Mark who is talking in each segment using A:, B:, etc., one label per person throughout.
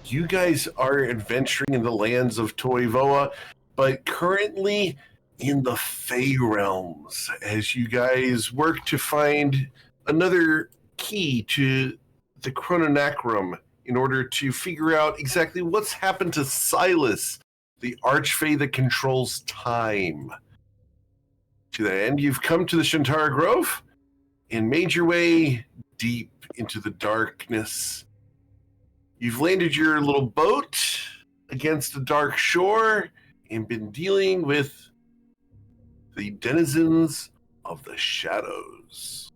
A: You guys are adventuring in the lands of Toivoa, but currently in the Fey realms as you guys work to find another key to the Chrononacrum in order to figure out exactly what's happened to Silas, the archfey that controls time. To that end, you've come to the Shantara Grove and made your way deep into the darkness. You've landed your little boat against a dark shore and been dealing with the denizens of the shadows.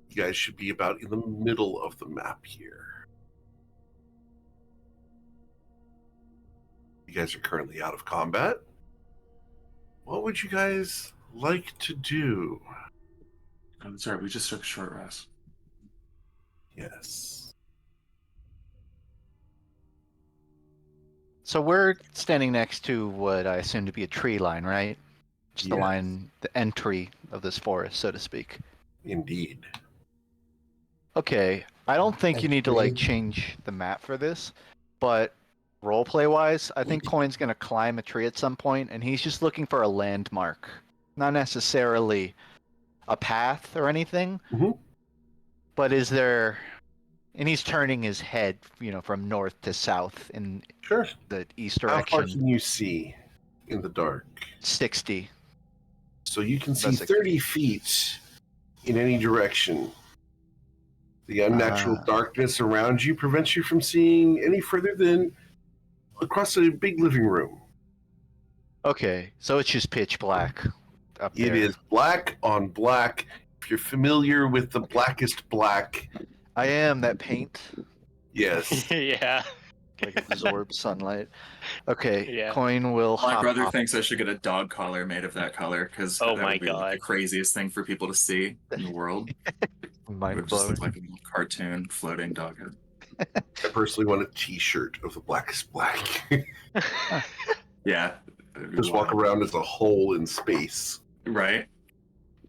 A: You guys should be about in the middle of the map here. You guys are currently out of combat. What would you guys like to do?
B: I'm sorry, we just took a short rest.
A: Yes.
C: So we're standing next to what I assume to be a tree line, right? Just the
A: Yes.
C: line, the entry of this forest, so to speak.
A: Indeed.
C: Okay, I don't think you need to like change the map for this, but roleplay wise, I think Coin's gonna climb a tree at some point, and he's just looking for a landmark, not necessarily a path or anything.
A: Mhm.
C: But is there? And he's turning his head, from north to south in
A: Sure.
C: the east
A: How far
C: direction.
A: can you see in the dark?
C: 60.
A: So you can see
C: About 60.
A: 30 feet in any direction. The unnatural darkness around you prevents you from seeing any further than across a big living room.
C: Okay, so it's just pitch black up there.
A: It is black on black. If you're familiar with the blackest black,
C: I am that paint.
A: yes.
D: Yeah.
C: Like absorbs sunlight. Okay,
D: Yeah.
C: Coin will
B: My
C: hop
B: brother
C: off.
B: thinks I should get a dog collar made of that color because
D: Oh
B: that
D: my
B: would be like
D: God.
B: the craziest thing for people to see in the world. It
C: Mind
B: would just
C: blowing.
B: look like a little cartoon floating dog head.
A: I personally want a t-shirt of the blackest black.
B: Yeah. it'd be
A: Just walk
B: wild.
A: around as a hole in space.
B: Right?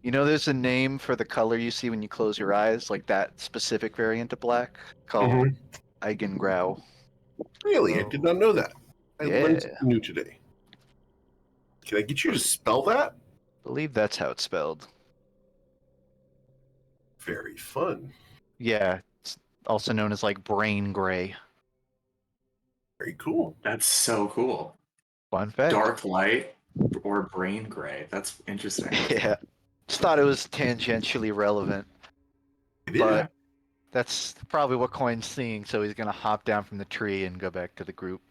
C: There's a name for the color you see when you close your eyes, like that specific variant of black called
A: Mhm.
C: Eigengrau.
A: Really? I did not know that. I learned
C: Yeah.
A: something new today. Can I get you to spell that?
C: I believe that's how it's spelled.
A: Very fun.
C: Yeah, it's also known as like brain gray.
A: Very cool.
B: That's so cool.
C: Fun fact.
B: Dark light or brain gray. That's interesting.
C: Yeah. Just thought it was tangentially relevant.
A: It is.
C: But that's probably what Coin's seeing, so he's gonna hop down from the tree and go back to the group.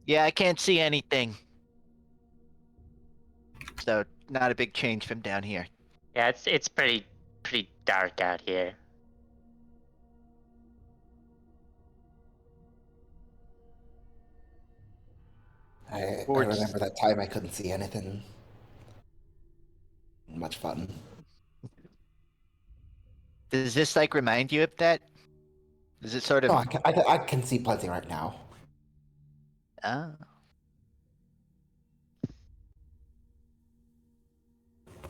C: Yeah, I can't see anything. So not a big change from down here.
D: Yeah, it's pretty dark out here.
E: I
C: Or just-
E: remember that time I couldn't see anything. Much fun.
C: Does this like remind you of that? Is it sort of?
E: No, I can see plenty right now.
C: Ah.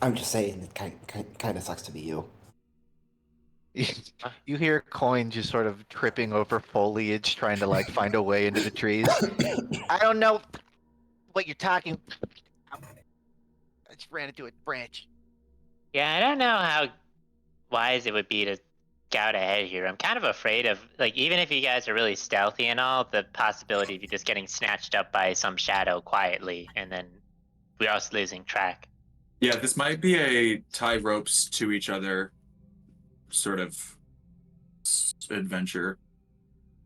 E: I'm just saying it kind of sucks to be you.
C: You hear Coin just sort of tripping over foliage, trying to like find a way into the trees. I don't know what you're talking. I just ran into a branch.
D: Yeah, I don't know how wise it would be to scout ahead here. I'm kind of afraid of, like, even if you guys are really stealthy and all, the possibility of you just getting snatched up by some shadow quietly, and then we're also losing track.
B: Yeah, this might be a tie ropes to each other sort of adventure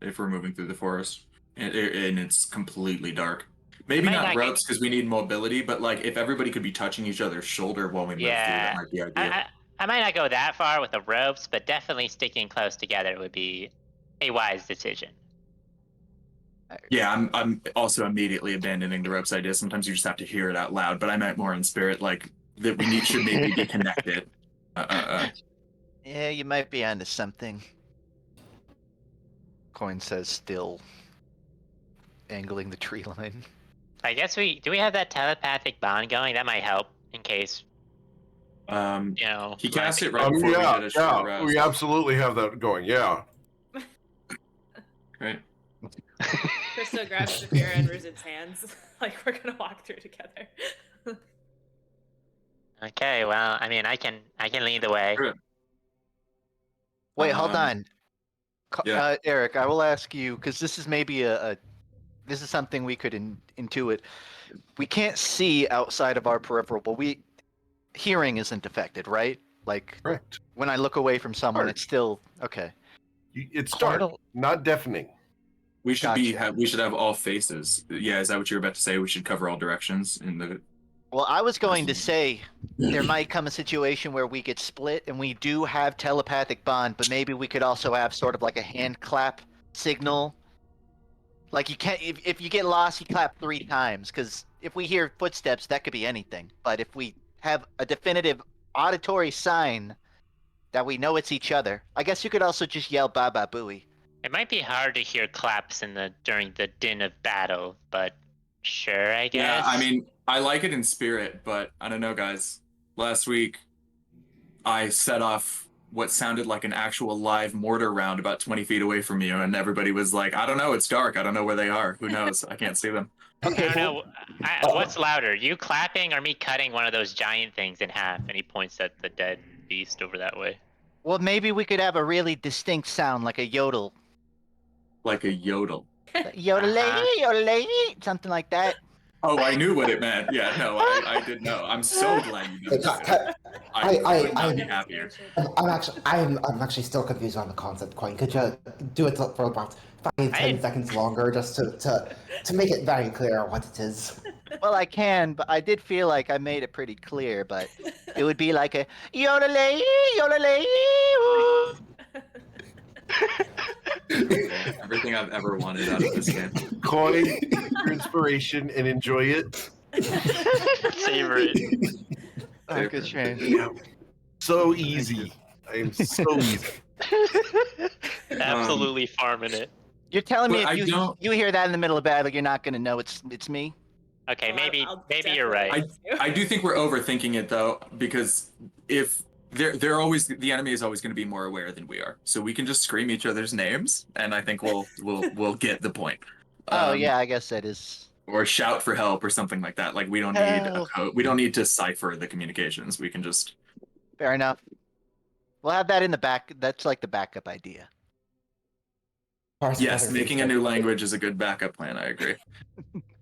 B: if we're moving through the forest and it's completely dark. Maybe
D: might
B: not
D: not
B: ropes because we need mobility, but like if everybody could be touching each other's shoulder while we move through, that might be ideal.
D: I might not go that far with the ropes, but definitely sticking close together would be a wise decision.
B: Yeah, I'm also immediately abandoning the ropes idea. Sometimes you just have to hear it out loud, but I meant more in spirit, like that we should maybe be connected.
C: Yeah, you might be onto something. Coin says, still angling the tree line.
D: I guess do we have that telepathic bond going? That might help in case
B: He cast it right before we did a short rest.
A: We absolutely have that going. Yeah.
B: Right.
F: Krista grabs Saphira and Rizid's hands, like we're gonna walk through together.
D: Okay, well, I mean, I can lead the way.
B: Sure.
C: Wait, hold on.
B: Yeah.
C: Eric, I will ask you because this is maybe this is something we could intuit. We can't see outside of our peripheral, but hearing isn't affected, right? Like
A: Correct.
C: when I look away from someone,
A: Dark.
C: it's still okay.
A: It's dark, not deafening.
B: We should
C: Gotcha.
B: we should have all faces. Yeah, is that what you were about to say? We should cover all directions in the.
C: Well, I was going to say there might come a situation where we get split and we do have telepathic bond, but maybe we could also have sort of like a hand clap signal. Like you can't if you get lost, you clap 3 times because if we hear footsteps, that could be anything. But if we have a definitive auditory sign that we know it's each other, I guess you could also just yell "Baba Booey."
D: It might be hard to hear claps during the din of battle, but sure, I guess.
B: Yeah, I mean, I like it in spirit, but I don't know, guys. Last week, I set off what sounded like an actual live mortar round about 20 feet away from you, and everybody was like, I don't know, it's dark. I don't know where they are. Who knows? I can't see them.
D: I don't know. What's louder, you clapping or me cutting one of those giant things in half? And he points at the dead beast over that way.
C: Well, maybe we could have a really distinct sound, like a yodel.
B: Like a yodel.
C: Yodelay, something like that.
B: Oh, I knew what it meant. Yeah, no, I did know. I'm so glad you know. I could not be happier.
E: I'm actually still confused on the concept coin. Could you do it for about 5-10 seconds longer, just to make it very clear what it is?
C: Well, I can, but I did feel like I made it pretty clear. But it would be like a yodelay, yodelay.
B: Everything I've ever wanted out of this game.
A: Coin your inspiration and enjoy it.
D: Savor it.
C: Oh, good shame.
A: Yeah. So easy. I am so easy.
D: Absolutely farming it.
C: You're telling me
B: But
C: if you hear that in the middle of battle, you're not going to know it's me?
D: Okay, maybe
F: I'll
D: you're right.
B: I do think we're overthinking it though, because if they're always the enemy is always going to be more aware than we are, so we can just scream each other's names, and I think we'll get the point.
C: Oh yeah, I guess that is.
B: Or shout for help or something like that. Like we don't need a code. We don't need to cipher the communications. We can just.
C: Fair enough. We'll have that in the back. That's like the backup idea.
B: Yes, making a new language is a good backup plan. I agree.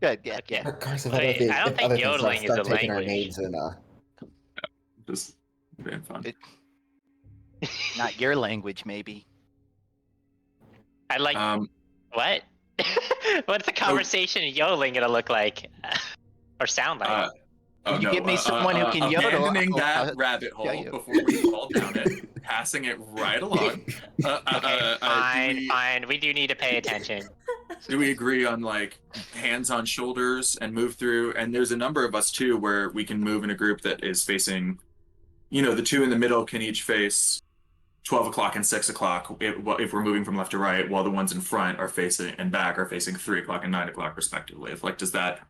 C: Good, yeah.
D: Wait, I don't think yodeling is a language.
B: Just being fun.
C: Not your language, maybe.
D: I like what? What's the conversation yodeling gonna look like, or sound like?
C: You give me someone who can yodel.
B: Abandoning that rabbit hole before we fall down it, passing it right along.
D: Okay, fine. We do need to pay attention.
B: Do we agree on like hands on shoulders and move through? And there's a number of us too where we can move in a group that is facing, the 2 in the middle can each face 12 o'clock and 6 o'clock if we're moving from left to right, while the ones in front are facing and back are facing 3 o'clock and 9 o'clock respectively. Does that?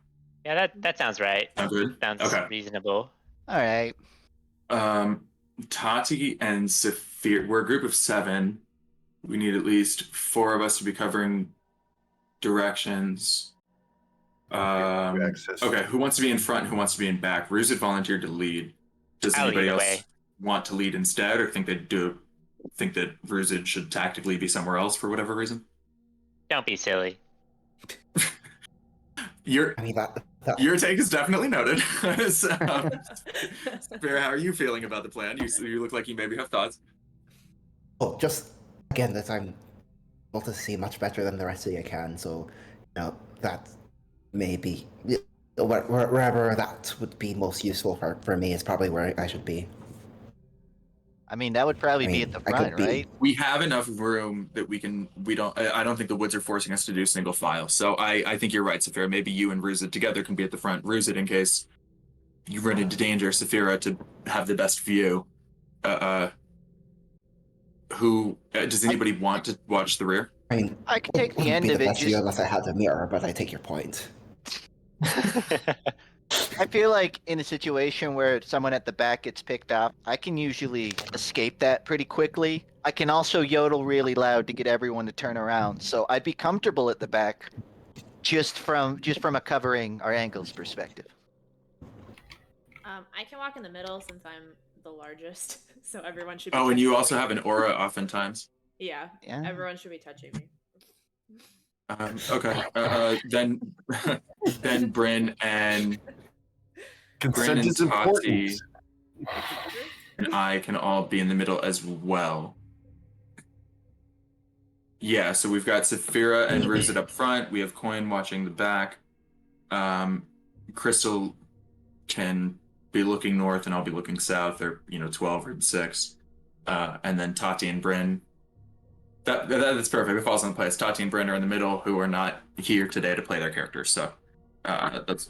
D: Yeah, that sounds right.
B: Sound good?
D: Sounds
B: okay.
D: Reasonable.
C: All right.
B: Tati and Saphir, we're a group of 7. We need at least 4 of us to be covering directions. Okay, who wants to be in front and who wants to be in back? Ruzid volunteered to lead. Does anybody else want to lead instead, or think that Ruzid should tactically be somewhere else for whatever reason?
D: Don't be silly.
B: Your take is definitely noted. Fair, how are you feeling about the plan? You look like you maybe have thoughts.
E: Well, just again that I'm able to see much better than the rest of you can, so that maybe wherever that would be most useful for me is probably where I should be.
C: I mean, that would probably be at the front, right?
B: We have enough room that I don't think the woods are forcing us to do single file. So I think you're right, Saphira. Maybe you and Ruzid together can be at the front. Ruzid, in case you run into danger, Saphira to have the best view. Does anybody want to watch the rear?
E: I mean,
C: I could take the end of it.
E: Unless I had a mirror, but I take your point.
C: I feel like in a situation where someone at the back gets picked off, I can usually escape that pretty quickly. I can also yodel really loud to get everyone to turn around, so I'd be comfortable at the back, just from a covering our angles perspective.
F: I can walk in the middle since I'm the largest, so everyone should be.
B: Oh, and you
F: touching
B: also
F: me.
B: have an aura oftentimes.
F: Yeah,
C: Yeah.
F: everyone should be touching me.
B: Okay. Then then Bryn and
A: Consent is important.
B: Tati and I can all be in the middle as well. Yeah, so we've got Saphira and Ruzit up front. We have Coin watching the back. Crystal can be looking north, and I'll be looking south, or 12 or 6. And then Tati and Bryn. That's perfect. It falls in place. Tati and Bryn are in the middle, who are not here today to play their characters. So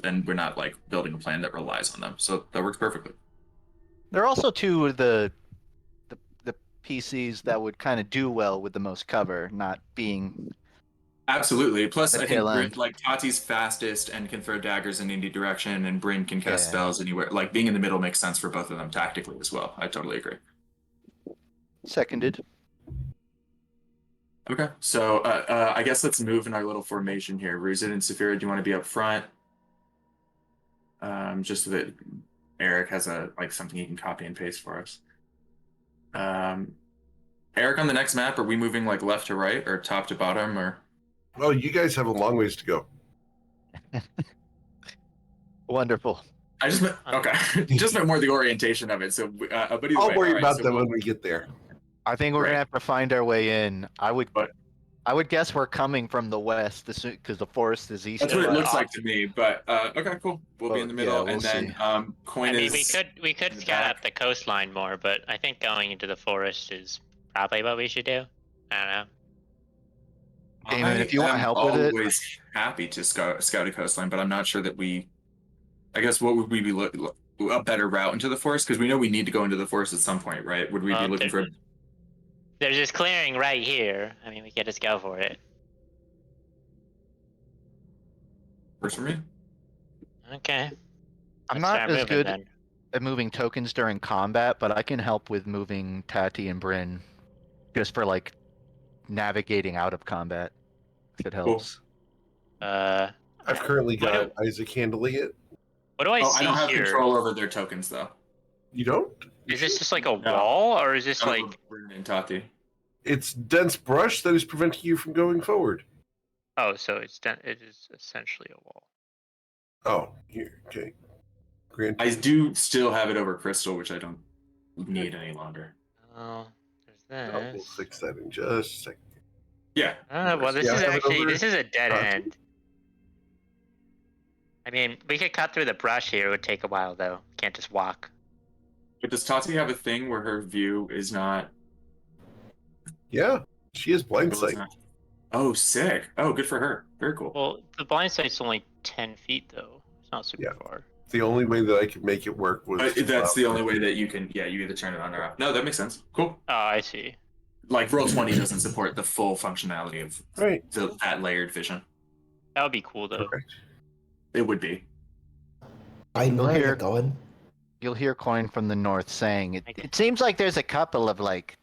B: and we're not like building a plan that relies on them. So that works perfectly.
C: There are also two of the PCs that would kind of do well with the most cover, not being.
B: Absolutely. Plus,
C: The
B: I think
C: tail
B: Bryn,
C: end.
B: like Tati's fastest and can throw daggers in any direction, and Bryn can cast
C: Yeah.
B: spells anywhere. Like being in the middle makes sense for both of them tactically as well. I totally agree.
C: Seconded.
B: Okay, so I guess let's move in our little formation here. Ruzit and Saphira, do you want to be up front? Just so that Eric has something he can copy and paste for us. Eric, on the next map, are we moving like left to right or top to bottom or?
A: Oh, you guys have a long ways to go.
C: Wonderful.
B: I just meant just meant more the orientation of it. So, but either
A: I'll
B: way,
A: worry
B: all right,
A: about
B: so
A: them
B: we'll-
A: when we get there.
C: I think we're
B: Right.
C: gonna have to find our way in. I would guess we're coming from the west, because the forest is east.
B: That's
C: of
B: what it
C: us.
B: looks like to me. But okay, cool. We'll be in the
C: Yeah,
B: middle,
C: we'll
B: and then
D: I
B: Coin
D: mean,
B: is.
D: we could
B: in the
D: scout
B: back.
D: out the coastline more, but I think going into the forest is probably what we should do. I don't know.
C: Damon, if you want
B: am
C: help with it-
B: always happy to scout a coastline, but I'm not sure that we. I guess what would we be a better route into the forest? Because we know we need to go into the forest at some point, right? Would we be looking for?
D: There's this clearing right here. I mean, we could just go for it.
B: Works for me.
D: Okay.
C: I'm
D: Let's
C: not
D: start
C: as
D: moving
C: good
D: then.
C: at moving tokens during combat, but I can help with moving Tati and Bryn, just for like navigating out of combat, if it helps.
D: Uh,
A: I've currently
D: What
A: got Isaac handling it.
D: what do I
B: I
D: see
B: don't have
D: here?
B: control over their tokens though.
A: You don't?
D: Is this just like a
B: No.
D: wall, or is this
B: I don't
D: like?
B: know Bryn and Tati.
A: It's dense brush that is preventing you from going forward.
D: Oh, so it is essentially a wall.
A: Oh, here. Okay. Grant.
B: I do still have it over Crystal, which I don't need any longer.
D: Oh,
A: We'll
D: there's this.
A: fix that in just a second.
B: Yeah.
D: Well, this
A: Yeah,
D: is
A: have it
D: actually
A: over.
D: this is a dead
A: Tati.
D: end. I mean, we could cut through the brush here. It would take a while, though. Can't just walk.
B: But does Tati have a thing where her view is not?
A: Yeah, she has blind sight.
B: Oh, sick. Oh, good for her. Very cool.
D: Well, the blind sight's only 10 feet, though. It's not super
A: Yeah.
D: far.
A: The only way that I could make it work was.
B: That's the only way that you can. Yeah, you either turn it on or off. No, that makes sense. Cool.
D: Oh, I see.
B: Like Roll20 doesn't support the full functionality of
A: Right.
B: that layered vision.
D: That would be cool, though.
A: Correct.
B: It would be.
E: I know
C: You'll
E: where
C: hear-
E: you're going.
C: You'll hear Coin from the north saying it seems like there's a couple of like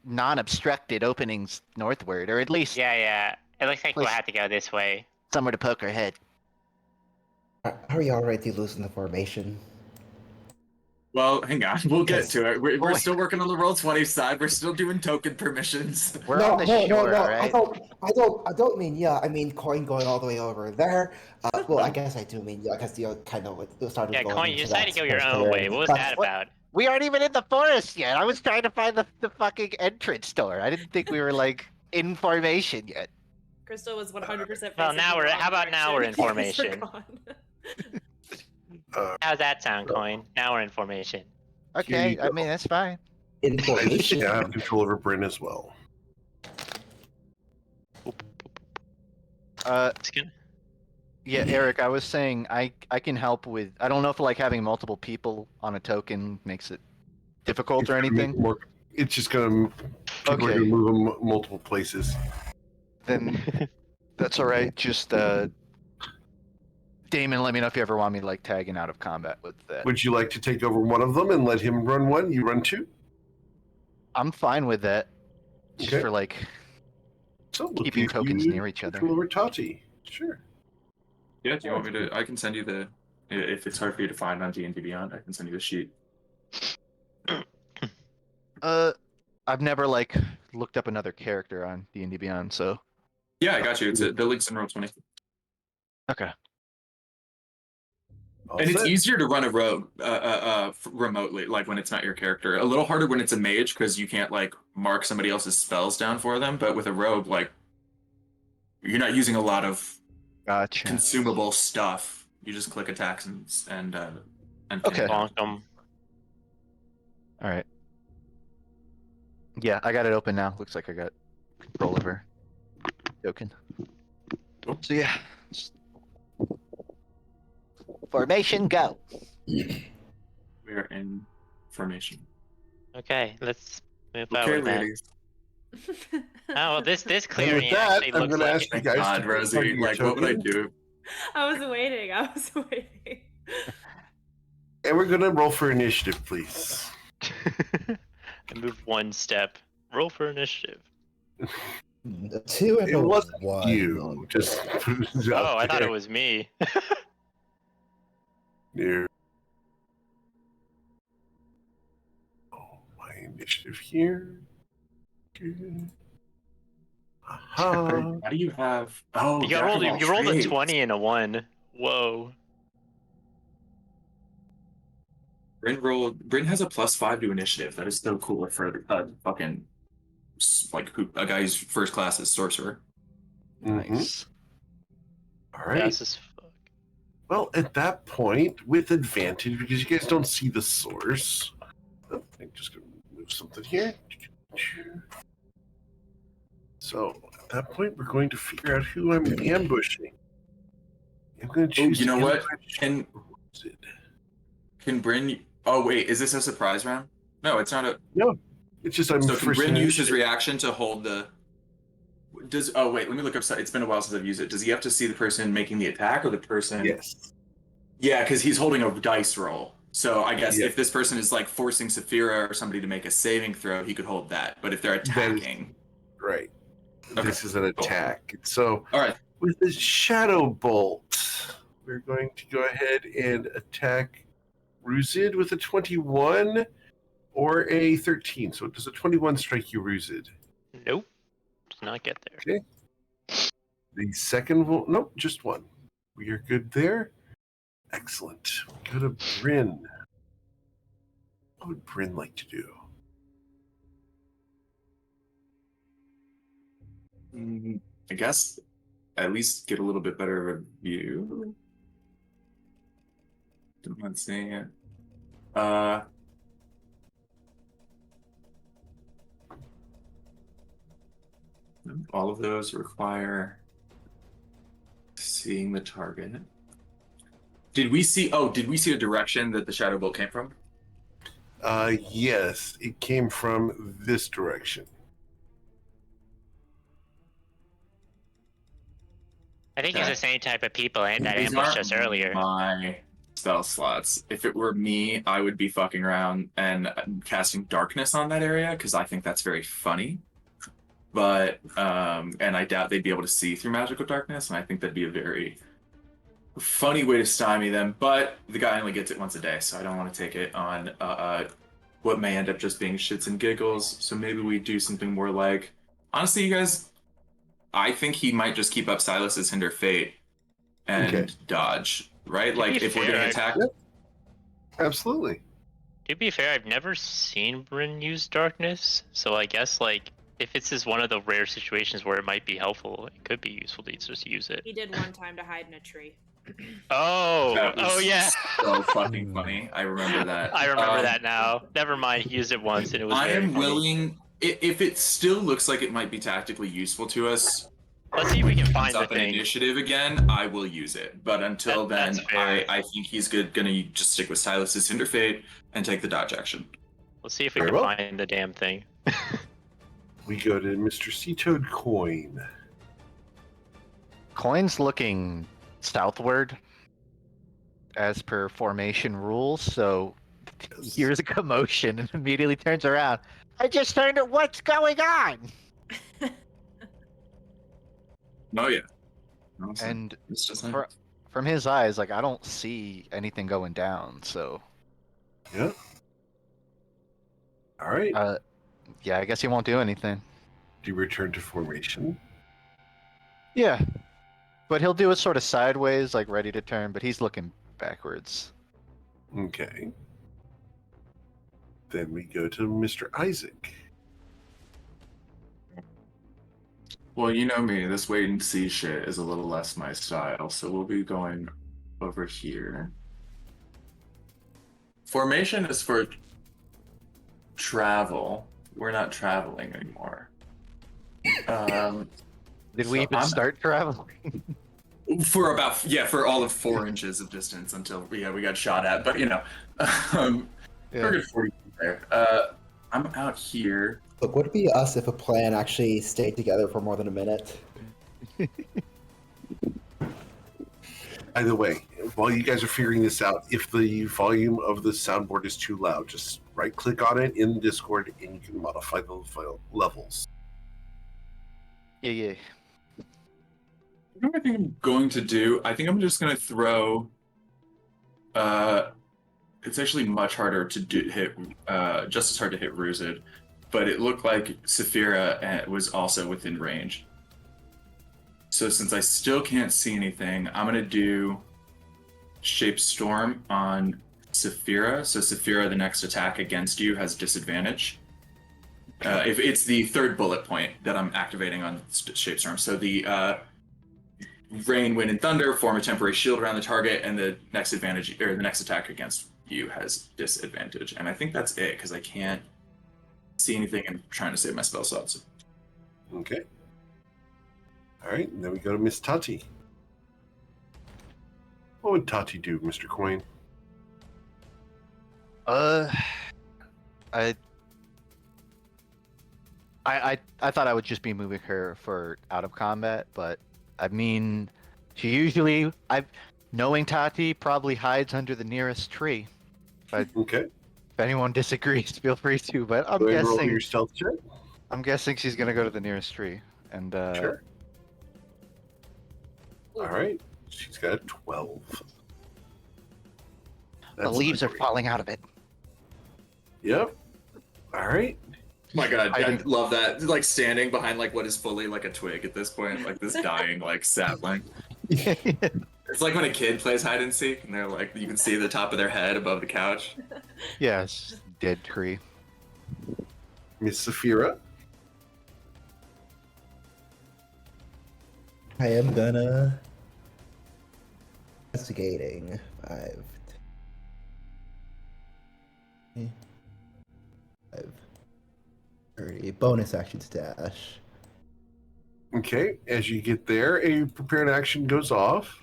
C: non-obstructed openings northward, or at least
D: Yeah. It looks like we'll
C: Please.
D: have to go this way.
C: somewhere to poke our head.
E: Are we already losing the formation?
B: Well, hang on. We'll get
E: Yes.
B: to it. We're
C: Boy.
B: still working on the Roll20 side. We're still doing token permissions.
C: We're on the shore, right?
E: I don't mean yeah. I mean Coin going all the way over there. Well, I guess I do mean yeah, because you kind of started.
D: Yeah,
E: going
D: Coin, you
E: into
D: decided to
E: that
D: go your
E: space
D: own
E: there.
D: way. What was
E: But-
D: that
C: what-
D: about?
C: We aren't even in the forest yet. I was trying to find the fucking entrance door. I didn't think we were like in formation yet.
F: Crystal was 100%.
D: Well,
F: facing
D: now
F: the
D: we're-
F: wrong
D: how about now we're in
F: direction. You guys were
D: formation?
F: gone.
D: How's that sound, Coin? Now we're in formation.
C: Okay,
A: you
C: I
A: go.
C: mean that's fine.
E: In
A: I
E: formation.
A: have control over Bryn as well.
D: It's good.
C: Yeah, Eric, I was saying I can help with. I don't know if like having multiple people on a token makes it difficult
A: It's
C: or
A: gonna make
C: anything.
A: it's just gonna. People are
C: Okay.
A: gonna move them multiple places.
C: Then that's all right. Just Damon, let me know if you ever want me like tagging out of combat with that.
A: Would you like to take over one of them and let him run one? You run two?
C: I'm fine with that. Just
A: Okay.
C: for like
A: So we'll
C: keeping
A: give
C: tokens
A: you
C: near each other.
A: control over Tati. Sure.
B: Yeah, do you want me to? I can send you the. If it's hard for you to find on D&D Beyond, I can send you the sheet.
C: I've never like looked up another character on D&D Beyond, so
B: Yeah, I got you. It's the link's in Roll20.
C: okay.
A: All
B: And it's
A: set.
B: easier to run a rogue remotely, like when it's not your character. A little harder when it's a mage because you can't like mark somebody else's spells down for them. But with a rogue, like you're not using a lot of
C: Gotcha.
B: consumable stuff. You just click attacks and
C: Okay.
D: Bonk 'em.
C: All right. Yeah, I got it open now. Looks like I got control over token.
B: Cool.
C: So yeah. Formation go.
B: We're in formation.
D: Okay, let's move
B: Okay,
D: forward then.
B: ladies.
D: Oh, well, this
A: And
D: clearing
A: with that,
D: actually
A: I'm
D: looks
A: going to
D: like
A: ask you guys
B: God,
A: to
B: Rosie,
A: target your
B: like what would I
A: token,
B: do?
F: I was waiting.
A: And we're going to roll for initiative, please.
D: I move one step. Roll for initiative.
E: A 2 and
A: It
E: a
A: wasn't
E: 1.
A: you. Just
D: Oh, I thought it was me.
A: There. Oh, my initiative here. Good. Aha.
B: How do you have? Oh,
D: You
B: Jack of all
D: rolled a
B: trades.
D: 20 and a 1. Whoa.
B: Bryn has a +5 to initiative. That is so cool for fucking like a guy who's first class as sorcerer.
C: Nice.
A: All right.
D: Fast as fuck.
A: Well, at that point, with advantage, because you guys don't see the source, oh, I'm just going to move something here. So at that point, we're going to figure out who I'm ambushing. I'm going to
B: Oh,
A: choose.
B: you know what?
A: ambush-
B: Can Bryn? Oh wait, is this a surprise round? No, it's not a.
A: No, it's just I'm
B: So can
A: first.
B: Bryn use his
A: initiative.
B: reaction to hold the? Does oh wait, let me look up. It's been a while since I've used it. Does he have to see the person making the attack or the person?
A: Yes.
B: Yeah, because he's holding a dice roll. So I guess
A: Yeah.
B: if this person is like forcing Saphira or somebody to make a saving throw, he could hold that. But if they're
A: That is-
B: attacking,
A: Right.
B: Okay.
A: This is an attack. So
B: all right.
A: with the Shadow Bolt, we're going to go ahead and attack Ruzid with a 21 or a 13. So does a 21 strike you, Ruzid?
D: Nope. Does not get there.
A: Okay. The second will nope, just one. We are good there. Excellent. We go to Bryn. What would Bryn like to do?
B: I guess at least get a little bit better of a view. Don't mind seeing it. All of those require seeing the target. Did we see a direction that the shadow bolt came from?
A: Yes, it came from this direction.
D: I think it's
B: Okay.
D: the same type of people that
B: These
D: ambushed
B: aren't
D: us earlier.
B: my spell slots. If it were me, I would be fucking around and casting darkness on that area because I think that's very funny. But and I doubt they'd be able to see through magical darkness, and I think that'd be a very funny way to stymie them. But the guy only gets it once a day, so I don't want to take it on what may end up just being shits and giggles. So maybe we do something more like, honestly, you guys, I think he might just keep up Silas's Hinder Fate and
A: Okay.
B: dodge, right?
D: To
B: Like
D: be
B: if we're
D: fair,
B: getting attacked.
A: Yep. Absolutely.
D: To be fair, I've never seen Bryn use darkness, so I guess like if it's just one of the rare situations where it might be helpful, it could be useful to just use it.
F: He did one time to hide in a tree.
D: Oh, oh yeah.
B: So fucking funny. I remember that.
D: I remember that now. Never mind, he used it once and it was
B: I
D: very
B: am
D: funny.
B: willing. If it still looks like it might be tactically useful to us,
D: Let's see if we can
B: comes
D: find the
B: up an
D: thing.
B: initiative again, I will use it. But until
D: That's
B: then,
D: fair.
B: I think he's gonna just stick with Silas's Hinder Fate and take the dodge action.
D: Let's see if we
A: Very
D: can
A: well.
D: find the damn thing.
A: We go to Mr. Sea-Toad Coin.
C: Coin's looking southward, as per formation rules, so he hears a commotion and immediately turns around. I just turned it. What's going on?
B: Oh yeah. Awesome.
C: And
B: It's just
C: from his eyes, like I don't see anything going down. So
A: Yeah. All right.
C: yeah, I guess he won't do anything.
A: Do you return to formation?
C: Yeah, but he'll do it sort of sideways, like ready to turn, but he's looking backwards.
A: Okay. Then we go to Mr. Isaac.
B: Well, you know me, this wait and see shit is a little less my style, so we'll be going over here. Formation is for travel. We're not traveling anymore.
C: Did we
B: So
C: even start traveling?
B: for all of 4 inches of distance until we got shot at, but
C: Yeah.
B: we're good 40 there. I'm out here.
E: Look, would it be us if a plan actually stayed together for more than a minute?
A: Either way, while you guys are figuring this out, if the volume of the soundboard is too loud, just right-click on it in Discord and you can modify the levels.
C: Yeah.
B: You know what I think I'm going to do? I think I'm just going to throw. It's actually much harder to hit, just as hard to hit Ruzid, but it looked like Saphira was also within range. So since I still can't see anything, I'm going to do Shape Storm on Saphira. So Saphira, the next attack against you has disadvantage. If it's the 3rd bullet point that I'm activating on Shape Storm. So the Rain, Wind, and Thunder form a temporary shield around the target, and the next attack against you has disadvantage. And I think that's it, because I can't see anything and I'm trying to save my spell slots.
A: Okay. All right, and then we go to Miss Tati. What would Tati do, Mr. Coin?
C: I thought I would just be moving her for out of combat, but I mean, she usually, knowing Tati, probably hides under the nearest tree. But
A: Okay.
C: if anyone disagrees, feel free to. But I'm
A: Go ahead and roll
C: guessing
A: your stealth check.
C: I'm guessing she's gonna go to the nearest tree. And
A: Sure. All right. She's got a 12.
C: the leaves are
A: great.
C: falling out of it.
A: Yep. All right.
B: My God, I
C: Hiding.
B: love that. Like standing behind like what is fully like a twig at this point, like this dying like sapling. It's like when a kid plays hide and seek, and they're like, you can see the top of their head above the couch.
C: Yeah, it's just a dead tree.
A: Miss Saphira.
E: I am gonna investigating 5, 30 bonus action stash.
A: Okay. As you get there, a prepared action goes off.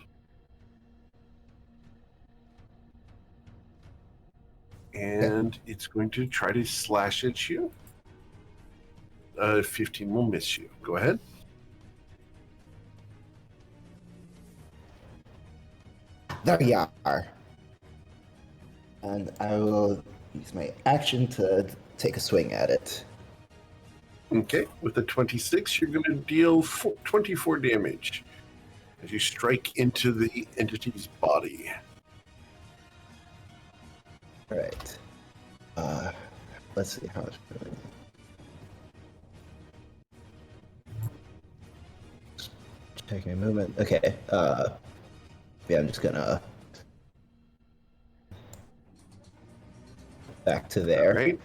A: And it's going to try to slash at you. 15 will miss you. Go ahead.
E: There you are. And I will use my action to take a swing at it.
A: Okay. With a 26, you're going to deal 24 damage as you strike into the entity's body.
E: All right. Let's see how it's doing. Checking my movement. Okay. Yeah, I'm just gonna back to there.
A: Right.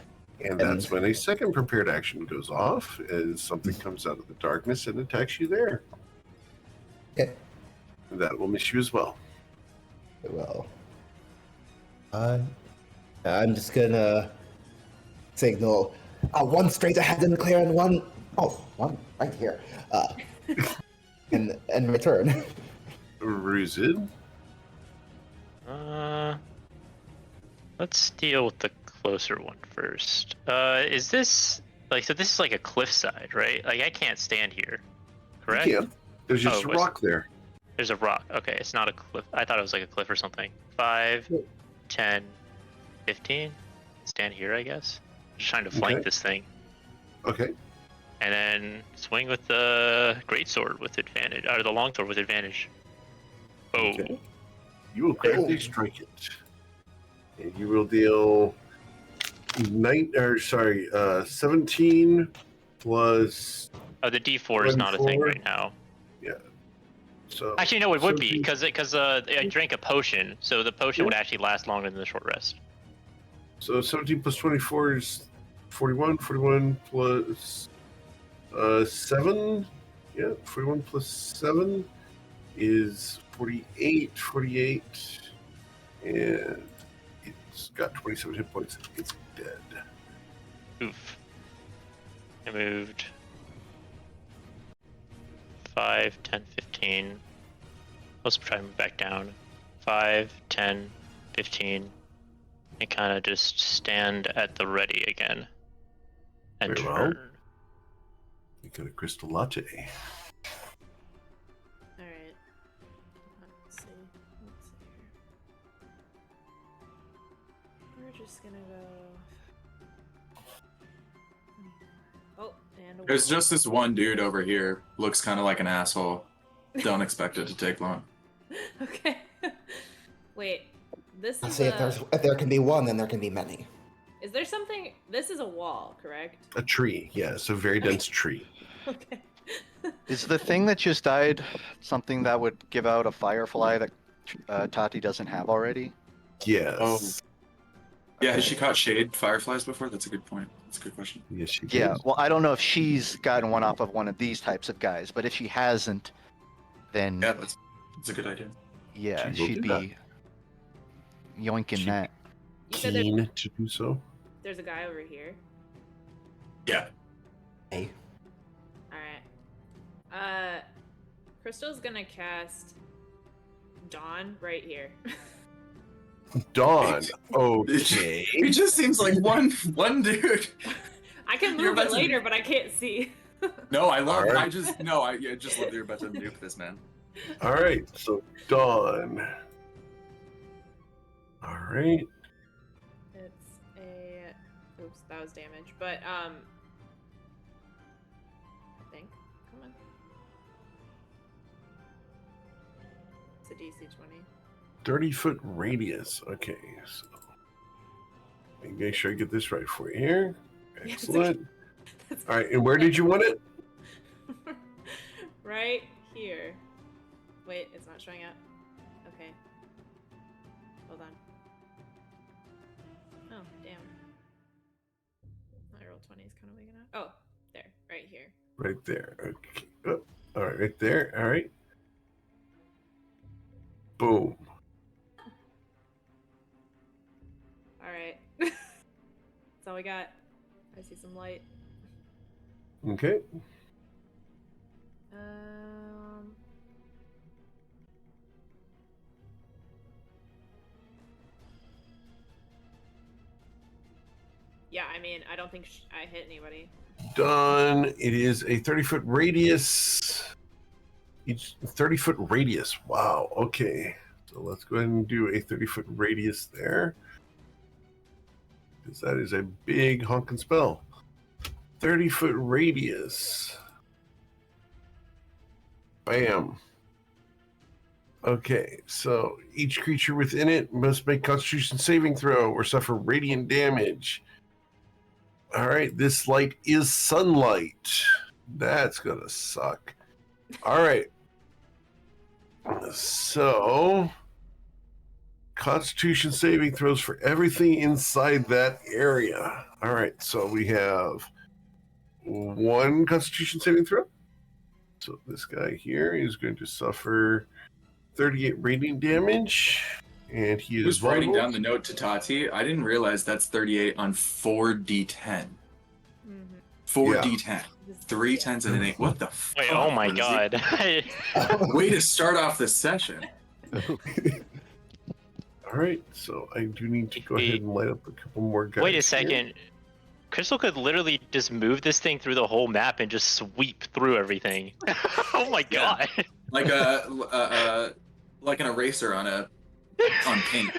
A: And that's when a second prepared action goes off as something comes out of the darkness and attacks you there.
E: Okay.
A: That will miss you as well.
E: Well, I'm just gonna signal one straight ahead and clear, and one right here, and return.
A: Ruzid.
G: Let's deal with the closer one first. Is this so this is like a cliffside, right? Like I can't stand here, correct?
A: You can. There's just a
G: Oh,
A: rock there.
G: There's a rock. Okay, it's not a cliff. I thought it was like a cliff or something. 5, 10, 15. Stand here, I guess. Just trying to flank
A: Okay.
G: this thing.
A: Okay.
G: And then swing with the greatsword with advantage, or the longsword with advantage. Oh,
A: Okay. You will critically strike it. And you will deal 17 plus.
G: oh, the D4 is not a thing
A: 24.
G: right now.
A: So
G: Actually, no, it would be
A: 17
G: because I drank a potion, so the potion would actually last longer than the short rest.
A: So 17 plus 24 is 41. 41 plus 7. Yeah, 41 plus 7 is 48. 48. And it's got 27 hit points. It's dead.
G: Oof. I moved 5, 10, 15. Let's try and move back down. 5, 10, 15. And kind of just stand at the ready again. And
A: Very well.
G: turn.
A: You got a crystal latte.
F: Alright. Let's see. We're just gonna go. Oh, and a
B: There's
F: wall.
B: just this one dude over here. Looks kind of like an asshole. Don't expect it to take long.
F: Okay. Wait. This
E: I'll
F: is
E: say
F: a...
E: if there can be one, then there can be many.
F: Is there something... This is a wall, correct?
A: A tree. Yeah, it's a very dense tree.
F: Okay.
C: Is the thing that just died something that would give out a firefly that Tati doesn't have already?
A: Yes.
B: Oh. Yeah, has she caught shade fireflies before? That's a good point. That's a good question.
A: Yes, she
C: Yeah,
A: can.
C: well, I don't know if she's gotten one off of one of these types of guys, but if she hasn't, then
B: Yeah, that's a good idea.
C: yeah,
A: She will
C: she'd
A: do that.
C: be yoinking
A: She-
C: that.
F: You said
A: Keen to do so.
F: there's a guy over here.
B: Yeah.
E: Hey,
F: Alright. Crystal's gonna cast Dawn right here.
A: Dawn. Okay.
B: He just seems like one dude.
F: I can
B: You're
F: move it
B: about to-
F: later, but I can't see.
B: No, I love.
A: Alright.
B: I just love that you're about to nuke this man.
A: All right. So Dawn. All right.
F: It's a... Oops, that was damage. But, I think. Come on. It's a DC 20.
A: 30-foot radius. Okay. So let me make sure I get this right for you here.
F: Yeah, it's
A: Excellent.
F: That's
A: All right. And where did you want it?
F: right here. Wait, it's not showing up. Okay. Hold on. Oh, damn. My roll 20 is kind of waking up. Oh, there. Right here.
A: Right there. Okay. Oh, all right. Right there. All right. Boom.
F: Alright. That's all we got. I see some light.
A: Okay.
F: Yeah, I mean, I don't think I hit anybody.
A: Done. It is a 30-foot radius. Each 30-foot radius. Wow. Okay. So let's go ahead and do a 30-foot radius there. Because that is a big honking spell. 30-foot radius. Bam. Okay, so each creature within it must make Constitution saving throw or suffer radiant damage. All right, this light is sunlight. That's gonna suck. All right. So, Constitution saving throws for everything inside that area. All right, so we have one Constitution saving throw. So this guy here is going to suffer 38 radiant damage, and he
B: He
A: is
B: was writing
A: vulnerable.
B: down the note to Tati. I didn't realize that's 38 on 4d10.
F: Mm-hmm.
B: 4d10. 3 10s and an 8. What the fuck?
G: Wait, oh my
B: was
G: god.
B: it? Way to start off the session.
A: All right, so I do need to go ahead and light up a couple more guys.
G: Wait a
A: here.
G: second. Crystal could literally just move this thing through the whole map and just sweep through everything. Oh my god.
B: like like an eraser on paint.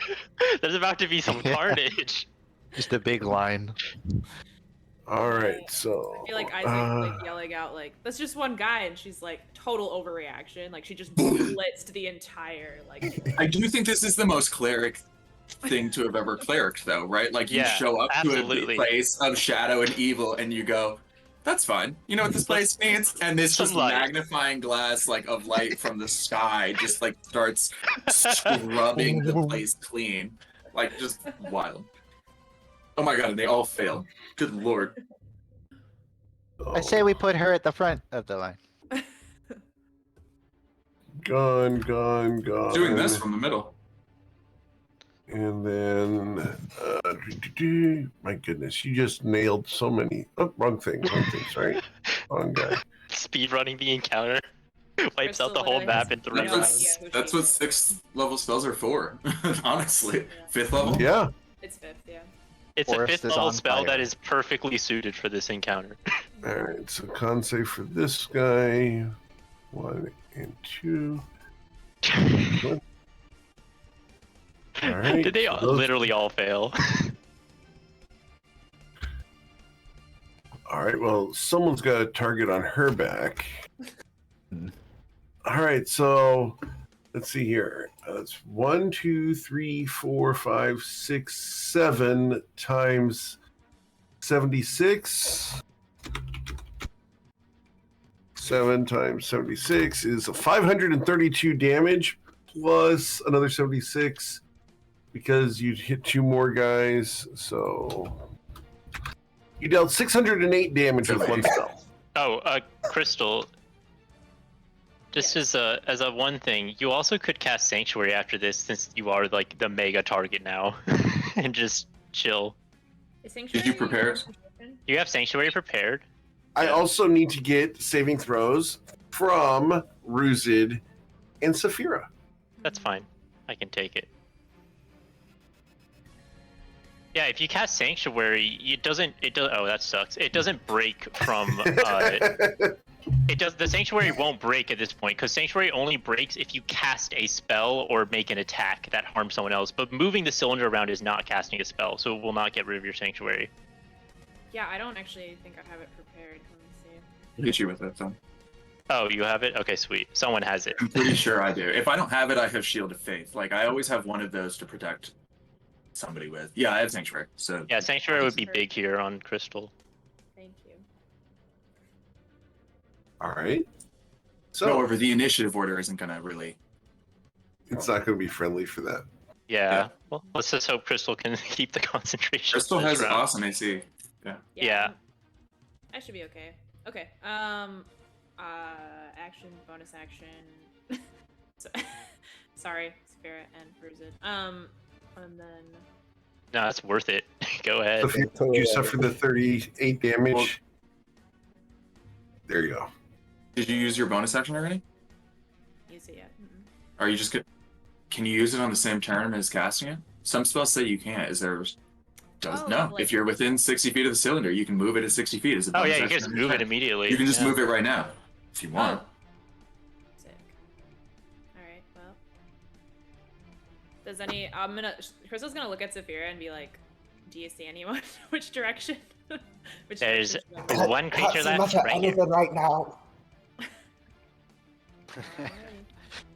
G: There's about to be some carnage.
C: Just a big line.
A: All right, so
F: I feel like Isaac's like yelling out like, "That's just one guy," and she's like, "Total overreaction." Like she just blitzed the entire like.
B: I do think this is the most cleric thing to have ever clericked, though, right? Like you
G: Yeah,
B: show up
G: absolutely.
B: to a place of shadow and evil, and you go, "That's fine. You know what this place needs?" And this
G: Some
B: just
G: light.
B: magnifying glass, like of light from the sky, just like starts scrubbing the place clean, like just wild. Oh my god! And they all fail. Good lord.
C: I say we put her at the front of the line.
A: gone.
B: Doing this from the middle.
A: And then, my goodness, you just nailed so many. Oh, wrong thing. Sorry, wrong guy.
G: Speed running the encounter. Wipes out the whole
F: Crystal
G: map in 3
F: no
G: rounds.
F: idea who
B: That's
F: she
B: what
F: is.
B: 6th level spells are for. Honestly,
F: Yeah.
B: 5th level.
A: Yeah.
F: It's 5th, yeah.
G: It's a
C: Forest
G: 5th
C: is
G: level
C: on
G: spell that
C: fire.
G: is perfectly suited for this encounter.
A: All right. So con save for this guy. 1 and 2. All right.
G: Did they
A: so those-
G: literally all fail?
A: All right. Well, someone's got a target on her back. All right. So let's see here. That's 1, 2, 3, 4, 5, 6, 7 times 76. 7 times 76 is 532 damage plus another 76 because you'd hit 2 more guys. So you dealt 608 damage with one spell.
G: Oh, Crystal. Just as a one thing, you also could cast Sanctuary after this, since you are like the mega target now, and just chill.
F: Is Sanctuary
B: Did you prepare it?
G: You have Sanctuary prepared.
A: I also need to get saving throws from Ruzid and Saphira.
G: That's fine. I can take it. Yeah, if you cast Sanctuary, it doesn't. Oh, that sucks. It doesn't break from. It does. The Sanctuary won't break at this point because Sanctuary only breaks if you cast a spell or make an attack that harms someone else. But moving the cylinder around is not casting a spell, so it will not get rid of your Sanctuary.
F: Yeah, I don't actually think I have it prepared. Let me see.
B: I'll hit you with it, though.
G: Oh, you have it? Okay, sweet. Someone has it.
B: I'm pretty sure I do. If I don't have it, I have Shield of Faith. Like, I always have one of those to protect somebody with. Yeah, I have Sanctuary. So
G: Yeah, Sanctuary would be big here on Crystal.
F: Thank you.
A: All right. So
B: however, the initiative order isn't gonna really.
A: it's not going to be friendly for that.
G: Yeah. Well, let's just hope Crystal can keep the concentration.
B: Crystal
G: this
B: has
G: round.
B: awesome AC.
G: Yeah.
F: I should be okay. Okay. Action, bonus action. Sorry, Spirit and Bruised. And then
G: No, that's worth it. Go ahead.
A: Saphira, you suffer the 38 damage. There you go.
B: Did you use your bonus action already?
F: use it yet.
B: Are you just can you use it on the same turn as casting it? Some spells say you can't. Is there? Does
F: Oh,
B: no.
F: like-
B: If you're within 60 feet of the cylinder, you can move it at 60 feet. As a
G: Oh
B: bonus
G: yeah, you
B: action
G: can just
B: on your
G: move it
B: turn.
G: immediately.
B: You can just
G: Yeah.
B: move it right now if you want.
F: Sick. All right. Well, does any? Crystal's gonna look at Saphira and be like, "Do you see anyone? Which direction? Which
G: There's-
F: direction should I
G: there's
F: go?"
G: one creature
E: Can't see
G: left
E: much of
G: right here.
E: anything right now.
F: Alright.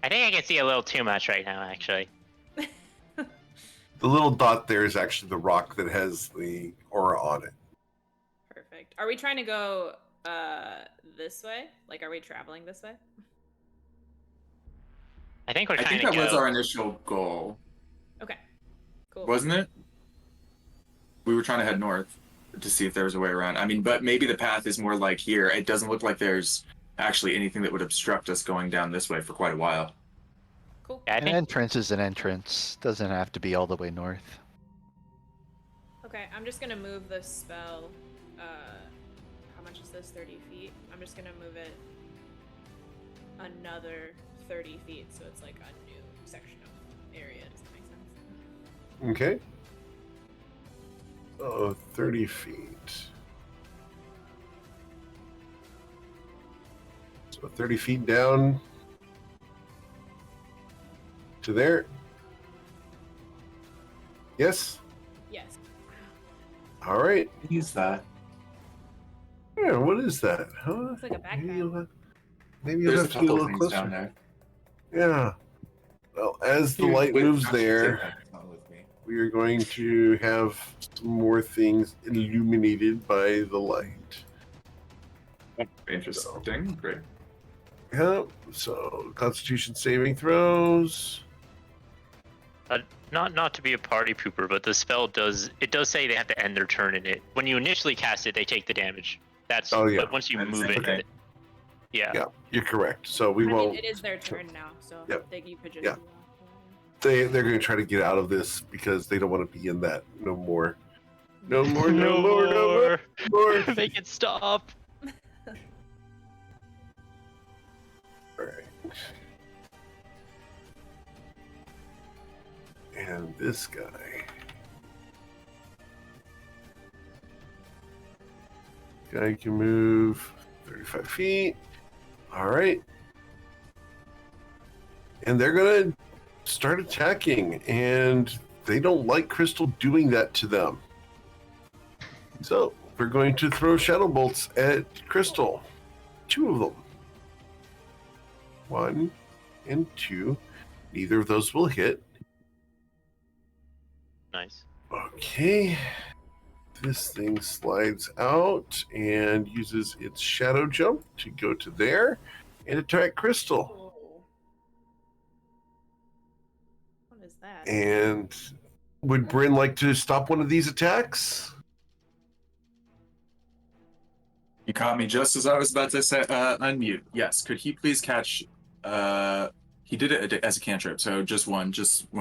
D: I think I can see a little too much right now, actually.
A: The little dot there is actually the rock that has the aura on it.
F: Perfect. Are we trying to go this way? Like, are we traveling this way?
D: I think we're
B: I
D: trying
B: think
D: to
B: that was
D: go.
B: our initial goal,
F: Okay. Cool.
B: wasn't it? We were trying to head north to see if there was a way around. I mean, but maybe the path is more like here. It doesn't look like there's actually anything that would obstruct us going down this way for quite a while.
F: Cool.
D: Yeah, I
C: An
D: think
C: entrance is an entrance. Doesn't have to be all the way north.
F: Okay, I'm just gonna move the spell. How much is this? 30 feet. I'm just gonna move it another 30 feet, so it's like a new section of area. Does that make sense?
A: Okay. Oh, 30 feet. So 30 feet down. to there. Yes?
F: Yes.
A: All right.
B: Use that.
A: Yeah, what is that? Huh?
F: Looks like a backpack.
A: Maybe you'll
B: There's a
A: have to get a
B: couple
A: little
B: things
A: closer.
B: down there.
A: Yeah. Well, as the light moves there,
B: Not with me.
A: we are going to have some more things illuminated by the light.
B: Interesting. Great.
A: Yep. So, Constitution saving throws.
G: Not to be a party pooper, but the spell does say they have to end their turn in it. When you initially cast it, they take the damage. That's
A: Oh, yeah.
G: but once you
B: That's
G: move it,
B: okay.
G: yeah.
A: Yeah, you're correct. So we
F: I
A: won't.
F: mean, it is their turn now, so
A: Yep.
F: you could just.
A: Yeah. They're going to try to get out of this because they don't want to be in that no more. No more. No more. No more.
G: Make it stop.
A: All right. And this guy. Guy can move 35 feet. All right. And they're going to start attacking, and they don't like Crystal doing that to them. So we're going to throw shadow bolts at Crystal. 2 of them. 1 and 2. Neither of those will hit.
G: Nice.
A: Okay. This thing slides out and uses its shadow jump to go to there and attack Crystal.
F: Oh. What is that?
A: And would Bryn like to stop one of these attacks?
B: You caught me just as I was about to say unmute. Yes. Could he please catch? He did it as a cantrip, so just one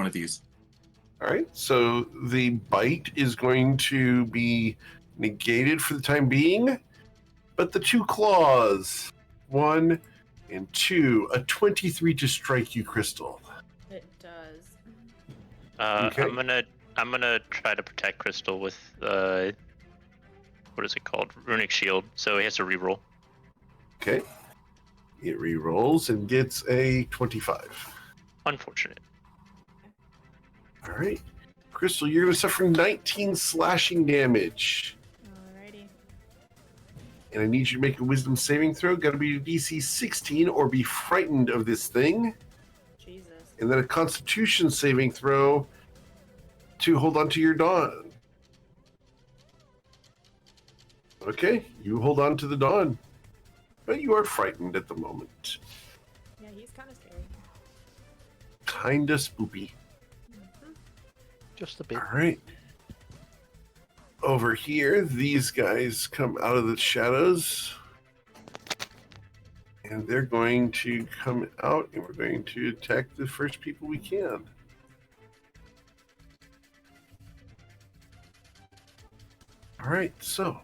B: of these.
A: All right. So the bite is going to be negated for the time being, but the 2 claws, 1 and 2, a 23 to strike you, Crystal.
F: It does.
A: Okay.
G: I'm gonna try to protect Crystal with what is it called? Runic Shield. So he has to reroll.
A: Okay. It re-rolls and gets a 25.
G: Unfortunate.
A: All right. Crystal, you're going to suffer 19 slashing damage.
F: Alrighty.
A: And I need you to make a wisdom saving throw. Got to be a DC 16 or be frightened of this thing.
F: Jesus.
A: And then a constitution saving throw to hold on to your dawn. Okay, you hold on to the dawn. But you are frightened at the moment.
F: Yeah, he's kind of scary.
A: Kinda spoopy.
C: Just a bit.
A: All right. Over here, these guys come out of the shadows. And they're going to come out and we're going to attack the first people we can. All right, so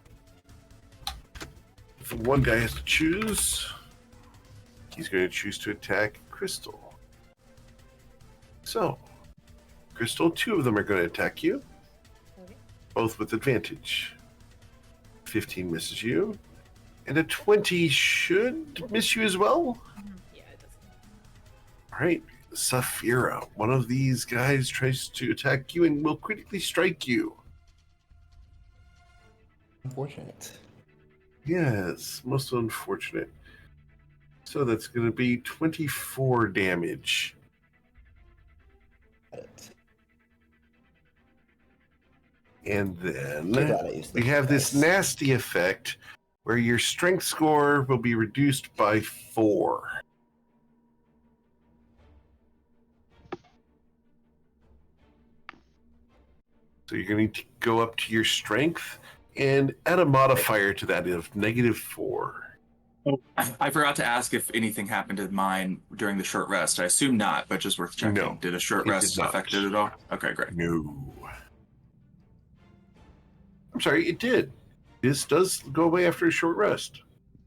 A: if one guy has to choose, he's going to choose to attack Crystal. So, Crystal, 2 of them are going to attack you,
F: Okay.
A: both with advantage. 15 misses you, and a 20 should miss you as well.
F: Yeah, it does.
A: All right, Saphira, one of these guys tries to attack you and will critically strike you.
E: Unfortunate.
A: Yes, most unfortunate. So that's going to be 24 damage.
E: Got it.
A: And then
E: Glad I used
A: we
E: the
A: have this
E: dice.
A: nasty effect where your strength score will be reduced by 4. So you're going to go up to your strength and add a modifier to that of -4.
B: I forgot to ask if anything happened to mine during the short rest. I assume not, but just worth checking.
A: No,
B: Did a short
A: it
B: rest
A: did not.
B: affect it at all? Okay, great.
A: No. I'm sorry, it did. This does go away after a short rest.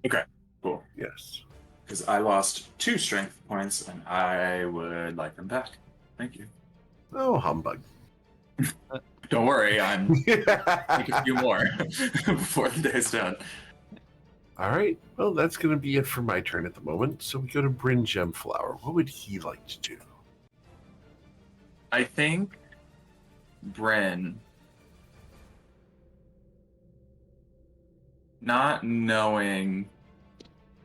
B: Okay, cool.
A: Yes.
B: Because I lost 2 strength points and I would like them back. Thank you.
A: Oh, humbug.
B: Don't worry, I'm take a few more before the day's done.
A: All right. Well, that's going to be it for my turn at the moment. So we go to Bryn Gemflower. What would he like to do?
B: I think Bryn, not knowing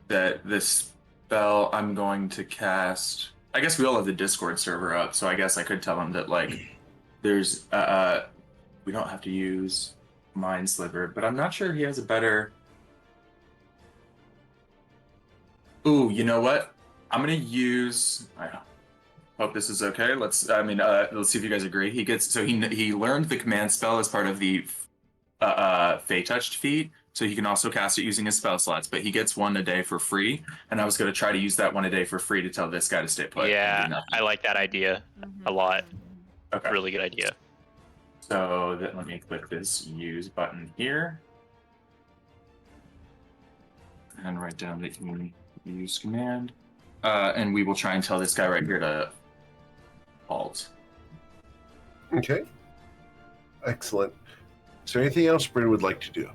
B: that this spell I'm going to cast, I guess we all have the Discord server up, so I guess I could tell him that like there's we don't have to use Mind Sliver, but I'm not sure he has a better. Ooh, you know what? I'm gonna use. I hope this is okay. Let's see if you guys agree. He learned the command spell as part of the Fey Touched feat, so he can also cast it using his spell slots. But he gets one a day for free, and I was gonna try to use that one a day for free to tell this guy to stay put. and do
G: Yeah,
B: nothing.
G: I like that idea a lot.
B: Okay.
G: Really good idea.
B: So let me click this use button here, and write down that you can use command, and we will try and tell this guy right here to halt.
A: Okay. Excellent. Is there anything else Bryn would like to do?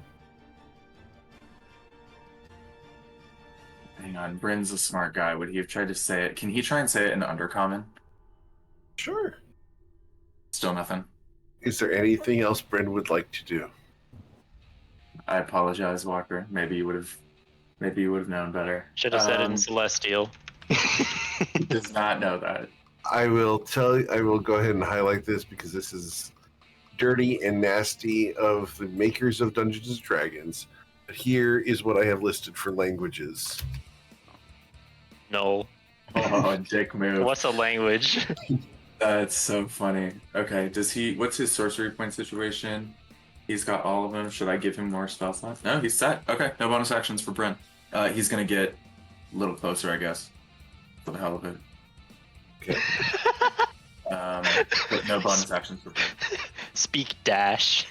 B: Hang on, Bryn's a smart guy. Would he have tried to say it? Can he try and say it in Undercommon?
A: Sure.
B: Still nothing.
A: Is there anything else Bryn would like to do?
B: I apologize, Walker. Maybe you would have known better.
G: Should have said it in Celestial.
B: He does not know that.
A: I will go ahead and highlight this because this is dirty and nasty of the makers of Dungeons and Dragons. But here is what I have listed for languages.
G: No.
B: Oh, dick move.
G: What's a language?
B: That's so funny. Okay, what's his sorcery point situation? He's got all of them. Should I give him more spell slots? No, he's set. Okay, no bonus actions for Bryn. He's gonna get a little closer, I guess. For the hell of it.
A: Okay.
B: But no bonus actions for Bryn.
G: Speak dash.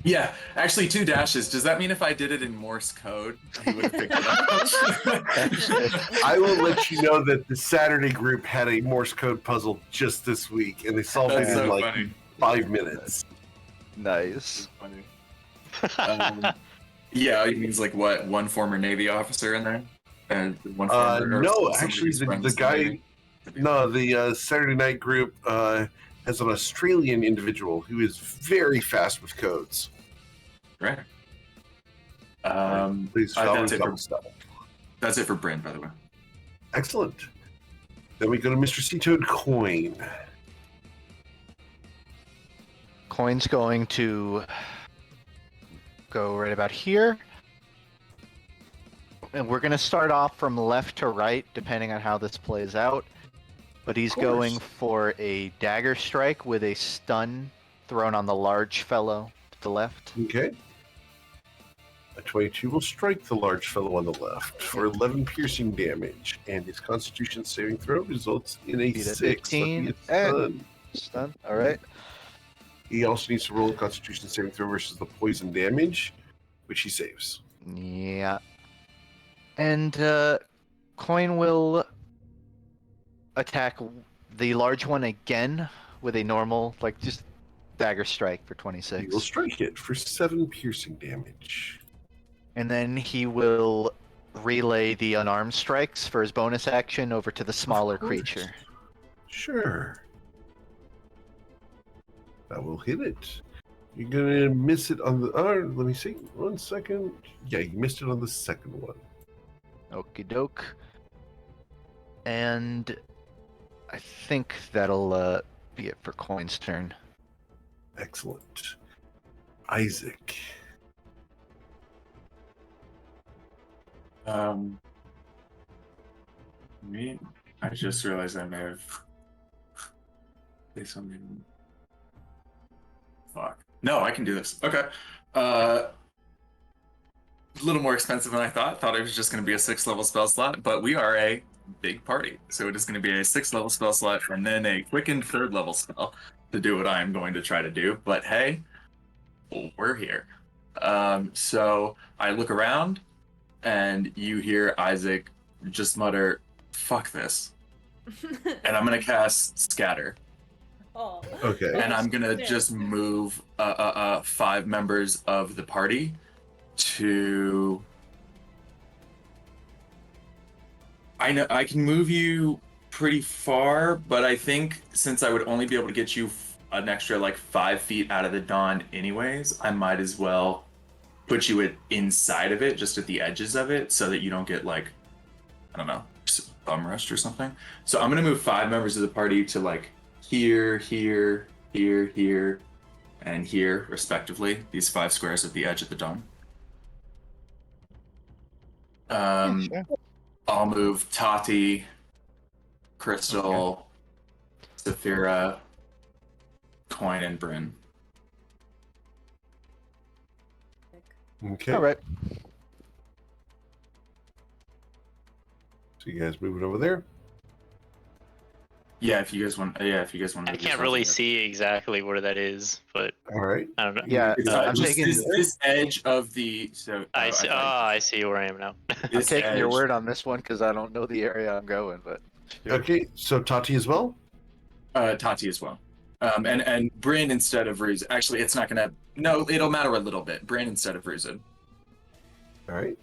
B: Yeah, actually 2 dashes. Does that mean if I did it in Morse code, he would have picked it up?
A: I will let you know that the Saturday group had a Morse code puzzle just this week, and they solved
B: That's
A: it in
B: so
A: like
B: funny.
A: 5 minutes.
C: Nice.
B: Funny. Yeah, he means like what? One former Navy officer in there, and one former. or
A: No,
B: somebody
A: actually,
B: who's
A: the
B: friends with
A: guy.
B: Navy.
A: No, the Saturday night group has an Australian individual who is very fast with codes.
B: Right.
A: Please
B: that's it for-
A: stuff.
B: That's it for Bryn, by the way.
A: Excellent. Then we go to Mr. C-Toad Coin.
C: Coin's going to go right about here. And we're going to start off from left to right, depending on how this plays out. But he's going for a dagger strike with a stun thrown on the large fellow to the left.
A: Okay. A 22 will strike the large fellow on the left for 11 piercing damage, and his Constitution saving throw results in a
C: Beat it
A: 6.
C: 15,
A: Lucky it's done.
C: Stun. All right.
A: He also needs to roll a Constitution saving throw versus the poison damage, which he saves.
C: Yeah. And Coin will attack the large one again with a normal, just dagger strike for
A: He
C: 26.
A: will strike it for 7 piercing damage.
C: And then he will relay the unarmed strikes for his bonus action over to the smaller
A: course.
C: creature.
A: Sure. That will hit it. You're gonna miss it on the. Let me see. 1 second. Yeah, you missed it on the second one.
C: Okie doke. And I think that'll be it for Coin's turn.
A: Excellent. Isaac.
B: I just realized I may have say something. Fuck. No, I can do this. Okay. A little more expensive than I thought. Thought it was just going to be a 6th level spell slot, but we are a big party, so it is going to be a 6th level spell slot and then a quickened 3rd level spell to do what I am going to try to do. But hey, we're here. So I look around, and you hear Isaac just mutter, "Fuck this," and I'm gonna cast Scatter.
F: Oh.
A: Okay.
B: And I'm gonna just move 5 members of the party to. I know I can move you pretty far, but I think since I would only be able to get you an extra like 5 feet out of the dawn anyways, I might as well put you inside of it, just at the edges of it, so that you don't get like, I don't know, bum rushed or something. So I'm gonna move 5 members of the party to like here, here, here, here, and here, respectively. These 5 squares at the edge of the dome.
C: Sure.
B: I'll move Tati, Crystal, Saphira, Coin, and Bryn.
A: Okay.
C: All right.
A: So you guys moving over there?
B: Yeah, if you guys want. Yeah, if you guys want. To
G: I
B: move
G: can't
B: yourself
G: really
B: there.
G: see exactly where that is, but
A: All right.
G: I don't know.
C: Yeah,
B: It's
C: I'm
B: just
C: taking
B: this edge of the. So
G: I see. I see where I am now.
C: I'm
B: this
C: taking your
B: edge-
C: word on this one because I don't know the area I'm going, but sure.
A: Okay, so Tati as well?
B: Tati as well. And Bryn instead of Ruz. Actually, it's not gonna. No, it'll matter a little bit. Bryn instead of Ruzid.
A: All right.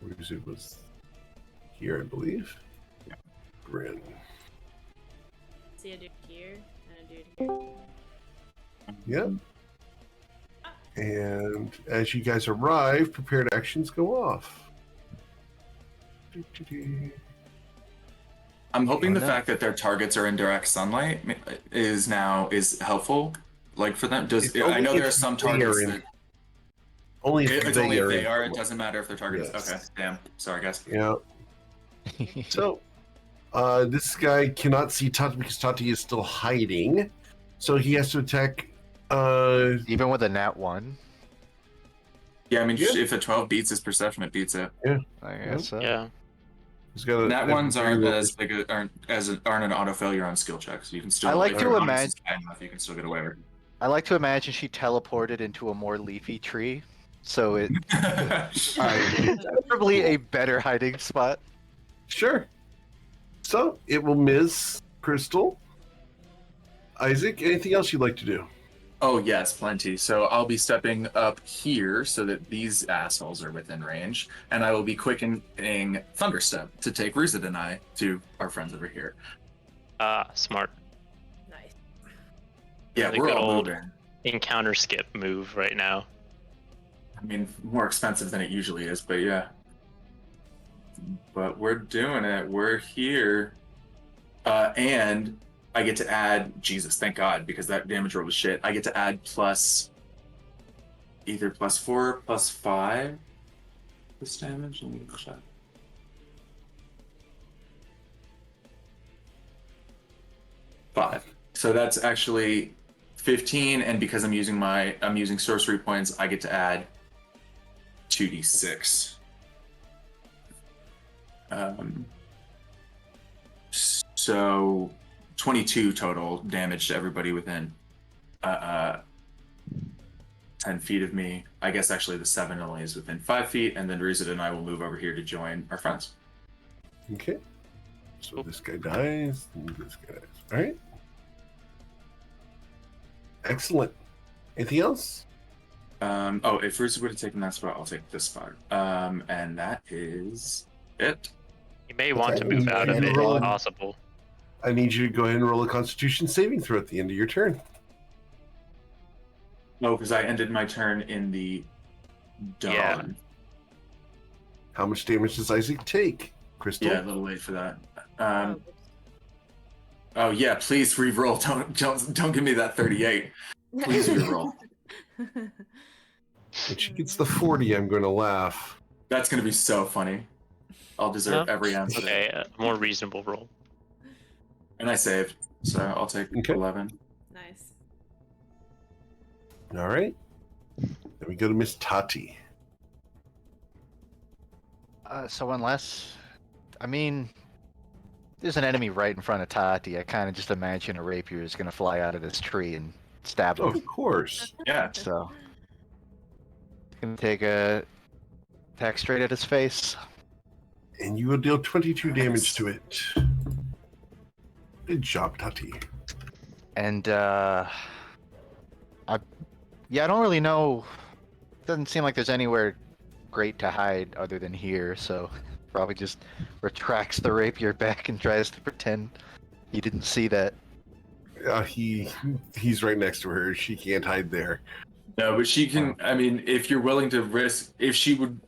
A: Ruzid was here, I believe.
B: Yeah.
A: Bryn.
F: See a dude here and a dude here.
A: Yep. And as you guys arrive, prepared actions go off.
B: I'm hoping the
C: no.
B: fact that their targets are in direct sunlight is helpful. Like for them,
A: It's
B: I
A: only
B: know there are
A: if
B: some
A: they are
B: targets
A: in-
B: that
A: Only if
B: it's
A: they
B: only if
A: are.
B: they
A: in
B: are. It
A: sunlight.
B: doesn't matter if their targets.
A: Yes.
B: Okay, damn. Sorry, guys.
A: Yeah. So, this guy cannot see Tati because Tati is still hiding. So he has to attack.
C: Even with a nat 1,
B: Yeah, I mean,
A: Yeah.
B: if a 12 beats his perception, it beats it.
C: I guess so.
G: Yeah.
A: He's got a,
B: Nat
A: a
B: ones
A: very
B: aren't
A: low-
B: as big aren't an auto failure on skill checks. You can still.
C: I like
B: if
C: to
B: your
C: imagine-
B: bonus is high enough, you can still get away with
C: I like to imagine she teleported into a more leafy tree, so it
B: it.
C: probably a better hiding spot.
A: Sure. So it will miss Crystal. Isaac, anything else you'd like to do?
B: Oh yes, plenty. So I'll be stepping up here so that these assholes are within range, and I will be quickening Thunderstep to take Ruzid and I to our friends over here.
G: Smart.
F: Nice.
B: Yeah,
G: The
B: we're
G: good
B: all
G: old-
B: moving.
G: Encounter skip move right now.
B: I mean, more expensive than it usually is, but yeah. But we're doing it. We're here. And I get to add, Jesus, thank God, because that damage roll was shit. I get to add either +4, +5 this damage. Let me check. Five. So that's actually 15, and because I'm using sorcery points, I get to add 2d6. So 22 total damage to everybody within 10 feet of me. I guess actually the 7 only is within 5 feet, and then Ruzid and I will move over here to join our friends.
A: Okay. So this guy dies, and this guy dies. All right. Excellent. Anything else?
B: If Ruzid would have taken that spot, I'll take this spot. And that is it.
G: You may want to
E: Okay.
G: move out of it if
A: Roll.
G: possible.
A: I need you to go ahead and roll a Constitution saving throw at the end of your turn.
B: No, because I ended my turn in the dawn.
G: Yeah.
A: How much damage does Isaac take? Crystal?
B: Yeah, a little late for that.
F: Oh,
B: Oh yeah, please re-roll. Don't give me that 38. Please re-roll.
A: When she gets the 40, I'm going to laugh.
B: That's gonna be so funny. I'll deserve
G: No,
B: every ounce of it.
G: Okay, a more reasonable roll.
B: And I saved, so I'll take
A: Okay.
B: 11.
F: Nice.
A: All right. Then we go to Miss Tati.
C: So there's an enemy right in front of Tati. I kind of just imagine a rapier is going to fly out of this tree and stab him.
A: Of course.
B: Yeah.
C: So, gonna take a attack straight at his face.
A: And you will deal 22 damage to it. Good job, Tati.
C: And I don't really know. Doesn't seem like there's anywhere great to hide other than here. So, probably just retracts the rapier back and tries to pretend he didn't see that.
A: He's right next to her. She can't hide there.
B: No, but she can. I mean, if you're willing to risk, if she would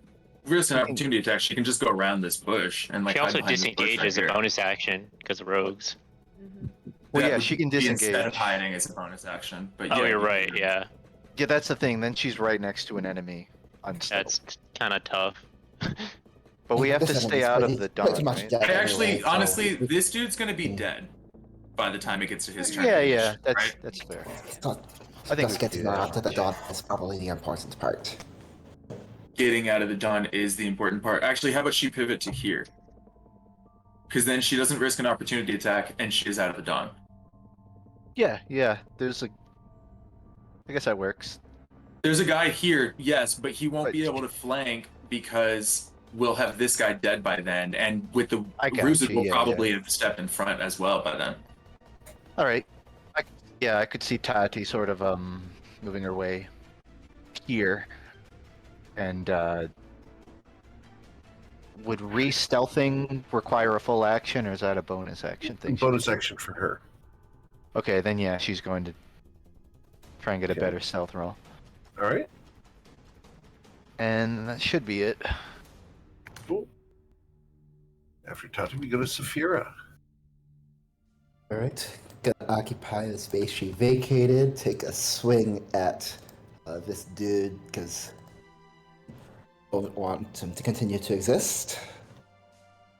B: risk an
C: I think-
B: opportunity attack, she can just go around this bush and like.
G: She
B: hide
G: also
B: behind this bush
G: disengage
B: right
G: as a
B: here.
G: bonus action because of rogues.
C: Well,
B: That
C: yeah,
B: would
C: she can
B: be instead of
C: disengage.
B: hiding as a bonus action. But
G: Oh,
B: yeah,
G: you're
B: you
G: right.
B: can-
G: Yeah,
C: Yeah, that's the thing. Then she's right next to an enemy.
G: that's kind of tough.
C: But we have to
E: This
C: stay
E: enemy's
C: out of
E: pretty-
C: the
E: pretty
C: dawn,
E: much
C: right?
E: dead
B: And actually,
E: anyway, so
B: honestly,
E: we-
B: this dude's gonna be dead by the time it gets to his turn.
C: Yeah, that's
B: right?
C: that's fair.
E: it's not-
C: I think
E: just
C: we can
E: getting
C: do that.
E: out to the dawn is probably the important part.
B: Getting out of the dawn is the important part. Actually, how about she pivot to here? Because then she doesn't risk an opportunity attack, and she is out of the dawn.
C: Yeah. There's a. I guess that works.
B: There's a guy here, yes, but he won't
C: But-
B: be able to flank because we'll have this guy dead by then, and with the
C: I got
B: Ruzid
C: you,
B: will
C: yeah,
B: probably have stepped in front as well by then.
C: All right. I could see Tati sort of moving her way here, and would re-stealthing require a full action, or is that a bonus action thing? she
A: Bonus
C: can do?
A: action for her.
C: Okay, then yeah, she's going to try and get
A: Okay.
C: a better stealth roll,
A: All right.
C: and that should be it.
A: Cool. After Tati, we go to Saphira.
E: Alright, gonna occupy the space she vacated, take a swing at this dude, because don't want him to continue to exist.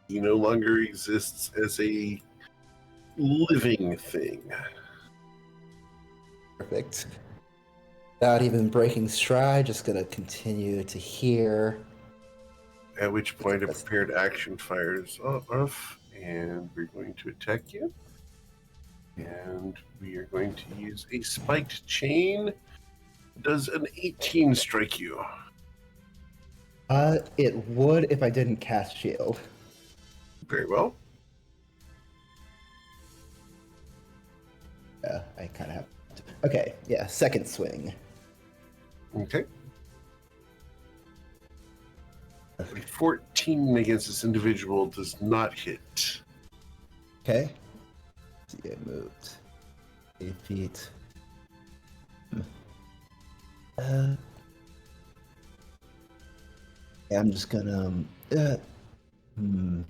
A: He no longer exists as a living thing.
E: Perfect. Without even breaking stride, just gonna continue to hear.
A: At which point, a prepared action fires off, and we're going to attack you. And we are going to use a spiked chain. Does an 18 strike you?
E: It would if I didn't cast shield.
A: Very well.
E: Yeah, I kind of have to. Okay, yeah, second swing.
A: Okay. A 14 against this individual does not hit.
E: Okay. See, I moved 8 feet. Yeah, I'm just gonna. Yeah, I'm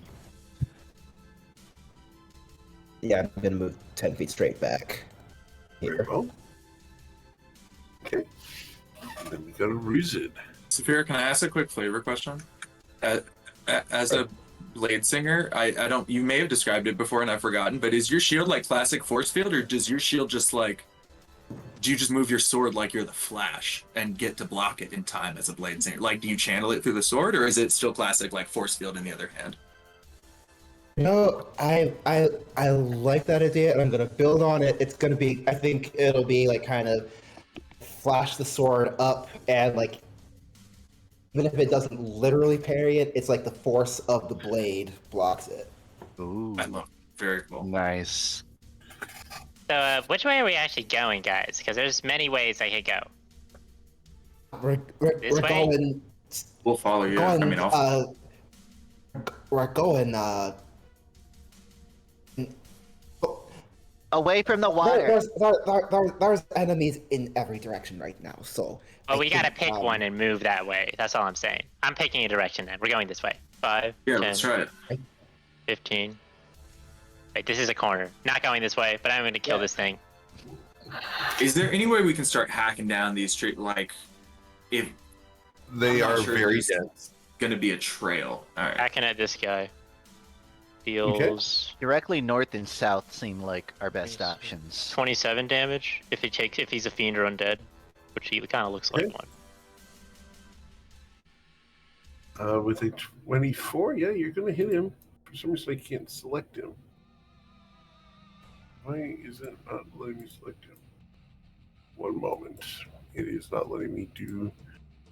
E: gonna move 10 feet straight back.
A: Very
E: Here.
A: well. Okay. And then we go to Ruzid.
B: Saphira, can I ask a quick flavor question? As a blade singer, I don't. You may have described it before and I've forgotten, but is your shield like classic force field, or does your shield just like? Do you just move your sword like you're the Flash and get to block it in time as a blade singer? Like, do you channel it through the sword, or is it still classic like force field in the other hand?
E: No, I like that idea, and I'm gonna build on it. It's gonna be. I think it'll be like kind of flash the sword up, and like even if it doesn't literally parry it, it's like the force of the blade blocks it.
C: Ooh,
B: I love it. Very cool.
C: nice.
D: So, which way are we actually going, guys? Because there's many ways I could go.
E: We're
D: This way?
E: going.
B: We'll follow you.
E: Going.
B: I mean, I'll
E: We're going.
C: Away from the water.
E: There's enemies in every direction right now, so.
D: Well,
E: I
D: we gotta
E: think,
D: pick one and move that way. That's all I'm saying. I'm picking a direction then. We're going this way. 5,
B: yeah,
D: 10,
B: let's try it.
D: 15. Wait, this is a corner. Not going this way, but I'm going to kill
E: Yeah.
D: this thing.
B: Is there any way we can start hacking down these street? Like, if
A: They
B: I'm not
A: are
B: sure
A: very
B: there's
A: dense.
B: gonna be a trail. All right.
D: Hacking at this guy. Deals
C: Directly north and south seem like our best options.
D: 27 damage if he's a fiend or undead, which he kind of looks like
A: Okay.
D: one.
A: With a 24, yeah, you're going to hit him. For some reason, I can't select him. Why is it not letting me select him? One moment. It is not letting me do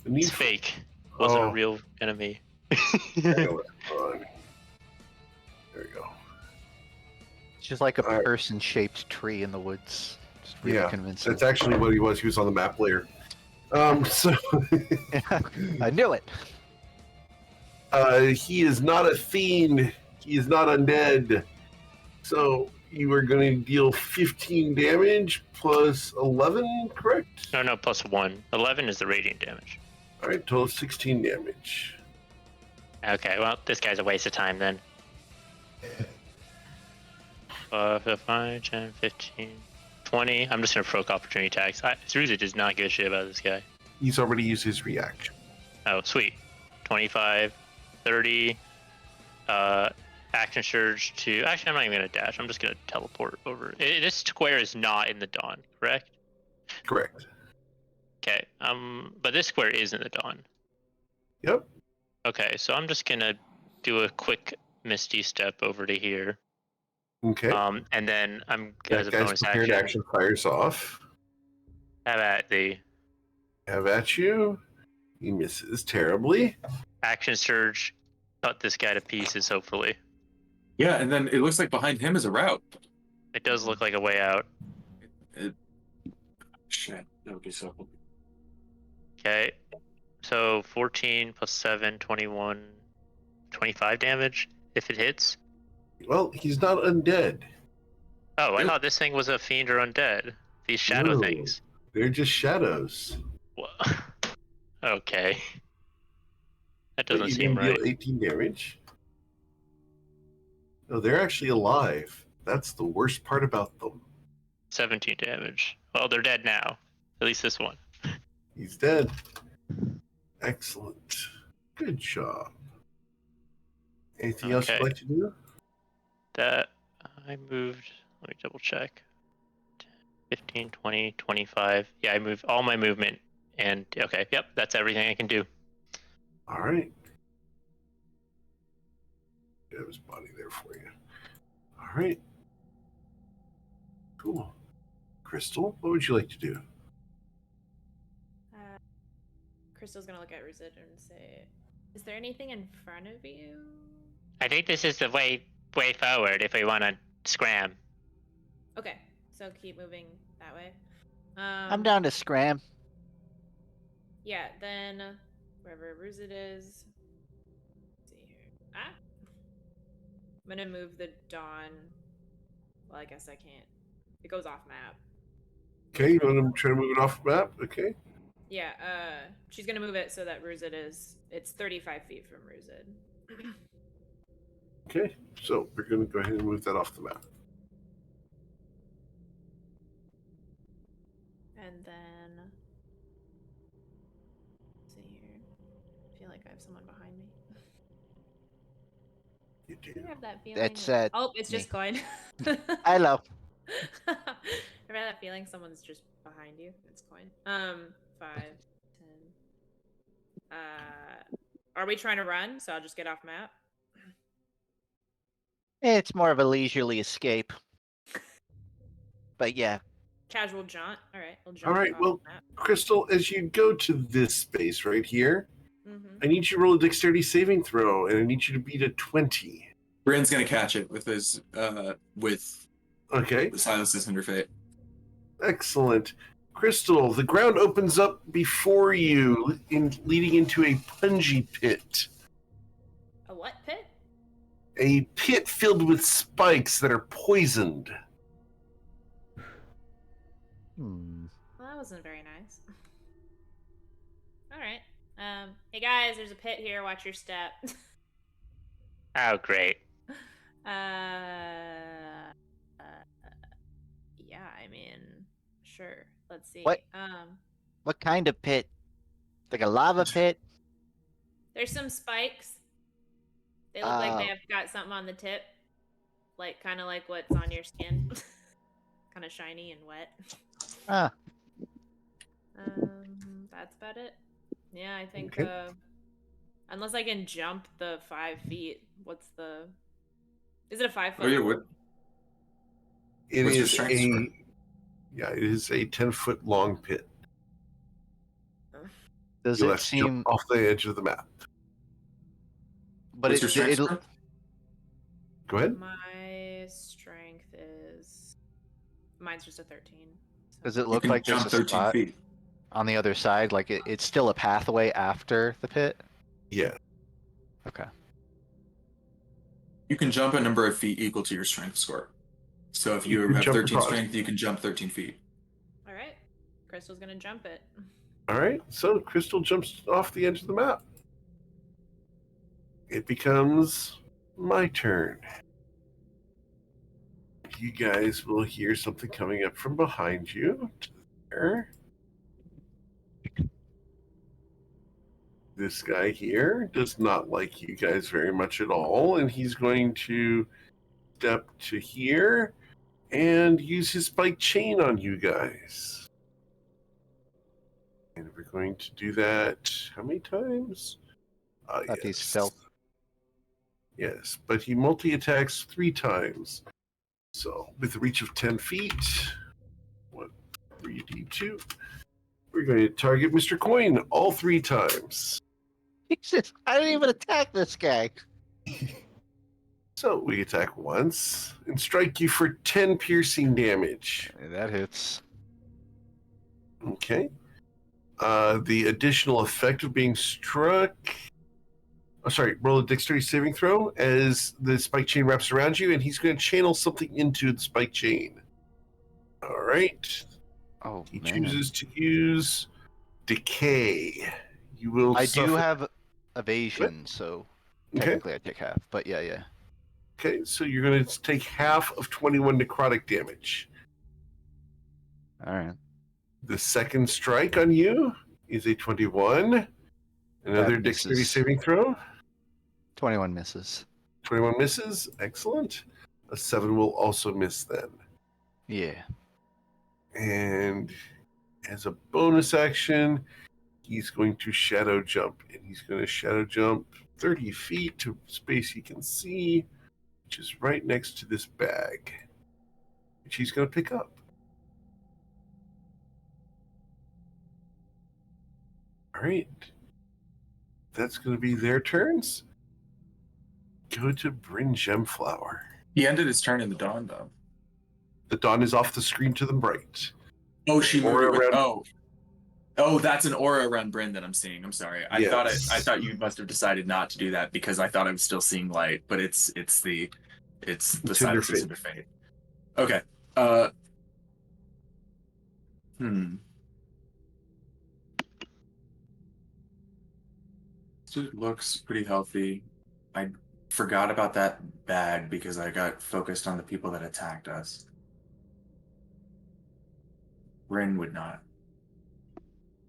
A: the need
D: It's fake. Wasn't
A: Oh.
D: a real enemy.
A: Hang on. There we go.
C: It's just like a
A: Alright.
C: person-shaped tree in the woods. Just really
A: Yeah,
C: convincing.
A: that's actually what he was. He was on the map layer. So
C: I knew it.
A: He is not a fiend. He is not undead. So you are going to deal 15 damage plus 11, correct?
G: No, plus 1. 11 is the radiant damage.
A: All right, total of 16 damage.
G: Okay, well, this guy's a waste of time then. 5, 10, 15, 20. I'm just going to proc opportunity attacks. Ceruza does not give a shit about this guy.
A: He's already used his reaction.
G: Oh, sweet. 25, 30, action surge to... Actually, I'm not even going to dash. I'm just going to teleport over. This square is not in the dawn, correct?
A: Correct.
G: Okay, but this square is in the dawn.
A: Yep.
G: Okay, so I'm just going to do a quick Misty Step over to here.
A: Okay.
G: And then I'm
A: That
G: as a
A: guy's
G: bonus
A: prepared
G: action.
A: fires off.
G: Have at the
A: Have at you. He misses terribly.
G: action surge, cut this guy to pieces. Hopefully,
B: Yeah, and then it looks like behind him is a route.
G: it does look like a way out.
B: Shit, that would be so cool.
G: Okay, so 14 plus 7, 21, 25 damage if it hits.
A: Well, he's not undead.
G: Oh, I
A: Yep.
G: thought this thing was a fiend or undead. These shadow
A: No.
G: things.
A: They're just shadows.
G: Okay. That
A: But
G: doesn't
A: you
G: seem
A: can deal
G: right.
A: 18 damage. No, they're actually alive. That's the worst part about them.
G: 17 damage. Well, they're dead now. At least this one.
A: He's dead. Excellent. Good job. Anything else you'd
G: Okay.
A: like to do?
G: That I moved. Let me double check. 15, 20, 25. Yeah, I moved all my movement. And okay, yep, that's everything I can do.
A: All right. Have his body there for you. All right. Cool. Crystal, what would you like to do?
F: Crystal's gonna look at Rizid and say, "Is there anything in front of you?"
D: I think this is the way forward if we want to scram.
F: Okay, so keep moving that way.
C: I'm down to scram.
F: Yeah, then wherever Rizid is. Let's see here. I'm gonna move the dawn. Well, I guess I can't. It goes off map.
A: Okay, you want to try to move it off the map? Okay.
F: Yeah, she's gonna move it so that Ruzid it's 35 feet from Ruzid.
A: Okay, so we're going to go ahead and move that off the map.
F: And then, let's see here. I feel like I have someone behind me.
A: You
F: Do
A: do.
F: I have that feeling?
C: That's
F: Oh, it's just coin.
C: Hello.
F: I have that feeling someone's just behind you. It's coin. 5, 10. Are we trying to run? So I'll just get off map.
C: It's more of a leisurely escape. But yeah.
F: Casual jaunt. All right, we'll jump.
A: All right,
F: off
A: well,
F: map.
A: Crystal, as you go to this space right here,
F: Mhm.
A: I need you to roll a dexterity saving throw, and I need you to beat a 20.
B: Bryn's gonna catch it with his with
A: Okay,
B: the silences under fate.
A: excellent. Crystal, the ground opens up before you, leading into a pungy pit.
F: A what pit?
A: A pit filled with spikes that are poisoned.
C: Hmm.
F: Well, that wasn't very nice. All right. Hey guys, there's a pit here. Watch your step.
D: Oh, great.
F: Yeah. I mean, sure. Let's see.
C: What? What kind of pit? Like a lava pit?
F: There's some spikes. They look like they have got something on the tip, like kind of like what's on your skin, kind of shiny and wet.
C: Ah.
F: That's about it. Yeah, I think.
A: Okay.
F: Unless I can jump the 5 feet, what's the? Is it a 5 foot?
B: Oh yeah, what?
A: It
B: What's your
A: is
B: strength score?
A: it is a 10-foot long pit.
C: Does
A: You'll
C: it
A: have to jump
C: seem?
A: off the edge of the map.
C: But
B: What's your strength
C: it'll.
B: score?
A: Go ahead.
F: My strength is. Mine's just a 13. So.
C: Does it
B: You
C: look
B: can
C: like there's
B: jump
C: a
B: 13
C: spot
B: feet.
C: on the other side? Like it's still a pathway after the pit?
A: Yeah.
C: Okay.
B: You can jump a number of feet equal to your strength score. So if
A: You
B: you
A: can
B: have
A: jump
B: 13
A: across.
B: strength, you can jump 13 feet.
F: All right. Crystal's gonna jump it.
A: All right, so Crystal jumps off the edge of the map. It becomes my turn. You guys will hear something coming up from behind you. There. This guy here does not like you guys very much at all, and he's going to step to here and use his spike chain on you guys. And we're going to do that how many times?
C: If he's stealth.
A: Yes, but he multi-attacks 3 times. So with a reach of 10 feet, 3d2, we're going to target Mr. Coin all 3 times.
C: Jesus, I didn't even attack this guy.
A: So we attack once and strike you for 10 piercing damage.
C: That hits.
A: Okay. The additional effect of being struck. Oh, sorry, roll a dexterity saving throw as the spike chain wraps around you, and he's going to channel something into the spike chain. All right.
C: Oh,
A: He
C: man.
A: chooses to use decay. You will
C: I
A: suffer.
C: do have evasion, so
A: Okay.
C: technically I take half. But yeah.
A: Okay, so you're going to take half of 21 necrotic damage.
C: All right.
A: The second strike on you is a 21. Another
C: That
A: dexterity
C: misses.
A: saving throw.
C: 21 misses.
A: 21 misses. Excellent. A 7 will also miss then.
C: Yeah.
A: And as a bonus action, he's going to shadow jump. And he's going to shadow jump 30 feet to space he can see, which is right next to this bag, which he's going to pick up. All right. That's going to be their turns. Go to Bryn Gemflower.
B: He ended his turn in the dawn, though.
A: The dawn is off the screen to the right.
B: Oh, she moved
A: Aura
B: it with,
A: around-
B: oh, that's an aura around Bryn that I'm seeing. I'm sorry. I
A: Yes.
B: thought you must have decided not to do that because I thought I was still seeing light, but it's the
A: Tinder
B: silence
A: fate.
B: of the fate. Okay. This dude looks pretty healthy. I forgot about that bag because I got focused on the people that attacked us. Rin would not.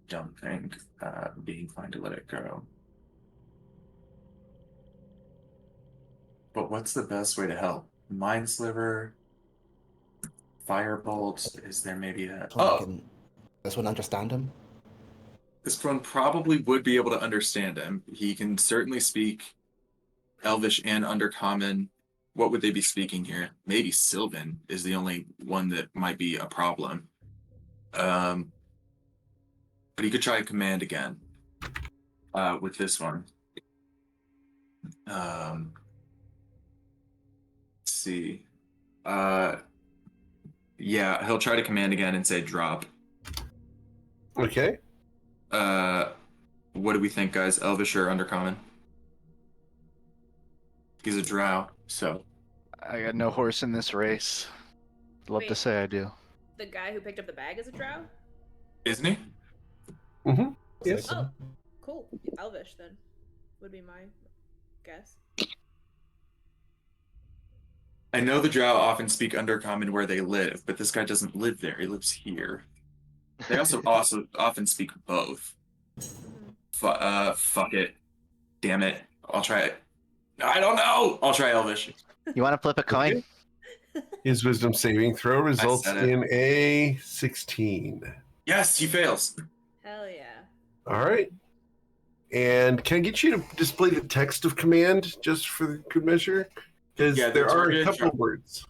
B: Don't think be inclined to let it go. But what's the best way to help? Mind Sliver, Firebolt. Is there maybe a?
E: So can this one understand him?
B: This one probably would be able to understand him. He can certainly speak Elvish and Undercommon. What would they be speaking here? Maybe Sylvan is the only one that might be a problem. But he could try command again with this one. Let's see. Yeah, he'll try to command again and say drop.
A: Okay.
B: What do we think, guys? Elvish or Undercommon? He's a drow, so.
C: I got no horse in this race. Love to
F: Wait.
C: say I do.
F: The guy who picked up the bag is a drow?
B: Isn't he?
A: Mm-hmm. Yes.
F: Oh, cool. Elvish then would be my guess.
B: I know the drow often speak Undercommon where they live, but this guy doesn't live there. He lives here. They also often speak both. Fuck it. Damn it. I'll try it. I don't know. I'll try Elvish.
C: You want to flip a coin?
A: His wisdom saving throw results
B: said it.
A: in a 16.
B: Yes, he fails.
F: Hell yeah.
A: All right. And can I get you to display the text of command just for good measure? Because
B: Yeah, the
A: there are a
B: target
A: couple
B: drop-
A: of words.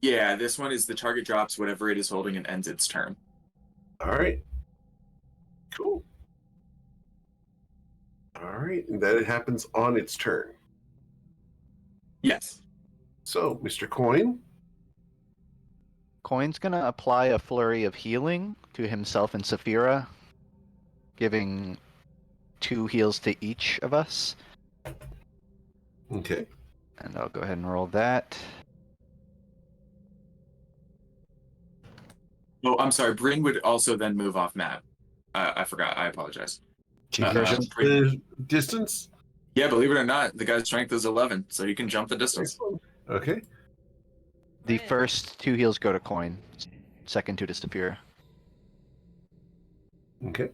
B: Yeah, this one is the target drops whatever it is holding and ends its turn.
A: All right. Cool. All right. And that it happens on its turn.
B: Yes.
A: So, Mr. Coin.
C: Coin's gonna apply a flurry of healing to himself and Saphira, giving 2 heals to each of us.
A: Okay.
C: And I'll go ahead and roll that.
B: Oh, I'm sorry. Bryn would also then move off map. I forgot. I apologize.
A: Can you jump the distance?
B: Yeah, believe it or not, the guy's strength is 11, so he can jump the distance.
A: Okay.
C: The
F: Right.
C: first 2 heals go to Coin. Second 2 to Saphira.
A: Okay.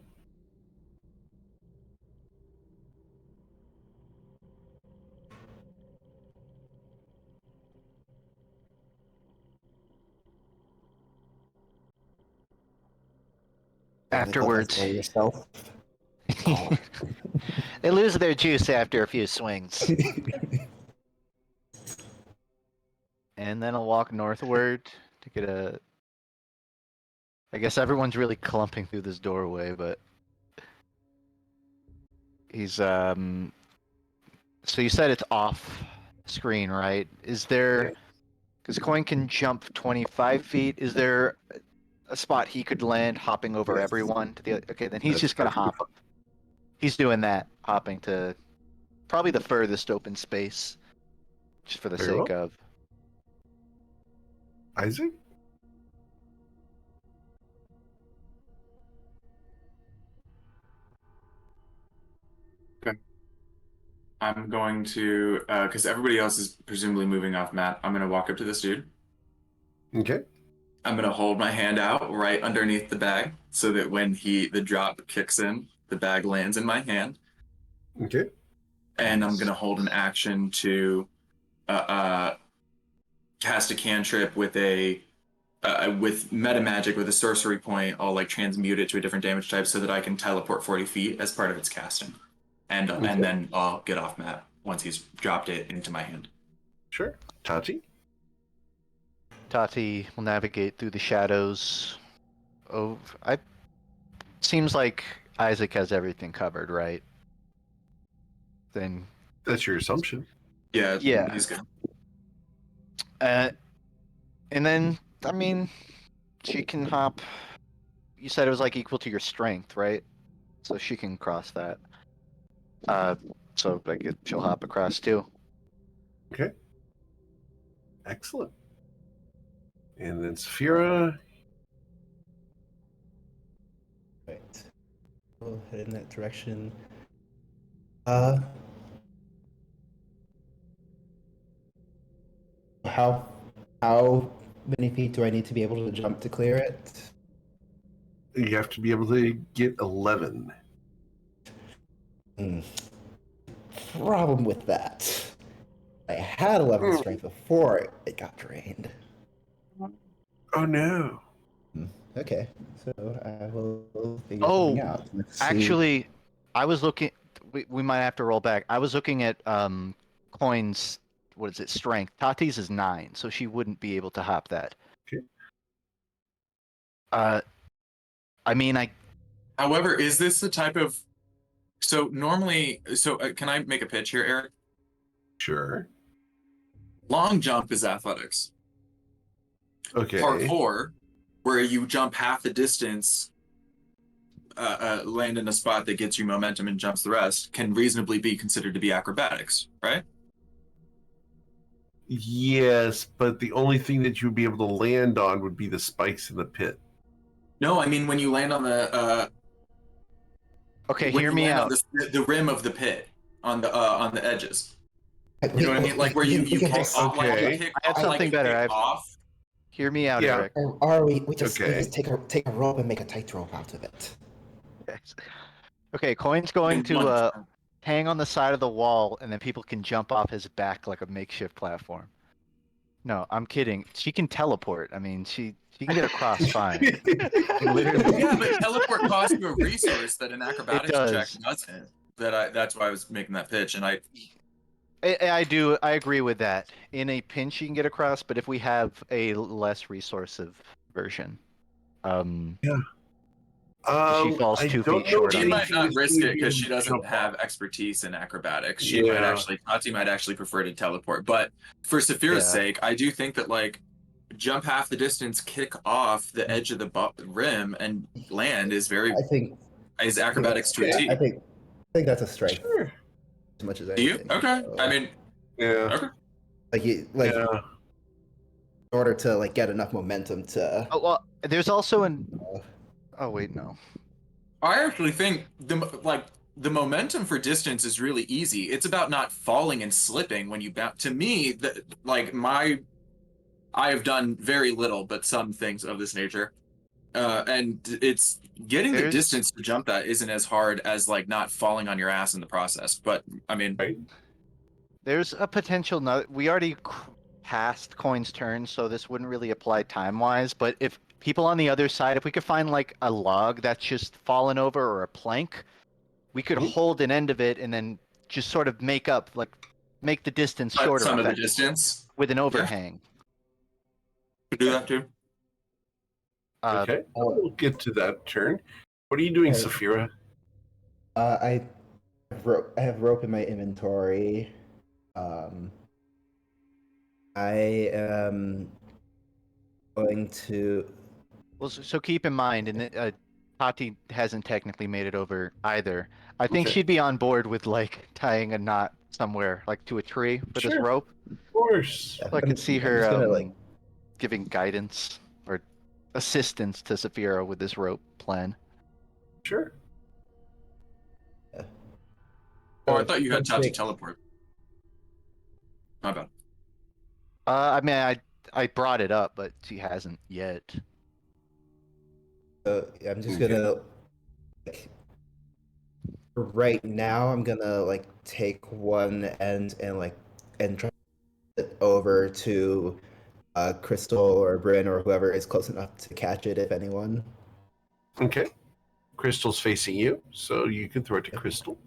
C: Afterwards,
E: By yourself.
C: they lose their juice after a few swings. And then I'll walk northward to get a... I guess everyone's really clumping through this doorway, but... He's, So you said it's off screen, right? Is there... Because Coin can jump 25 feet, is there a spot he could land hopping over
A: Yes.
C: everyone to the... Okay, then he's
A: That's
C: just gonna
A: perfectly
C: hop. He's doing that, hopping to probably the furthest open space, just for the
A: Very
C: sake
A: well.
C: of...
A: Isaac?
B: I'm going to, because everybody else is presumably moving off map, I'm going to walk up to this dude.
A: Okay.
B: I'm going to hold my hand out right underneath the bag so that when the drop kicks in, the bag lands in my hand.
A: Okay.
B: And I'm going to hold an action to cast a cantrip with with meta magic with a sorcery point. I'll like transmute it to a different damage type so that I can teleport 40 feet as part of its casting. And then I'll get off map once he's dropped it into my hand.
A: Sure. Tati?
C: Tati will navigate through the shadows. Seems like Isaac has everything covered, right? Then
A: That's your assumption.
B: Yeah,
C: Yeah.
B: he's good.
C: and then I mean, she can hop. You said it was like equal to your strength, right? So she can cross that. So I guess she'll hop across too.
A: Okay. Excellent. And then Saphira.
E: Right. We'll head in that direction. How many feet do I need to be able to jump to clear it?
A: You have to be able to get 11.
E: Problem with that. I had 11 strength before it got drained.
A: Oh no.
E: Okay, so I will figure
C: Oh,
E: something out. Let's see.
C: Actually, I was looking. We might have to roll back. I was looking at Coin's. What is it? Strength. Tati's is 9, so she wouldn't be able to hop that.
A: Okay.
C: I mean,
B: However, is this the type of... So normally... can I make a pitch here, Eric?
A: Sure.
B: Long jump is athletics.
A: Okay.
B: Parkour, where you jump half the distance, land in a spot that gets you momentum and jumps the rest, can reasonably be considered to be acrobatics, right?
A: Yes, but the only thing that you'd be able to land on would be the spikes in the pit.
B: No, I mean when you land on the
C: okay.
B: when
C: Hear
B: you
C: me
B: land
C: out.
B: on the rim of the pit on the edges. You know what I mean? Like where you kick off, like you
A: Okay.
B: kick
C: I have
B: off,
C: something
B: like you
C: better.
B: kick off.
C: Hear me out,
A: Yeah.
C: Eric.
E: Or we just
A: Okay.
E: take a rope and make a tightrope out of it.
C: Okay, Coin's going
B: In
C: to
B: one-
C: hang on the side of the wall, and then people can jump off his back like a makeshift platform. No, I'm kidding. She can teleport. I mean, she can get across fine. Literally.
B: Yeah, but teleport costs you a resource that an acrobatics
C: does.
B: check doesn't. That's why I was making that pitch, and I
C: I agree with that. In a pinch, you can get across, but if we have a less resourceive version, she falls
A: I
C: 2
A: don't
C: feet
A: know
C: short
A: if
B: she
C: on
B: might
A: anything
B: not
A: is
B: risk
A: going to
B: it
A: be
B: because
A: able
B: she
A: to
B: doesn't
A: jump
B: have
A: off.
B: expertise in acrobatics.
A: Yeah.
B: Tati might actually prefer to teleport. But for Saphira's
C: Yeah.
B: sake, I do think that like jump half the distance, kick off the edge of the rim, and land is acrobatics to a T.
E: I think that's a strength
A: Sure.
E: as much as
B: Do you?
E: anything.
B: Okay.
E: so-
B: I mean,
A: Yeah.
B: Okay.
E: Like
A: Yeah.
E: in order to like get enough momentum to.
C: Oh well, there's also an. Oh wait, no.
B: I actually think the momentum for distance is really easy. It's about not falling and slipping when you bounce. To me, I have done very little, but some things of this nature. And it's getting the
C: There's
B: distance to jump that isn't as hard as like not falling on your ass in the process. But I mean,
A: Right.
C: there's a potential. No, we already passed Coin's turn, so this wouldn't really apply time wise. But if people on the other side, if we could find like a log that's just fallen over or a plank, we could
A: Mhm.
C: hold an end of it and then just sort of make the distance
B: cut
C: shorter
B: some of the
C: effectively
B: distance.
C: with an
B: Yeah,
C: overhang.
B: could do that too.
A: Okay. We'll get to that turn. What are you doing,
E: Okay.
A: Saphira?
E: I have rope in my inventory. I am going to.
C: Well, so keep in mind, and Tati hasn't technically made it over either. I think
A: Okay.
C: she'd be on board with like tying a knot somewhere, like to a tree for this
A: Sure.
C: rope.
A: Of course.
C: So I could see
E: I'm
C: her
E: just gonna like.
C: giving guidance or assistance to Saphira with this rope plan.
A: Sure.
B: Oh, I thought you had Tati
E: take-
B: teleport. My bad.
C: I mean, I brought it up, but she hasn't yet.
E: I'm just
A: Okay.
E: gonna. Like, for right now, I'm gonna like take one end and try it over to Crystal or Bryn or whoever is close enough to catch it, if anyone.
A: Okay. Crystal's facing you, so you can throw it to Crystal.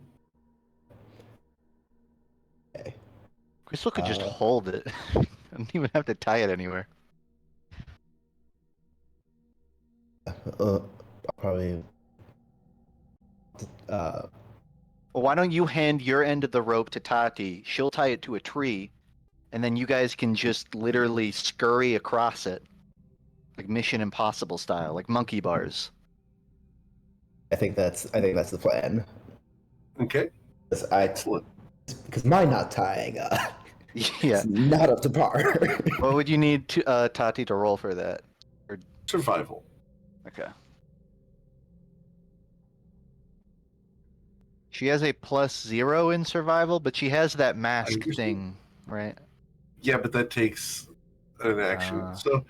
E: Okay.
C: Crystal could just
E: Uh,
C: hold it. I don't even have to tie it anywhere.
E: I'll probably.
C: Well, why don't you hand your end of the rope to Tati? She'll tie it to a tree, and then you guys can just literally scurry across it, like Mission Impossible style, like monkey bars.
E: I think that's the plan.
A: Okay.
E: Excellent. Because my knot tying
C: Yeah.
E: is not up to par.
C: What would you need to Tati to roll for that?
A: Survival.
C: Okay. She has a +0 in survival, but she has that mask
A: understand.
C: thing, right?
A: Yeah, but that takes an action.
C: Ah.
A: So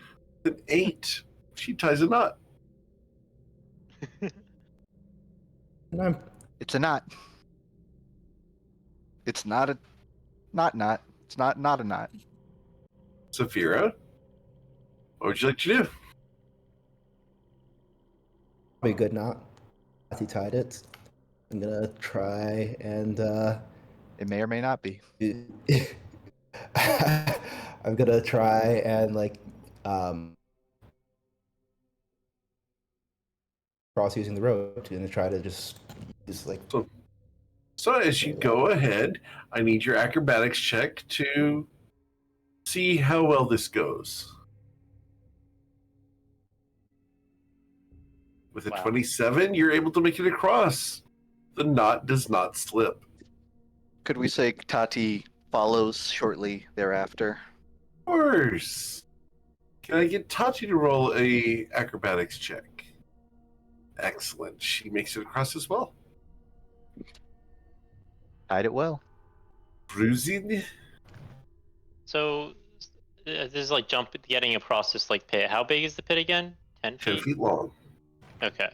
A: an 8. She ties a knot.
E: And I'm
C: It's a knot. It's not a knot. It's not a knot.
A: Saphira, what would you like to do?
E: probably good knot. He tied it. I'm gonna try and
C: It may or may not be.
E: I'm gonna try and like cross using the road and try to just use like
A: So as you go ahead, I need your acrobatics check to see how well this goes. With a
D: Wow.
A: 27, you're able to make it across. The knot does not slip.
C: Could we say Tati follows shortly thereafter?
A: Of course. Can I get Tati to roll a acrobatics check? Excellent. She makes it across as well.
C: Tied it well.
A: Bruising?
G: So this is like getting across this like pit. How big is the pit again? 10
A: 10
G: feet.
A: feet long.
G: Okay.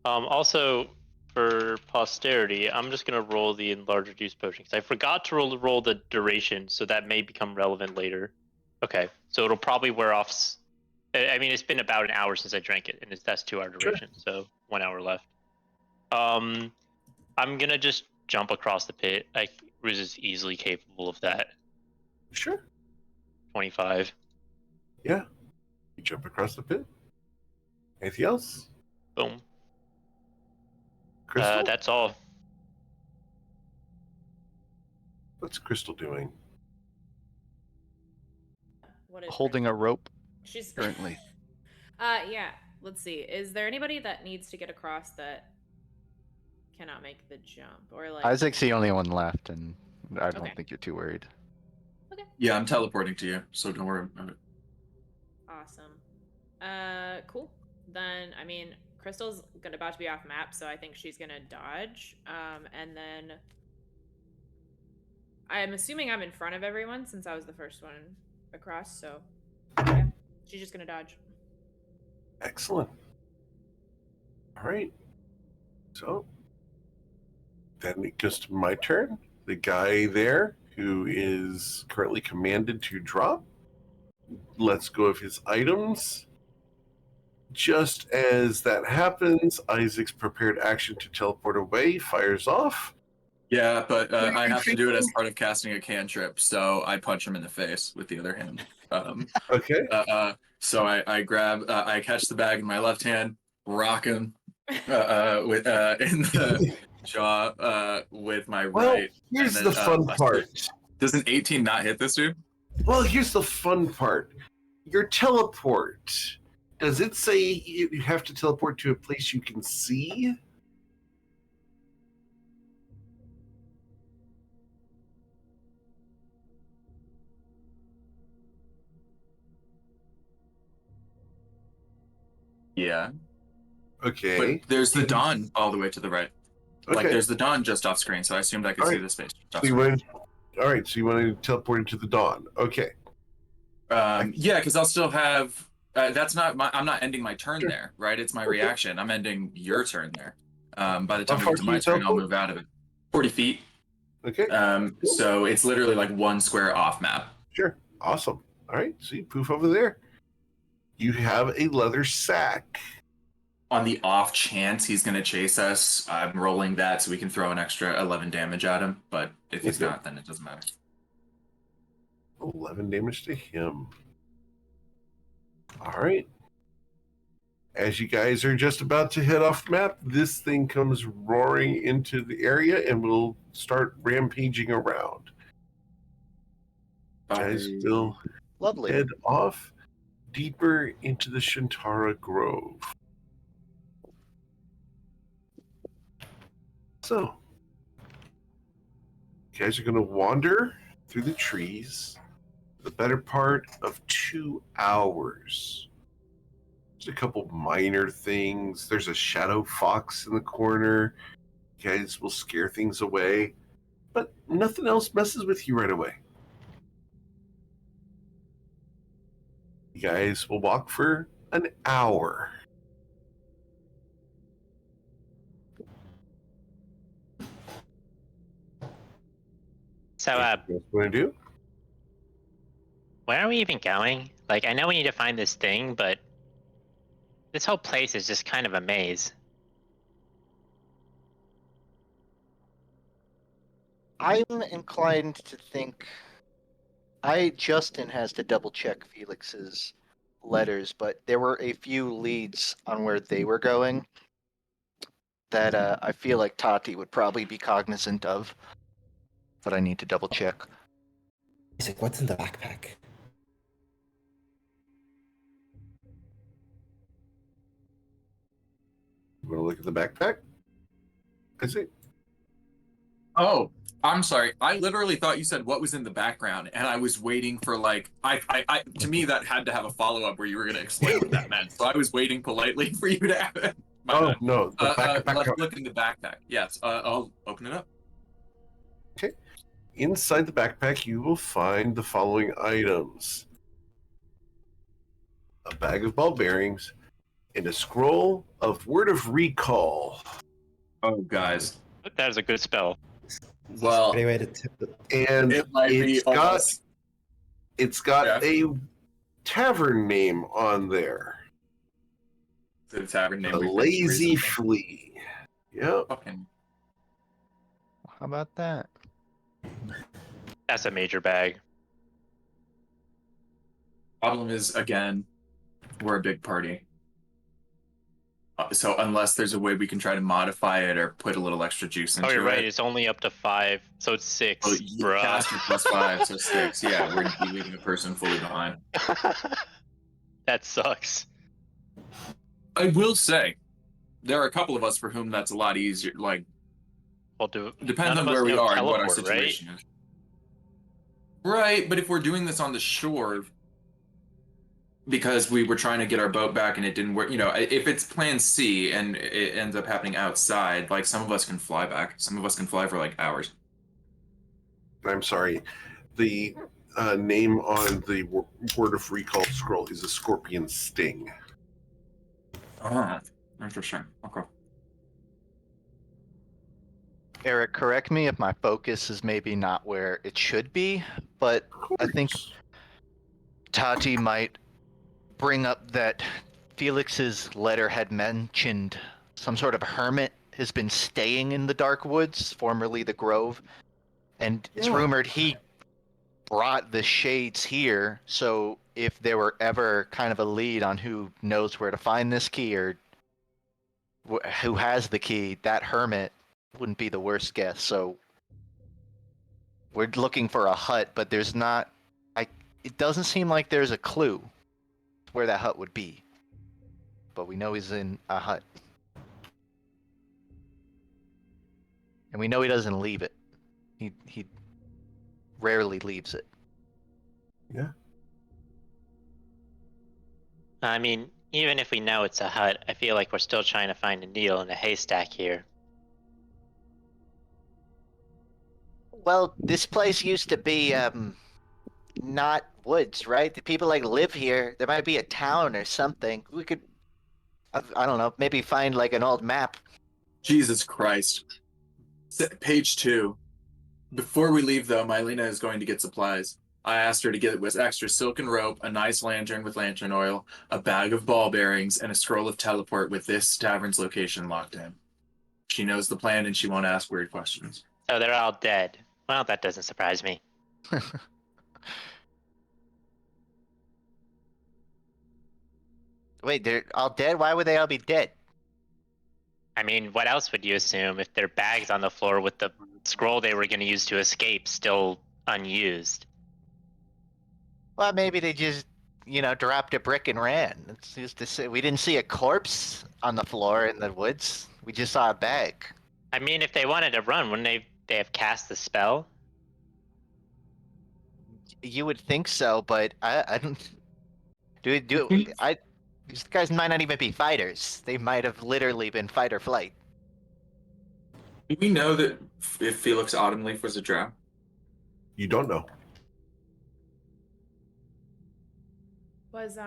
G: Also, for posterity, I'm just gonna roll the enlarge reduce potion because I forgot to roll the duration, so that may become relevant later. Okay, so it'll probably wear off. I mean, it's been about an hour since I drank it, and that's 2-hour duration, so 1 hour left. I'm gonna just jump across the pit. Ruse is easily capable of that.
A: Sure.
G: 25.
A: Yeah. You jump across the pit. Anything else?
G: Boom.
A: Crystal?
G: That's all.
A: What's Crystal doing?
F: What is
C: Holding a rope
F: She's
C: currently.
F: Yeah. Let's see. Is there anybody that needs to get across that cannot make the jump, or like?
C: Isaac's the only one left, and I don't
F: Okay.
C: think you're too worried.
B: Yeah, I'm teleporting to you, so don't worry about it.
F: Awesome. Cool. Then, I mean, Crystal's about to be off map, so I think she's gonna dodge. And then I'm assuming I'm in front of everyone since I was the first one across. So yeah, she's just gonna dodge.
A: Excellent. All right. So then it goes to my turn. The guy there who is currently commanded to drop lets go of his items. Just as that happens, Isaac's prepared action to teleport away fires off.
B: Yeah, but I have to do it as part of casting a cantrip, so I punch him in the face with the other hand.
A: Okay.
B: So I grab, I catch the bag in my left hand, rock him with in the jaw with my
A: Well,
B: right.
A: here's
B: and
A: the
B: then,
A: fun part.
B: Does an 18 not hit this dude?
A: Well, here's the fun part. Your teleport. Does it say you have to teleport to a place you can see?
B: Yeah.
A: Okay.
B: But there's the dawn all the way to the right. Like
A: Okay.
B: there's the dawn just off screen, so I assumed I could see
A: Alright.
B: the space.
A: So you want, all right, so you want to teleport into the dawn. Okay.
B: Yeah, because I'll still have. That's not my. I'm not ending my turn
A: Sure.
B: there, right? It's my
A: Okay.
B: reaction. I'm ending your turn there. By the time
A: How
B: we
A: far
B: get to
A: can
B: my
A: you
B: turn, I'll
A: teleport?
B: move out of it. 40 feet.
A: Okay.
B: So it's literally like one square off map.
A: Sure. Awesome. All right. So you poof over there. You have a leather sack.
B: On the off chance he's going to chase us, I'm rolling that so we can throw an extra 11 damage at him. But if he's
A: Okay.
B: not, then it doesn't matter.
A: 11 damage to him. All right. As you guys are just about to head off map, this thing comes roaring into the area and will start rampaging around. Guys will
C: Lovely.
A: head off deeper into the Shantara Grove. So, you guys are going to wander through the trees the better part of 2 hours. There's a couple minor things. There's a shadow fox in the corner. You guys will scare things away, but nothing else messes with you right away. You guys will walk for an hour.
D: So,
A: What you guys want to do?
D: where are we even going? Like, I know we need to find this thing, but this whole place is just kind of a maze.
C: I'm inclined to think Justin has to double check Felix's letters, but there were a few leads on where they were going that I feel like Tati would probably be cognizant of, but I need to double check.
E: Isaac, what's in the backpack?
A: You want to look at the backpack? Is it?
B: Oh, I'm sorry. I literally thought you said what was in the background, and I was waiting for like I to me that had to have a follow up where you were going to explain what that meant. So I was waiting politely for you to have it. My bad.
A: No, the backpack.
B: Let's look in the backpack. Yes, I'll open it up.
A: Okay. Inside the backpack, you will find the following items: a bag of ball bearings and a scroll of Word of Recall.
B: Oh, guys.
G: That is a good spell.
B: Well,
E: Any way to tip it?
A: And
B: it might be
A: it's got
B: almost.
A: a tavern name on there.
B: The tavern name.
A: The
B: we've been
A: Lazy
B: recently.
A: Flea. Yep.
B: Fucking.
C: How about that?
G: That's a major bag.
B: Problem is, again, we're a big party. So unless there's a way we can try to modify it or put a little extra juice into
G: Oh, you're right.
B: it.
G: It's only up to 5, so it's 6.
B: Oh, you
G: bruh.
B: cast it +5, so 6. Yeah, we're gonna be leaving a person fully behind.
G: That sucks.
B: I will say, there are a couple of us for whom that's a lot easier. Like,
G: Well, do
B: depends
G: none
B: on
G: of us
B: where we
G: know
B: are and what our
G: teleport, right?
B: situation is. Right, but if we're doing this on the shore, because we were trying to get our boat back and it didn't work, if it's plan C and it ends up happening outside, like some of us can fly back. Some of us can fly for like hours.
A: I'm sorry. The name on the Word of Recall scroll is a scorpion sting.
B: Oh, interesting. Okay.
C: Eric, correct me if my focus is maybe not where it should be, but I think Tati might bring up that Felix's letter had mentioned some sort of hermit has been staying in the Dark Woods, formerly the Grove, and it's rumored he brought the shades here, so if there were ever kind of a lead on who knows where to find this key or who has the key, that hermit wouldn't be the worst guess. So we're looking for a hut, but there's not. It doesn't seem like there's a clue where that hut would be. But we know he's in a hut, and we know he doesn't leave it. He rarely leaves it.
A: Yeah.
D: I mean, even if we know it's a hut, I feel like we're still trying to find a needle in a haystack here.
H: Well, this place used to be not woods, right? The people like live here. There might be a town or something. We could, I don't know, maybe find like an old map.
B: Jesus Christ. Page 2. Before we leave, though, Mylena is going to get supplies. I asked her to get with extra silken rope, a nice lantern with lantern oil, a bag of ball bearings, and a scroll of teleport with this tavern's location locked in. She knows the plan and she won't ask weird questions.
D: So they're all dead. Well, that doesn't surprise me.
H: Wait, they're all dead? Why would they all be dead?
D: I mean, what else would you assume if their bags on the floor with the scroll they were going to use to escape still unused?
H: Well, maybe they just, dropped a brick and ran. It's just to say, we didn't see a corpse on the floor in the woods. We just saw a bag.
D: I mean, if they wanted to run, wouldn't they have cast the spell?
H: You would think so, but I don't. These guys might not even be fighters. They might have literally been fight or flight.
B: Do we know that if Felix Autumnleaf was a drow?
A: You don't know.
F: Was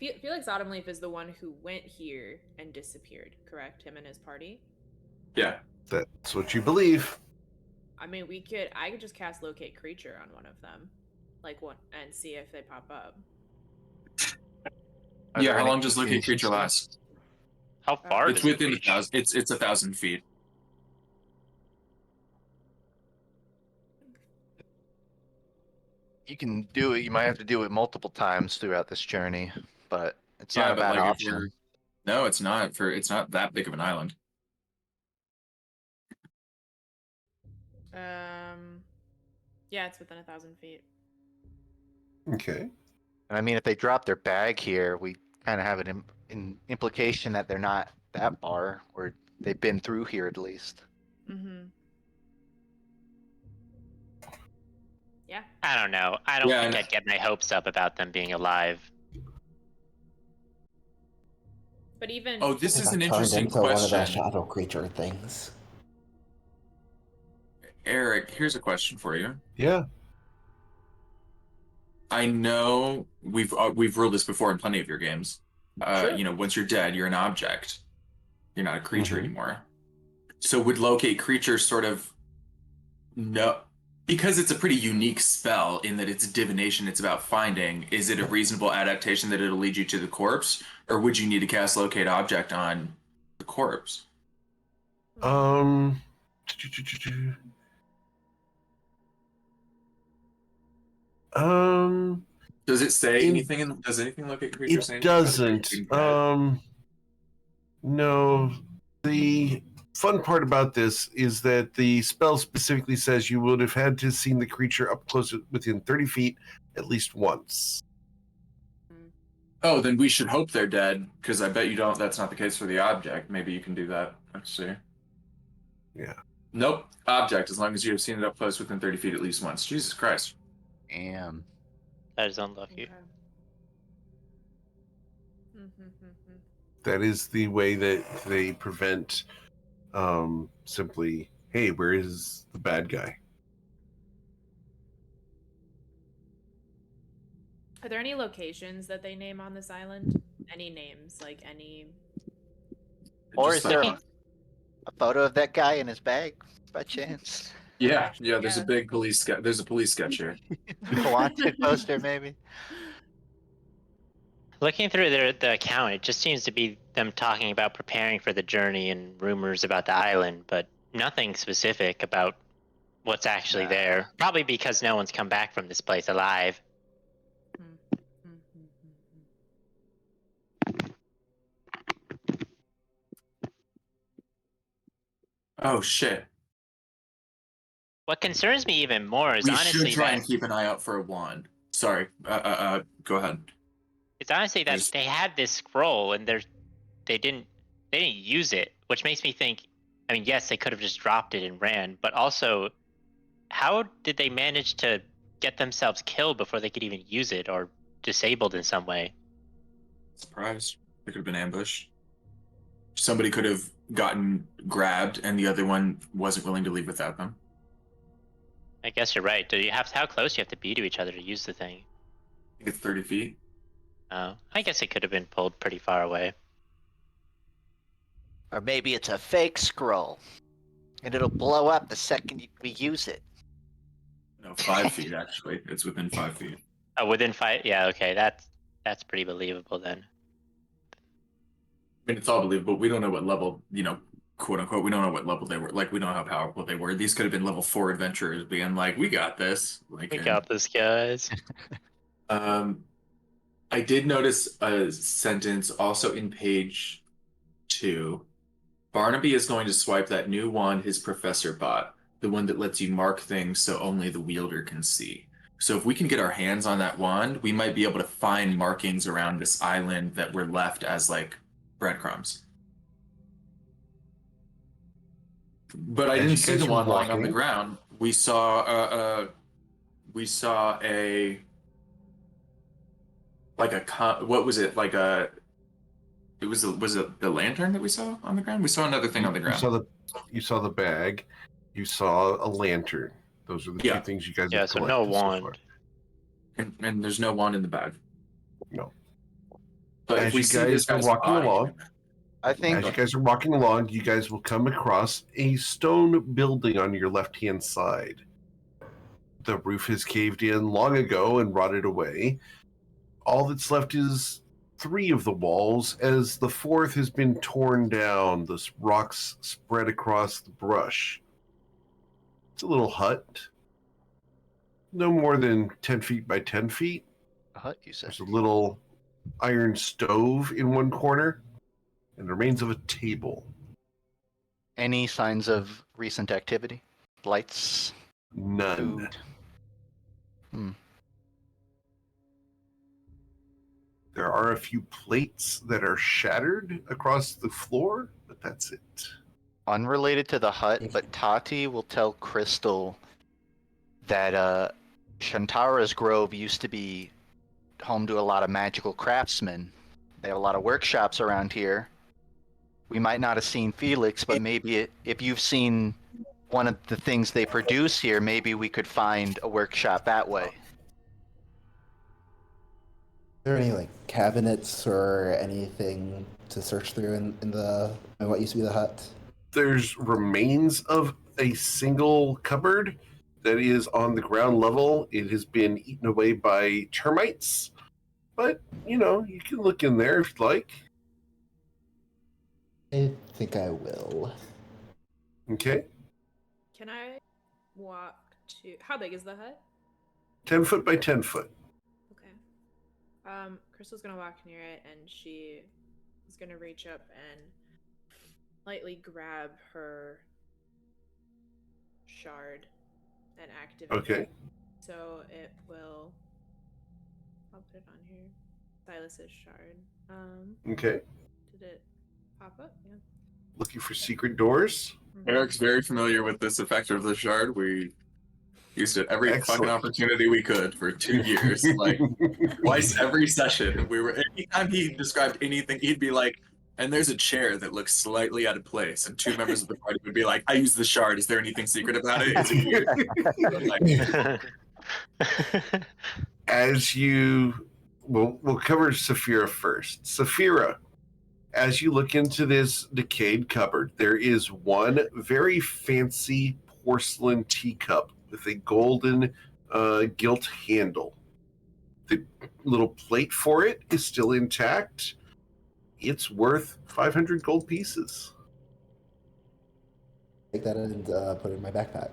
F: Felix Autumnleaf is the one who went here and disappeared, correct? Him and his party?
B: Yeah.
A: That's what you believe.
F: I mean, I could just cast locate creature on one of them, and see if they pop up.
B: Yeah, how long does locate creature last?
D: How far?
B: It's
D: does it
B: within
D: reach?
B: 1,000. It's 1,000 feet.
C: You can do it. You might have to do it multiple times throughout this journey, but it's not a bad
B: if
C: option.
B: no, it's not. It's not that big of an island.
F: Yeah, it's within 1,000 feet.
A: Okay.
C: I mean, if they drop their bag here, we kind of have an implication that they're not that far, or they've been through here at least.
F: Mm-hmm. Yeah.
D: I don't know. I don't think I'd get my hopes up about them being alive.
F: But even
B: Oh, this is an
E: Turned
B: interesting
E: into one of the
B: question.
E: shadow creature things.
B: Eric, here's a question for you.
A: Yeah.
B: I know we've ruled this before in plenty of your games.
F: Sure.
B: Once you're dead, you're an object. You're not a creature
A: Mhm.
B: anymore. So would locate creature sort of because it's a pretty unique spell in that it's divination, it's about finding, is it a reasonable adaptation that it'll lead you to the corpse? Or would you need to cast locate object on the corpse? Does it say anything? Does anything locate creature say
A: It
B: anything?
A: doesn't. No. The fun part about this is that the spell specifically says you would have had to seen the creature up close within 30 feet at least once.
B: Oh, then we should hope they're dead, because I bet you don't. That's not the case for the object. Maybe you can do that. Let's see.
A: Yeah.
B: Nope. Object, as long as you have seen it up close within 30 feet at least once. Jesus Christ.
C: Damn.
G: That is unlucky.
F: Okay. Mm-hmm.
A: That is the way that they prevent simply, hey, where is the bad guy?
F: Are there any locations that they name on this island? Any names, like any?
H: Or
B: Just
H: is there
B: like-
H: a photo of that guy in his bag by chance?
B: Yeah, there's a big police sketch. There's a police sketch here.
H: Wanted poster, maybe?
D: Looking through the account, it just seems to be them talking about preparing for the journey and rumors about the island, but nothing specific about what's actually there. Probably because no one's come back from this place alive.
B: Oh shit.
D: What concerns me even more is
B: We
D: honestly
B: should try
D: that
B: and keep an eye out for a wand. Sorry. Go ahead.
D: it's honestly that
B: Just-
D: they had this scroll and they didn't use it, which makes me think. I mean, yes, they could have just dropped it and ran, but also, how did they manage to get themselves killed before they could even use it or disabled in some way?
B: Surprise. It could have been ambushed. Somebody could have gotten grabbed and the other one wasn't willing to leave without them.
D: I guess you're right. How close do you have to be to each other to use the thing?
B: I think it's 30 feet.
D: Oh, I guess it could have been pulled pretty far away.
H: Or maybe it's a fake scroll, and it'll blow up the second we use it.
B: No, 5 feet actually. It's within 5 feet.
D: Oh, within 5? Yeah, okay, that's pretty believable then.
B: I mean, it's all believable. We don't know what level, quote unquote, we don't know what level they were. Like, we don't know how powerful they were. These could have been level 4 adventurers being like, we got this. Like,
D: We got this, guys.
B: I did notice a sentence also in page 2. Barnaby is going to swipe that new wand his professor bought, the one that lets you mark things so only the wielder can see. So if we can get our hands on that wand, we might be able to find markings around this island that were left as like breadcrumbs. But I
A: As
B: didn't
A: you
B: see
A: guys
B: the
A: were
B: wand lying on the
A: walking-
B: ground. We saw a like a what was it, like a it was it the lantern that we saw on the ground? We saw another thing on the ground.
A: You saw the bag. You saw a lantern. Those are the
B: Yeah.
A: two things you guys
D: Yeah,
A: have
D: so
A: collected
D: no
A: so
D: wand.
A: far.
B: And there's no wand in the bag.
A: No.
B: But
A: As
B: if we
A: you
B: see
A: guys
B: this
A: are
B: guy's
A: walking
B: body,
A: along,
H: I think
A: As you guys are walking along, you guys will come across a stone building on your left-hand side. The roof has caved in long ago and rotted away. All that's left is 3 of the walls, as the 4th has been torn down. The rocks spread across the brush. It's a little hut. No more than 10 feet by 10 feet.
C: A hut, you said.
A: There's a little iron stove in one corner and the remains of a table.
C: Any signs of recent activity? Lights?
A: None.
C: Food?
A: There are a few plates that are shattered across the floor, but that's it.
C: Unrelated to the hut, but Tati will tell Crystal that Shantara's Grove used to be home to a lot of magical craftsmen. They have a lot of workshops around here. We might not have seen Felix, but maybe if you've seen one of the things they produce here, maybe we could find a workshop that way.
E: Are there any like cabinets or anything to search through in what used to be the hut?
A: There's remains of a single cupboard that is on the ground level. It has been eaten away by termites, but you can look in there if you'd like.
E: I think I will.
A: Okay,
F: Can I walk to? How big is the hut?
A: 10 foot by 10 foot.
F: Okay. Crystal's gonna walk near it, and she is gonna reach up and lightly grab her shard and activate
A: Okay.
F: it. So it will. I'll put it on here. Silas's shard.
A: Okay.
F: Did it pop up? Yeah.
A: looking for secret doors.
B: Eric's very familiar with this effect of the shard. We used it every fucking
A: Excellent.
B: opportunity we could for 2 years. Like, twice every session. Anytime he described anything, he'd be like, and there's a chair that looks slightly out of place. And 2 members of the party would be like, I use the shard. Is there anything secret about it? Is it weird? Like,
A: As you, we'll cover Saphira first. Saphira, as you look into this decayed cupboard, there is one very fancy porcelain teacup with a golden gilt handle. The little plate for it is still intact. It's worth 500 gold pieces.
E: Take that and put it in my backpack.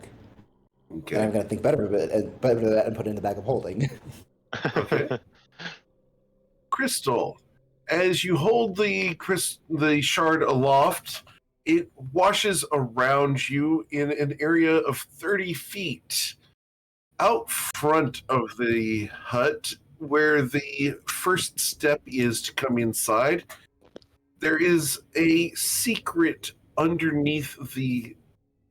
A: Okay.
E: And I'm gonna think better of it and put it in the bag of holding.
A: Okay. Crystal, as you hold the shard aloft, it washes around you in an area of 30 feet. Out front of the hut, where the first step is to come inside, there is a secret underneath the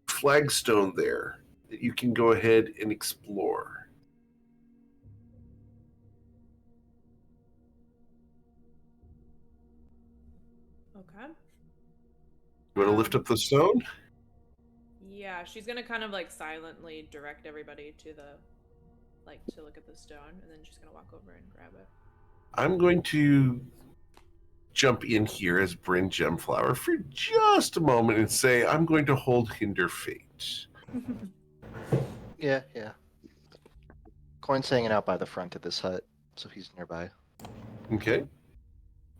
A: flagstone there that you can go ahead and explore.
F: Okay.
A: You want to lift up the stone?
F: Yeah, she's gonna kind of like silently direct everybody to to look at the stone, and then she's gonna walk over and grab it.
A: I'm going to jump in here as Bryn Gemflower for just a moment and say I'm going to hold Hinder Fate.
C: Yeah. Coin's hanging out by the front of this hut, so he's nearby.
A: Okay.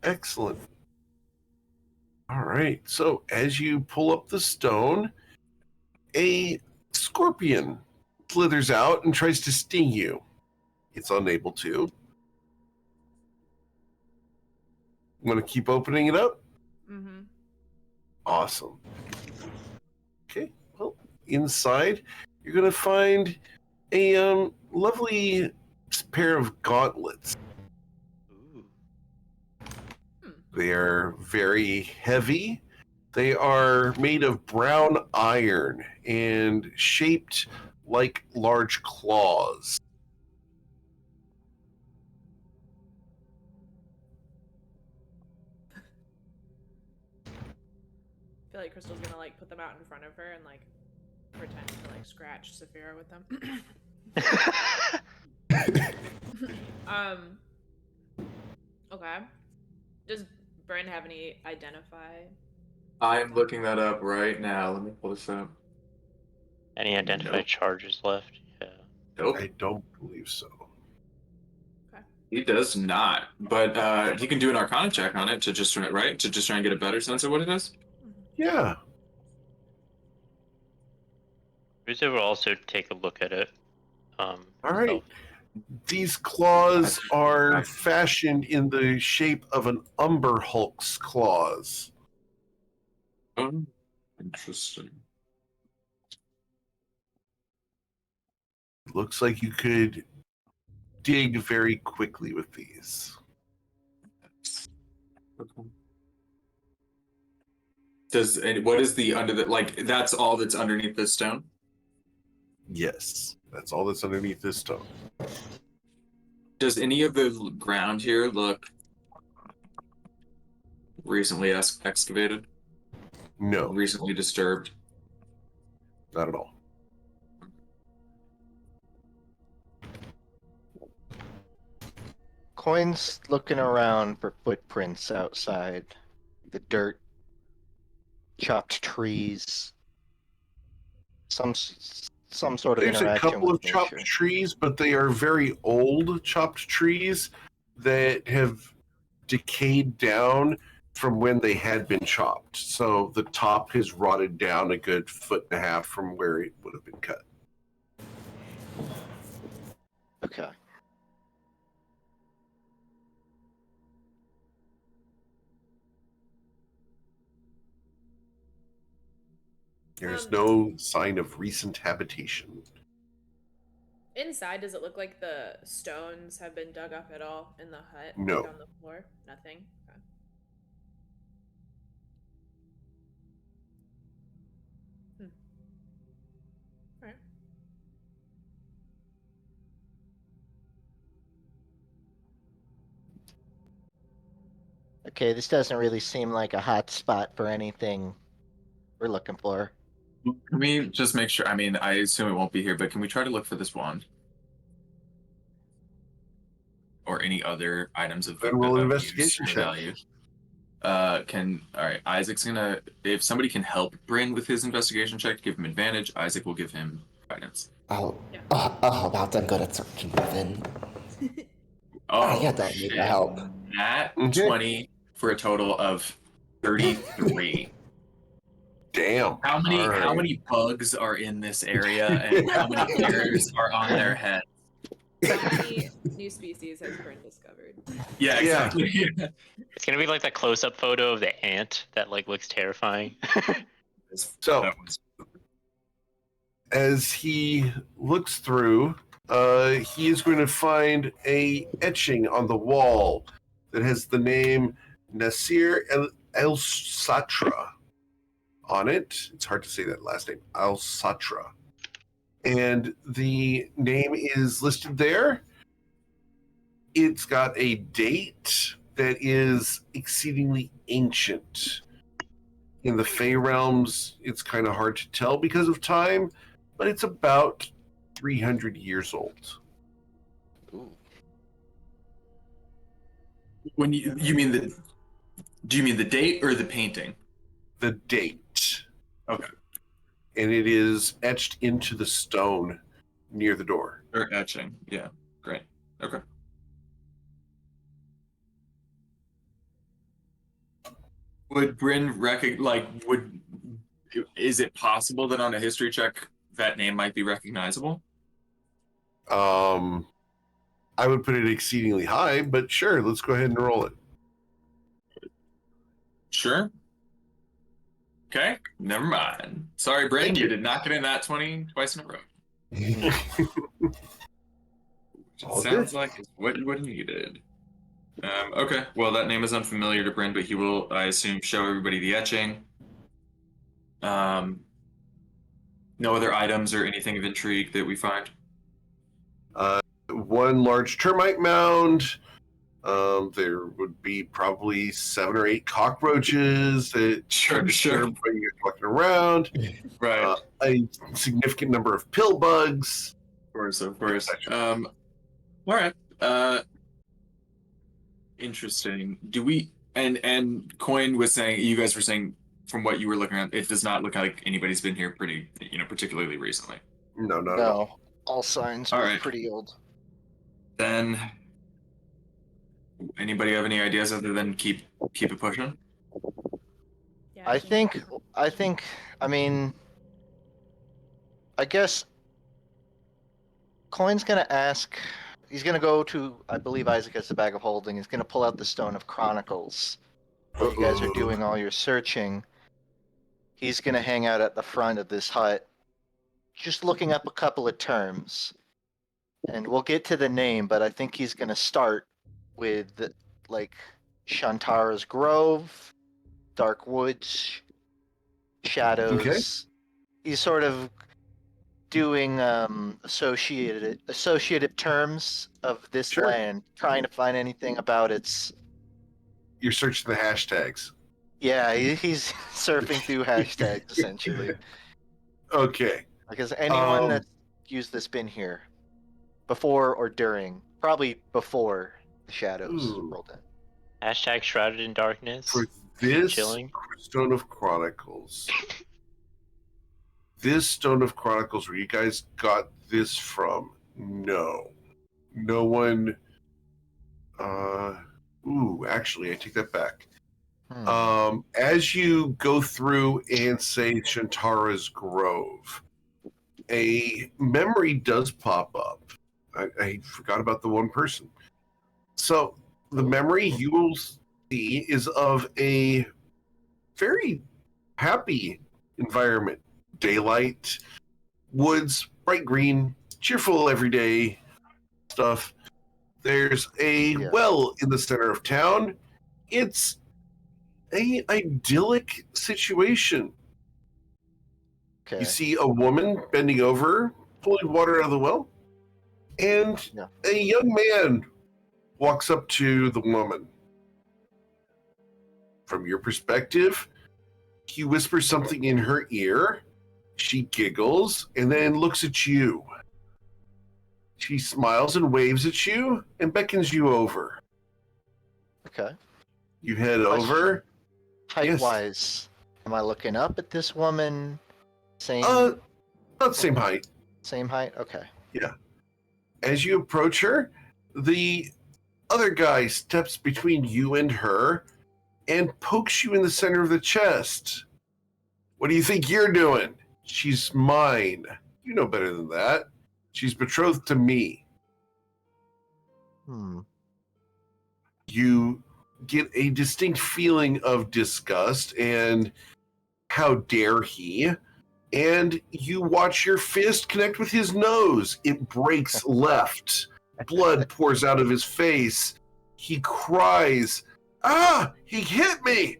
A: Excellent. All right. So as you pull up the stone, a scorpion slithers out and tries to sting you. It's unable to. I'm going to keep opening it up.
F: Mm-hmm.
A: Awesome. Okay. Well, inside, you're going to find a lovely pair of gauntlets.
G: Ooh.
A: They are very heavy. They are made of brown iron and shaped like large claws.
F: I feel like Crystal's gonna like put them out in front of her and like pretend to like scratch Saphira with them. Okay. Does Bryn have any identify?
B: I am looking that up right now. Let me pull this up.
G: Any identified
A: Nope.
G: charges left? Yeah.
B: Nope,
A: I don't believe so.
B: he does not. But he can do an Arcana check on it to just try and get a better sense of what it is.
A: Yeah.
G: Ruza will also take a look at it.
A: All right.
G: himself.
A: These claws are fashioned in the shape of an Umber Hulk's claws.
B: Oh, interesting.
A: Looks like you could dig very quickly with these.
B: Okay. What is the under the like? That's all that's underneath this stone.
A: Yes, that's all that's underneath this stone.
B: Does any of the ground here look recently excavated?
A: No,
B: Recently disturbed?
A: not at all.
C: Coin's looking around for footprints outside. The dirt, chopped trees, some sort of
A: There's a
C: interaction
A: couple
C: with
A: of chopped
C: nature.
A: trees, but they are very old chopped trees that have decayed down from when they had been chopped. So the top has rotted down a good 1.5 feet from where it would have been cut.
C: Okay.
A: There's no sign of recent habitation.
F: Inside, does it look like the stones have been dug up at all in the hut?
A: No.
F: Like on the floor? Nothing? Okay.
H: Okay, this doesn't really seem like a hot spot for anything we're looking for.
B: Can we just make sure? I mean, I assume it won't be here, but can we try to look for this wand or any other items of,
A: Then roll an
B: of
A: investigation
B: use or
A: check.
B: value? All right, Isaac's gonna, if somebody can help Bryn with his investigation check, give him advantage. Isaac will give him guidance.
E: Oh,
F: Yeah.
E: wow, I'm good at searching within.
B: Oh,
E: yeah, don't need
B: shit.
E: the help.
B: Nat
A: Okay.
B: 20 for a total of 33.
A: Damn.
B: How
A: All right.
B: many bugs are in this area, and how many hairs are on their head?
F: How many new species has Bryn discovered?
B: Yeah,
A: Yeah.
B: exactly.
G: It's gonna be like the close-up photo of the ant that like looks terrifying.
A: So-
B: That was-
A: As he looks through, he is going to find a etching on the wall that has the name Nasir El Satra on it. It's hard to say that last name, Al Satra. And the name is listed there. It's got a date that is exceedingly ancient. In the Fey realms, it's kind of hard to tell because of time, but it's about 300 years old.
B: When you mean the, do you mean the date or the painting?
A: The date.
B: Okay.
A: And it is etched into the stone near the door.
B: Or etching. Yeah. Great. Okay. Would Bryn is it possible that on a history check that name might be recognizable?
A: I would put it exceedingly high, but sure, let's go ahead and roll it.
B: Sure. Okay, never mind. Sorry, Bryn,
A: Thank
B: you
A: you.
B: did not get in that 20 twice in a row.
A: All
B: Sounds
A: good.
B: like it's what you would have needed. Okay, well, that name is unfamiliar to Bryn, but he will, I assume, show everybody the etching. No other items or anything of intrigue that we find?
A: One large termite mound. There would be probably 7 or 8 cockroaches that
B: Sure.
A: when you're walking around.
B: Right.
A: A significant number of pill bugs.
B: Of course. All right. Interesting. Do we and Coin was saying, you guys were saying from what you were looking at, it does not look like anybody's been here particularly recently.
A: No, not at all.
H: No, all signs
B: All
H: look
B: right.
H: pretty old.
B: Then anybody have any ideas other than keep it pushing?
F: Yeah,
H: I think, I mean, I guess Coin's gonna ask, he's gonna go to, I believe Isaac has the bag of holding, he's gonna pull out the Stone of Chronicles. While you guys are doing all your searching, he's gonna hang out at the front of this hut, just looking up a couple of terms. And we'll get to the name, but I think he's gonna start with, like, Shantara's Grove, Dark Woods, Shadows.
A: Okay.
H: He's sort of doing associative terms of this
A: Sure.
H: land, trying to find anything about its.
A: You're searching the hashtags.
H: Yeah, he's surfing through hashtags essentially.
A: Okay.
H: Because anyone
A: Um,
H: that's used this been here before or during, probably before the shadows
A: Ooh.
H: rolled in.
G: Hashtag shrouded in darkness.
A: For this
G: Chilling.
A: Stone of Chronicles, this Stone of Chronicles, where you guys got this from? No one. Actually, I take that back. As you go through and say Shantara's Grove, a memory does pop up. I forgot about the one person. So the memory you will see is of a very happy environment. Daylight, woods, bright green, cheerful everyday stuff. There's a well in the center of town. It's a idyllic situation.
H: Okay.
A: You see a woman bending over, pulling water out of the well, and a young man walks up to the woman. From your perspective, he whispers something in her ear. She giggles and then looks at you. She smiles and waves at you and beckons you over.
C: Okay.
A: You head
C: Question.
A: over.
C: Height-wise, am I looking up at this woman? Same
A: About the same height.
C: same height? Okay.
A: As you approach her, the other guy steps between you and her and pokes you in the center of the chest. What do you think you're doing? She's mine. You know better than that. She's betrothed to me. You get a distinct feeling of disgust and how dare he, and you watch your fist connect with his nose. It breaks left. Blood pours out of his face. He cries, "Ah, he hit me!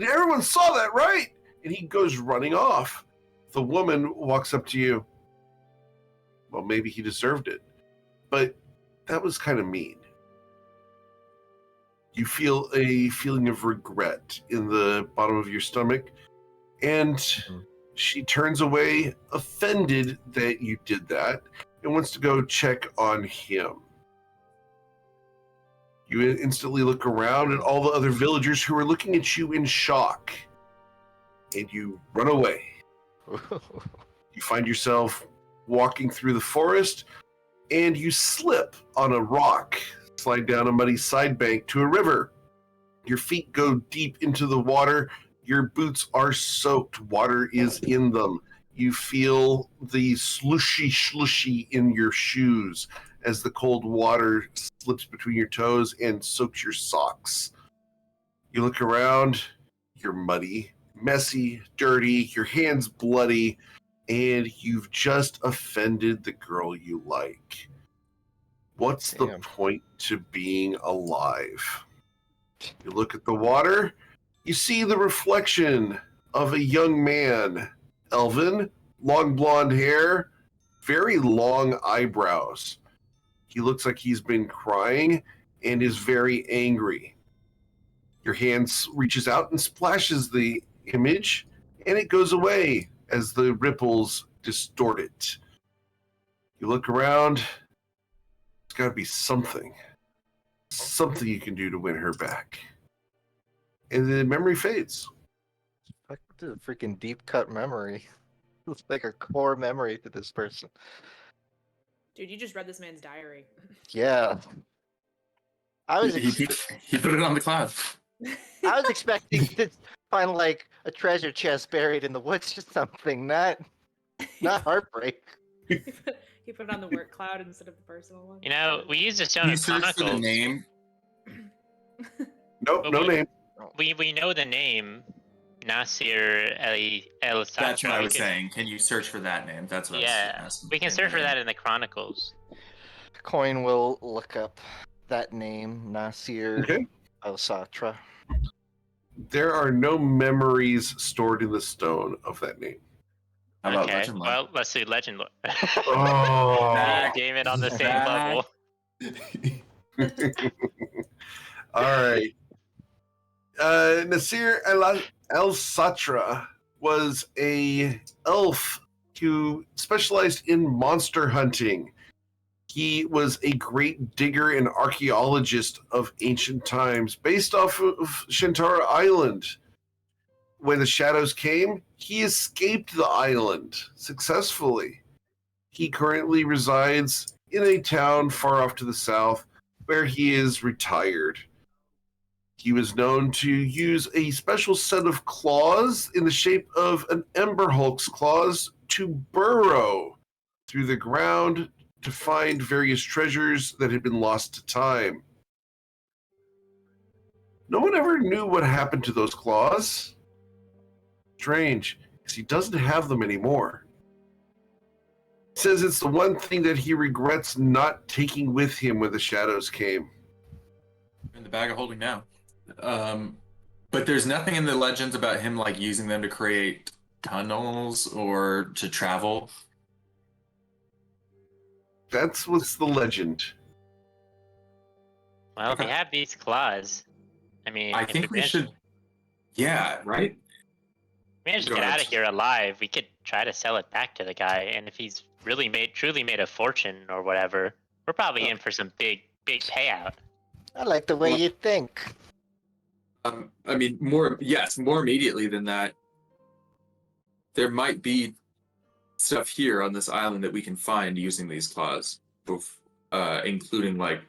A: Everyone saw that, right?" And he goes running off. The woman walks up to you. Well, maybe he deserved it, but that was kind of mean. You feel a feeling of regret in the bottom of your stomach, and she turns away, offended that you did that, and wants to go check on him. You instantly look around at all the other villagers who are looking at you in shock, and you run away. You find yourself walking through the forest, and you slip on a rock, slide down a muddy side bank to a river. Your feet go deep into the water. Your boots are soaked. Water is in them. You feel the slushy in your shoes as the cold water slips between your toes and soaks your socks. You look around. You're muddy, messy, dirty, your hands bloody, and you've just offended the girl you like. What's the point to being alive? You look at the water, you see the reflection of a young man, elven, long blonde hair, very long eyebrows. He looks like he's been crying and is very angry. Your hand reaches out and splashes the image, and it goes away as the ripples distort it. You look around, there's got to be something you can do to win her back. And the memory fades.
C: Fuck, this is a freaking deep cut memory. It's like a core memory to this person.
F: Dude, you just read this man's diary.
C: Yeah. I was
B: He put it on the cloud.
C: I was expecting to find like a treasure chest buried in the woods or something, not heartbreak.
F: He put it on the work cloud instead of the personal one.
D: You know, we use the Stone
B: You
D: of
B: search for the
D: Chronicles.
B: name.
A: Nope, no name.
D: We know the name, Nasir El Satra.
B: That's what I was saying. Can you search for that name? That's what I was asking.
D: We can search for that in the Chronicles.
C: Coin will look up that name, Nasir El Satra.
A: There are no memories stored in the stone of that name.
B: How about
D: Okay,
B: Legend Lore?
D: well, let's do Legend Lore.
A: Oh.
D: Game it on the same level.
A: All right. Nasir El Satra was a elf who specialized in monster hunting. He was a great digger and archaeologist of ancient times, based off of Shantara Island. When the shadows came, he escaped the island successfully. He currently resides in a town far off to the south, where he is retired. He was known to use a special set of claws in the shape of an Ember Hulk's claws to burrow through the ground to find various treasures that had been lost to time. No one ever knew what happened to those claws. Strange, because he doesn't have them anymore. He says it's the one thing that he regrets not taking with him when the shadows came.
B: In the bag of holding now. But there's nothing in the legends about him like using them to create tunnels or to travel.
A: That's what's the legend.
D: Well, they have these claws. I mean,
B: I
D: if
B: think we should Yeah, right?
D: We managed to
B: Go
D: get
B: ahead.
D: out of here alive. We could try to sell it back to the guy, and if he's truly made a fortune or whatever, we're probably in for some big payout.
H: I like the way
B: Well-
H: you think.
B: I mean, more immediately than that, there might be stuff here on this island that we can find using these claws, both, including like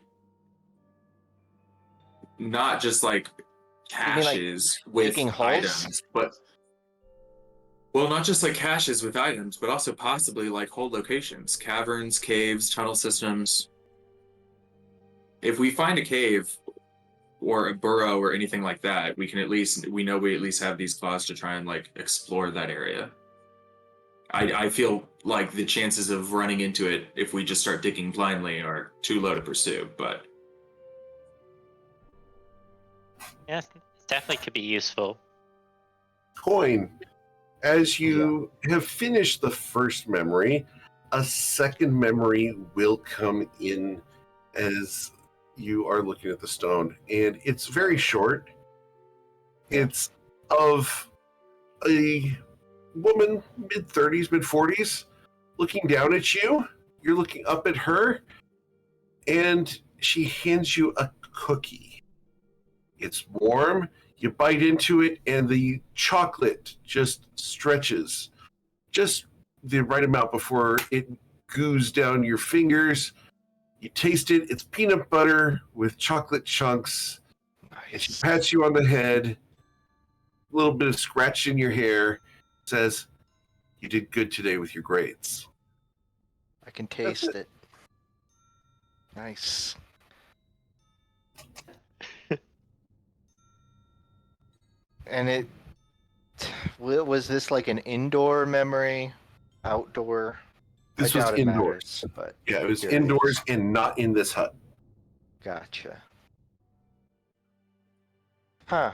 B: not just like
H: You mean, like,
B: caches with
H: digging holes?
B: items, but well, not just like caches with items, but also possibly like whole locations, caverns, caves, tunnel systems. If we find a cave or a burrow or anything like that, we at least have these claws to try and like explore that area. I feel like the chances of running into it if we just start digging blindly are too low to pursue, but
D: Yeah, it definitely could be useful.
A: Coin, as you have finished the first memory, a second memory will come in as you are looking at the stone, and it's very short. It's of a woman, mid-30s, mid-40s, looking down at you. You're looking up at her, and she hands you a cookie. It's warm. You bite into it, and the chocolate just stretches just the right amount before it goos down your fingers. You taste it. It's peanut butter with chocolate chunks. And she pats you on the head, a little bit of scratch in your hair, says, "You did good today with your grades."
H: I can taste it. Nice. And it was this like an indoor memory, outdoor?
A: This
H: I
A: was
H: doubt it
A: indoors.
H: matters, but
A: Yeah, it was
H: curious.
A: indoors and not in this hut.
H: Gotcha. Huh.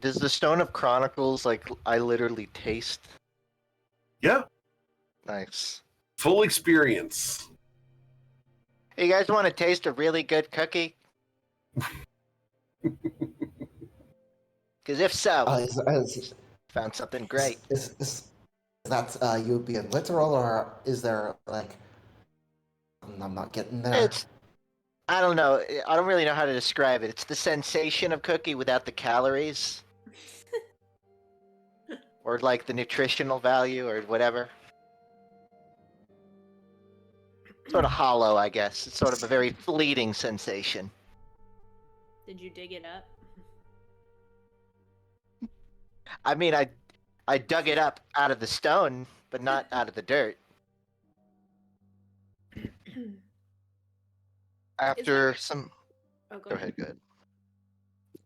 H: Does the Stone of Chronicles, like, I literally taste?
A: Yeah,
H: Nice.
A: full experience.
H: Hey, you guys want to taste a really good cookie? Because if so, found something great.
E: Is that you being literal, or is there like I'm not getting there?
H: I don't know. I don't really know how to describe it. It's the sensation of cookie without the calories. Or like the nutritional value or whatever. Sort of hollow, I guess. It's sort of a very fleeting sensation.
F: Did you dig it up?
H: I mean, I dug it up out of the stone, but not out of the dirt. After some...
F: Oh,
H: Go ahead, go ahead.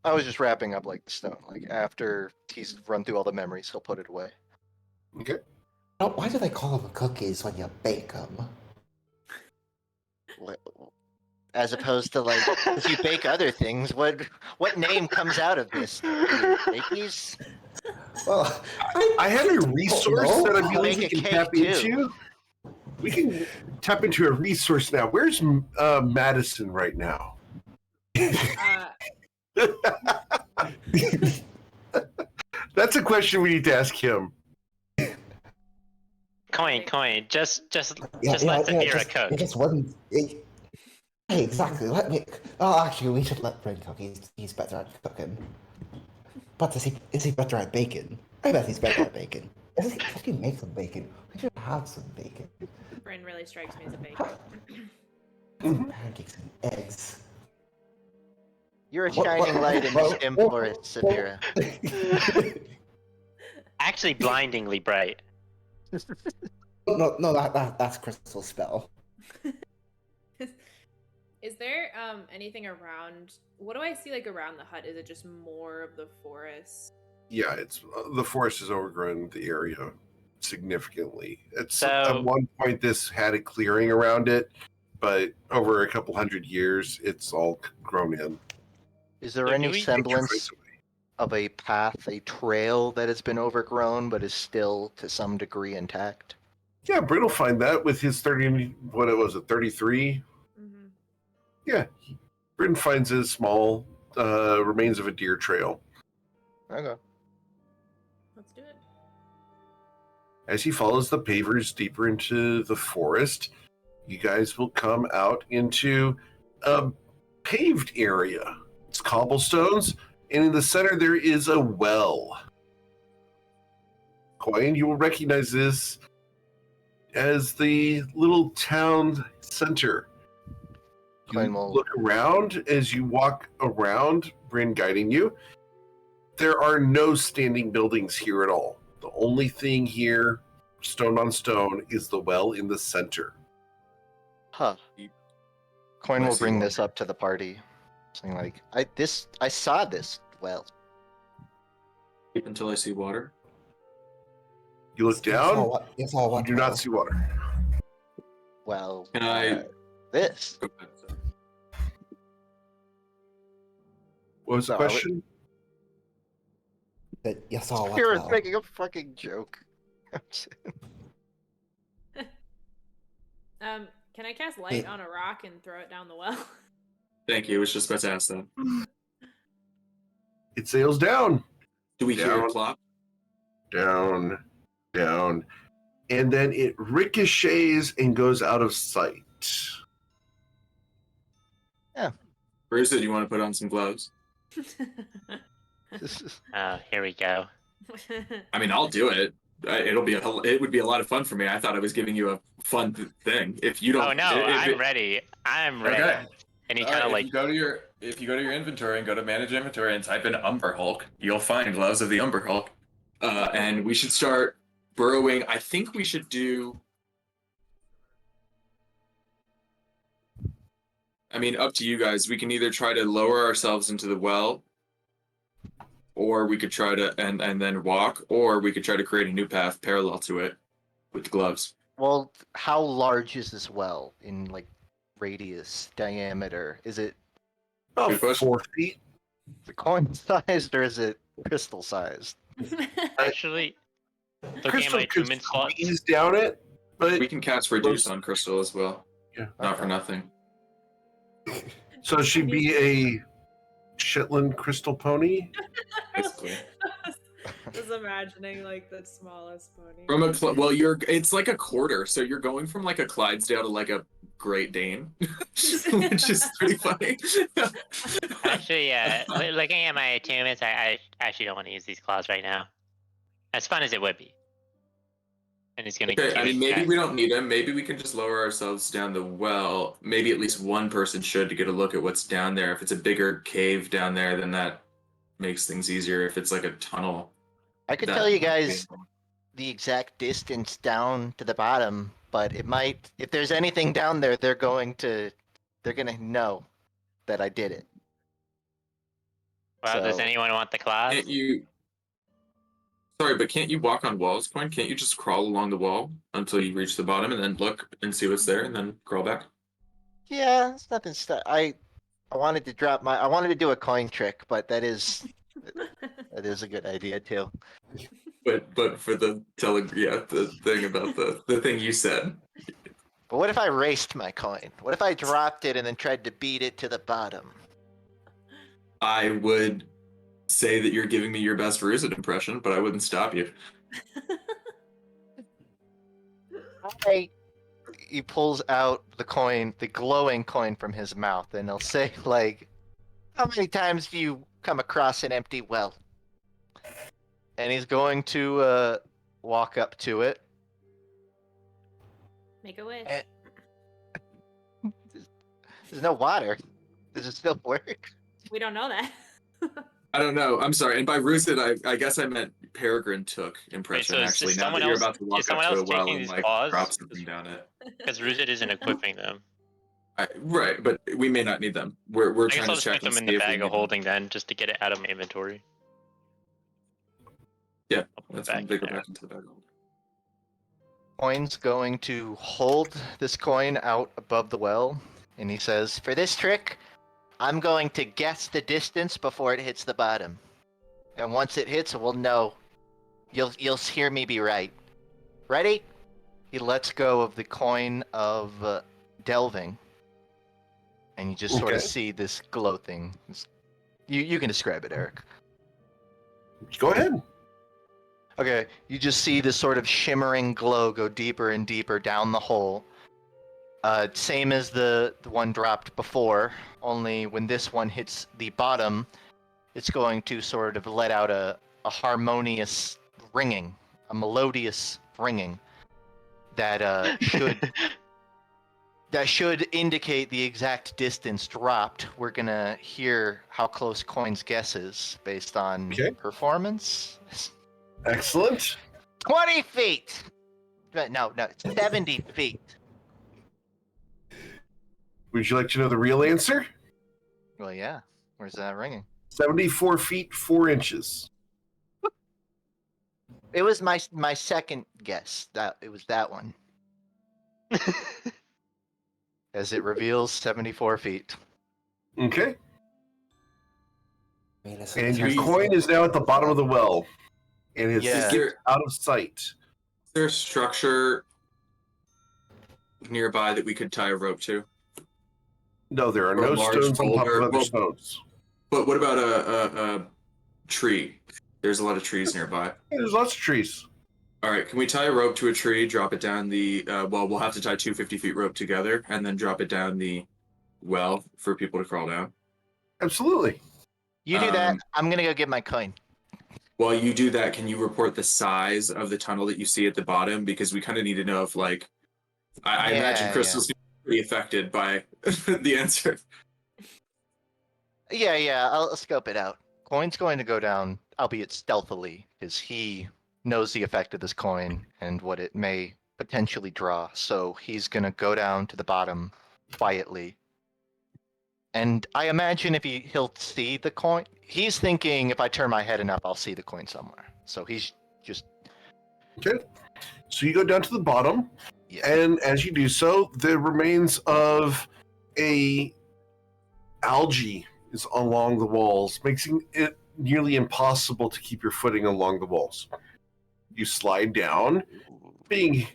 H: I was just wrapping up like the stone. Like after he's run through all the memories, he'll put it away.
A: Okay.
E: No, why do they call them cookies when you bake them?
H: As opposed to like, if you bake other things, what name comes out of this? Bakies?
E: Well,
A: I have a resource that I believe we
H: Make a
A: can
H: cake,
A: tap
H: too.
A: into. We can tap into a resource now. Where's Madison right now? That's a question we need to ask him.
D: Coin, just let Saphira cook.
E: It just wasn't. Hey, exactly. Let me. Oh, actually, we should let Bryn cook. He's better at cooking. But is he better at bacon? I bet he's better at bacon. Does he make some bacon? We should have some bacon.
F: Bryn really strikes me as a baker.
E: Pancakes and eggs.
H: You're a shining light in this dim forest, Saphira.
D: Actually, blindingly bright.
E: No, that's Crystal Spell.
F: Is there anything around? What do I see like around the hut? Is it just more of the forest?
A: Yeah, it's the forest has overgrown the area significantly. It's
D: So-
A: at one point this had a clearing around it, but over a couple hundred years, it's all grown in.
H: Is there
D: So
H: any
D: do we-
H: semblance of a path, a trail that has been overgrown but is still to some degree intact?
A: Yeah, Bryn will find that with his 30. What it was, 33.
F: Mm-hmm.
A: Yeah, Bryn finds a small remains of a deer trail.
H: Okay.
F: Let's do it.
A: As he follows the pavers deeper into the forest, you guys will come out into a paved area. It's cobblestones, and in the center there is a well. Coin, you will recognize this as the little town center. You
H: Coin will-
A: look around as you walk around, Bryn guiding you. There are no standing buildings here at all. The only thing here, stone on stone, is the well in the center.
H: Huh. Coin
B: I
H: will
B: see
H: bring
B: one.
H: this up to the party. Something like, I saw this well.
B: Until I see water.
A: You look down,
E: You saw
A: you
E: what?
A: do not see water.
H: Well,
B: Can I-
H: this.
B: Go ahead, sorry.
A: What was the
H: No, I would-
A: question?
E: That you saw what?
H: Spirit's
E: Well?
H: making a fucking joke.
F: Can I cast light on a rock and throw it down the well?
B: Thank you. I was just about to ask that.
A: It sails down,
B: Do we hear
A: Down.
B: it plop?
A: down, down, and then it ricochets and goes out of sight.
B: Bruce, do you want to put on some gloves?
D: Oh, here we go.
B: I mean, I'll do it. It would be a lot of fun for me. I thought I was giving you a fun thing. If you don't,
D: Oh no, I'm ready. I'm ready.
I: Okay.
D: And he
I: All
D: kind
I: right,
D: of like,
I: if you go to your inventory and go to manage inventory and type in Umber Hulk,
B: you'll find gloves of the Umber Hulk. And we should start burrowing. I think we should do. I mean, up to you guys. We can either try to lower ourselves into the well, or we could try to and then walk, or we could try to create a new path parallel to it with the gloves.
H: Well, how large is this well in like radius, diameter? Is it
A: About
B: Good question.
A: 4 feet.
H: the coin sized or is it crystal sized?
D: actually, looking at
A: Crystal
D: my
A: could
D: attunement slots.
A: squeeze down it, but
B: We can cast reduce on Crystal as well.
A: Yeah.
B: Not for nothing.
A: so she'd be a Shetland crystal pony.
B: Basically.
F: Just imagining like the smallest pony.
B: From a it's like a quarter, so you're going from like a Clydesdale to like a Great Dane, which is pretty funny.
D: Actually, yeah. Looking at my attunements, I actually don't want to use these claws right now. As fun as it would be. And he's gonna.
B: Okay, I mean, maybe
D: yeah.
B: we don't need him. Maybe we can just lower ourselves down the well. Maybe at least one person should to get a look at what's down there. If it's a bigger cave down there, then that makes things easier. If it's like a tunnel,
H: I could
B: that
H: tell you
B: might be-
H: guys the exact distance down to the bottom, but it might, if there's anything down there, they're gonna know that I did it.
D: Well, does
H: so-
D: anyone want the claws?
B: Can't you? Sorry, but can't you walk on walls, Coin? Can't you just crawl along the wall until you reach the bottom and then look and see what's there and then crawl back?
H: Yeah, it's nothing. I wanted to I wanted to do a coin trick, but that is a good idea too.
B: But for the the thing about the thing you said.
H: But what if I raced my coin? What if I dropped it and then tried to beat it to the bottom?
B: I would say that you're giving me your best Ruzid impression, but I wouldn't stop you.
H: He pulls out the coin, the glowing coin from his mouth, and he'll say, like, how many times do you come across an empty well? And he's going to walk up to it.
F: Make a wish.
H: Eh. There's no water. Does it still work?
F: We don't know that.
B: I don't know. I'm sorry. And by Ruzid, I guess I meant Peregrine took impression.
D: so is
B: actually, now
D: someone
B: that you're
D: else-
B: about to walk
D: is
B: up
D: someone
B: to a
D: else
B: well
D: taking
B: and
D: these
B: like
D: claws?
B: drop something down it.
D: Because Ruzid isn't equipping them.
B: Right, but we may not need them. We're
D: I guess
B: trying
D: I'll
B: to
D: just
B: check
D: put them
B: and
D: in
B: see
D: the
B: if we
D: bag
B: need
D: of holding then, just to get it out of my inventory.
B: Yeah,
D: I'll put it
B: Let's
D: back
B: bigger
D: in there.
B: back into the bag.
H: Coin's going to hold this coin out above the well, and he says, for this trick, I'm going to guess the distance before it hits the bottom. And once it hits, we'll know. You'll hear me be right. Ready? He lets go of the coin of delving. And you just sort of
A: Okay.
H: see this glow thing.
C: You can describe it, Eric.
A: Go ahead.
C: Okay, you just see this sort of shimmering glow go deeper and deeper down the hole. Same as the one dropped before, only when this one hits the bottom, it's going to sort of let out a harmonious ringing, a melodious ringing that should indicate the exact distance dropped. We're gonna hear how close Coin's guesses based on performance.
A: Excellent.
H: 20 feet. No, 70 feet.
A: Would you like to know the real answer?
C: Well, yeah. Where's that ringing?
A: 74 feet, 4 inches.
H: It was my second guess. That it was that one.
C: As it reveals 74 feet.
A: Okay.
E: I mean,
A: And your coin is now at the bottom of the well. And it's
C: Yeah.
A: out of sight.
B: Is there a structure nearby that we could tie a rope to?
A: No, there are
B: Or a
A: no
B: large
A: stones on top of
B: boulder.
A: other
B: Well,
A: stones.
B: But what about a tree? There's a lot of trees nearby.
A: Yeah, there's lots of trees.
B: All right, can we tie a rope to a tree, drop it down the, well, we'll have to tie 2 50-foot rope together, and then drop it down the well for people to crawl down?
A: Absolutely.
H: You do that.
B: Um,
H: I'm gonna go get my coin.
B: While you do that, can you report the size of the tunnel that you see at the bottom? Because we kind of need to know if, like, I imagine Crystal's pretty affected by the answer.
H: Yeah. I'll scope it out.
C: Coin's going to go down, albeit stealthily, because he knows the effect of this coin and what it may potentially draw. So he's going to go down to the bottom quietly. And I imagine if he'll see the coin, he's thinking if I turn my head enough, I'll see the coin somewhere. So he's just...
A: Okay. So you go down to the bottom, and as you do so, the remains of a algae is along the walls, making it nearly impossible to keep your footing along the walls. You slide down, being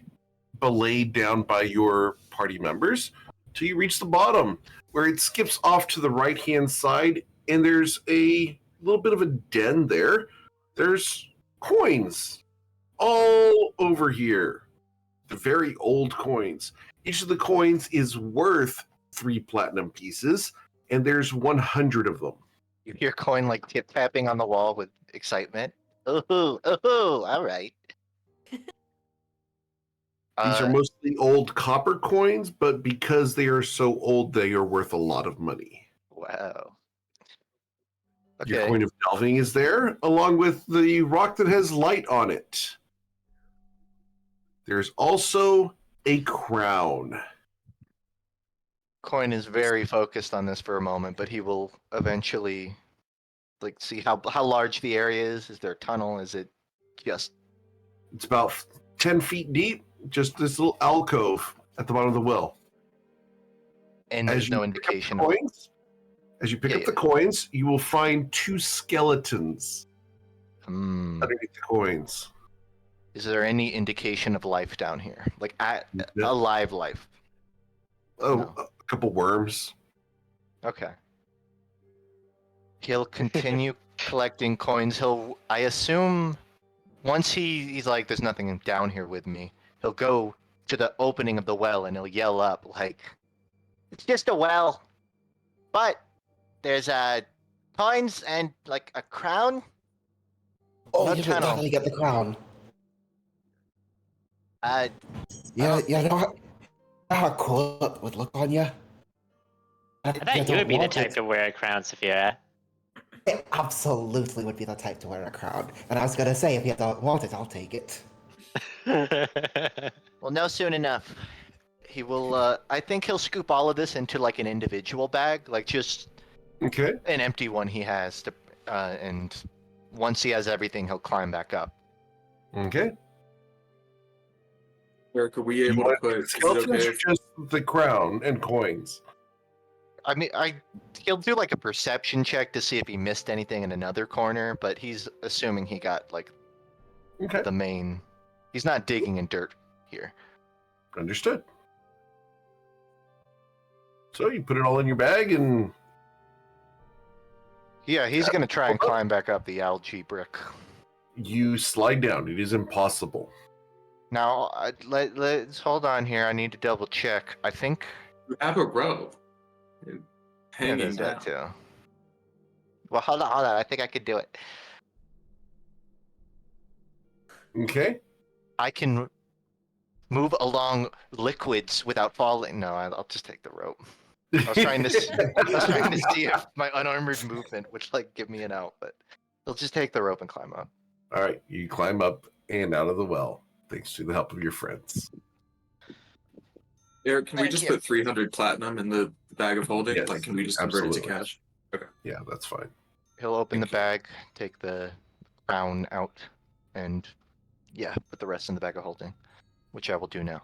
A: belayed down by your party members, till you reach the bottom, where it skips off to the right-hand side, and there's a little bit of a den there. There's coins all over here. The very old coins. Each of the coins is worth 3 platinum pieces, and there's 100 of them.
C: You hear Coin like tapping on the wall with excitement.
H: Ooh, all right.
A: These are mostly old copper coins, but because they are so old, they are worth a lot of money.
C: Wow.
A: Your
C: Okay.
A: coin of delving is there, along with the rock that has light on it. There's also a crown.
C: Coin is very focused on this for a moment, but he will eventually like see how large the area is. Is there a tunnel? Is it just...
A: It's about 10 feet deep, just this little alcove at the bottom of the well.
C: And there's no indication of...
A: As you pick up the coins, you will find 2 skeletons underneath the coins.
C: Is there any indication of life down here? Like a live life?
A: Oh,
C: No.
A: a couple worms.
C: Okay. He'll continue collecting coins. I assume, once he's like, there's nothing down here with me, he'll go to the opening of the well and he'll yell up like,
H: It's just a well, but there's coins and like a crown.
E: Oh,
H: No
E: you should
H: tunnel.
E: definitely get the crown.
H: Yeah,
E: You know how cool it would look on you?
D: I thought you would be the type to wear a crown, Saphira.
E: I absolutely would be the type to wear a crown. And I was gonna say, if you don't want it, I'll take it.
H: Well, no, soon enough.
C: he will, I think he'll scoop all of this into like an individual bag, like just
A: Okay.
C: an empty one he has to, and once he has everything, he'll climb back up.
A: Okay.
B: Eric, are we
A: Do you
B: able to
A: want
B: put...
A: the
B: is it
A: skeletons
B: okay
A: or
B: if-
A: just the crown and coins?
C: I mean, he'll do like a perception check to see if he missed anything in another corner, but he's assuming he got like
A: Okay.
C: the main. He's not digging in dirt here.
A: Understood. So you put it all in your bag and
C: Yeah, he's gonna try and climb back up the algae brick.
A: You slide down. It is impossible.
C: Now, let's hold on here. I need to double check. I think
B: You have a rope hanging
C: there's
B: down.
C: that too. Well, hold on. I think I could do it.
A: Okay.
C: I can move along liquids without falling. No, I'll just take the rope. I was trying to see if my unarmored movement would like give me an out, but I'll just take the rope and climb up.
A: All right. You climb up and out of the well, thanks to the help of your friends.
B: Eric, can we
C: Thank
B: just
C: you.
B: put 300 platinum in the bag of holding?
A: Yes,
B: Like, can we just convert it to
A: absolutely.
B: cash? Okay.
A: Yeah, that's fine.
C: He'll open
B: Thank
C: the
B: you.
C: bag, take the crown out, and yeah, put the rest in the bag of holding, which I will do now.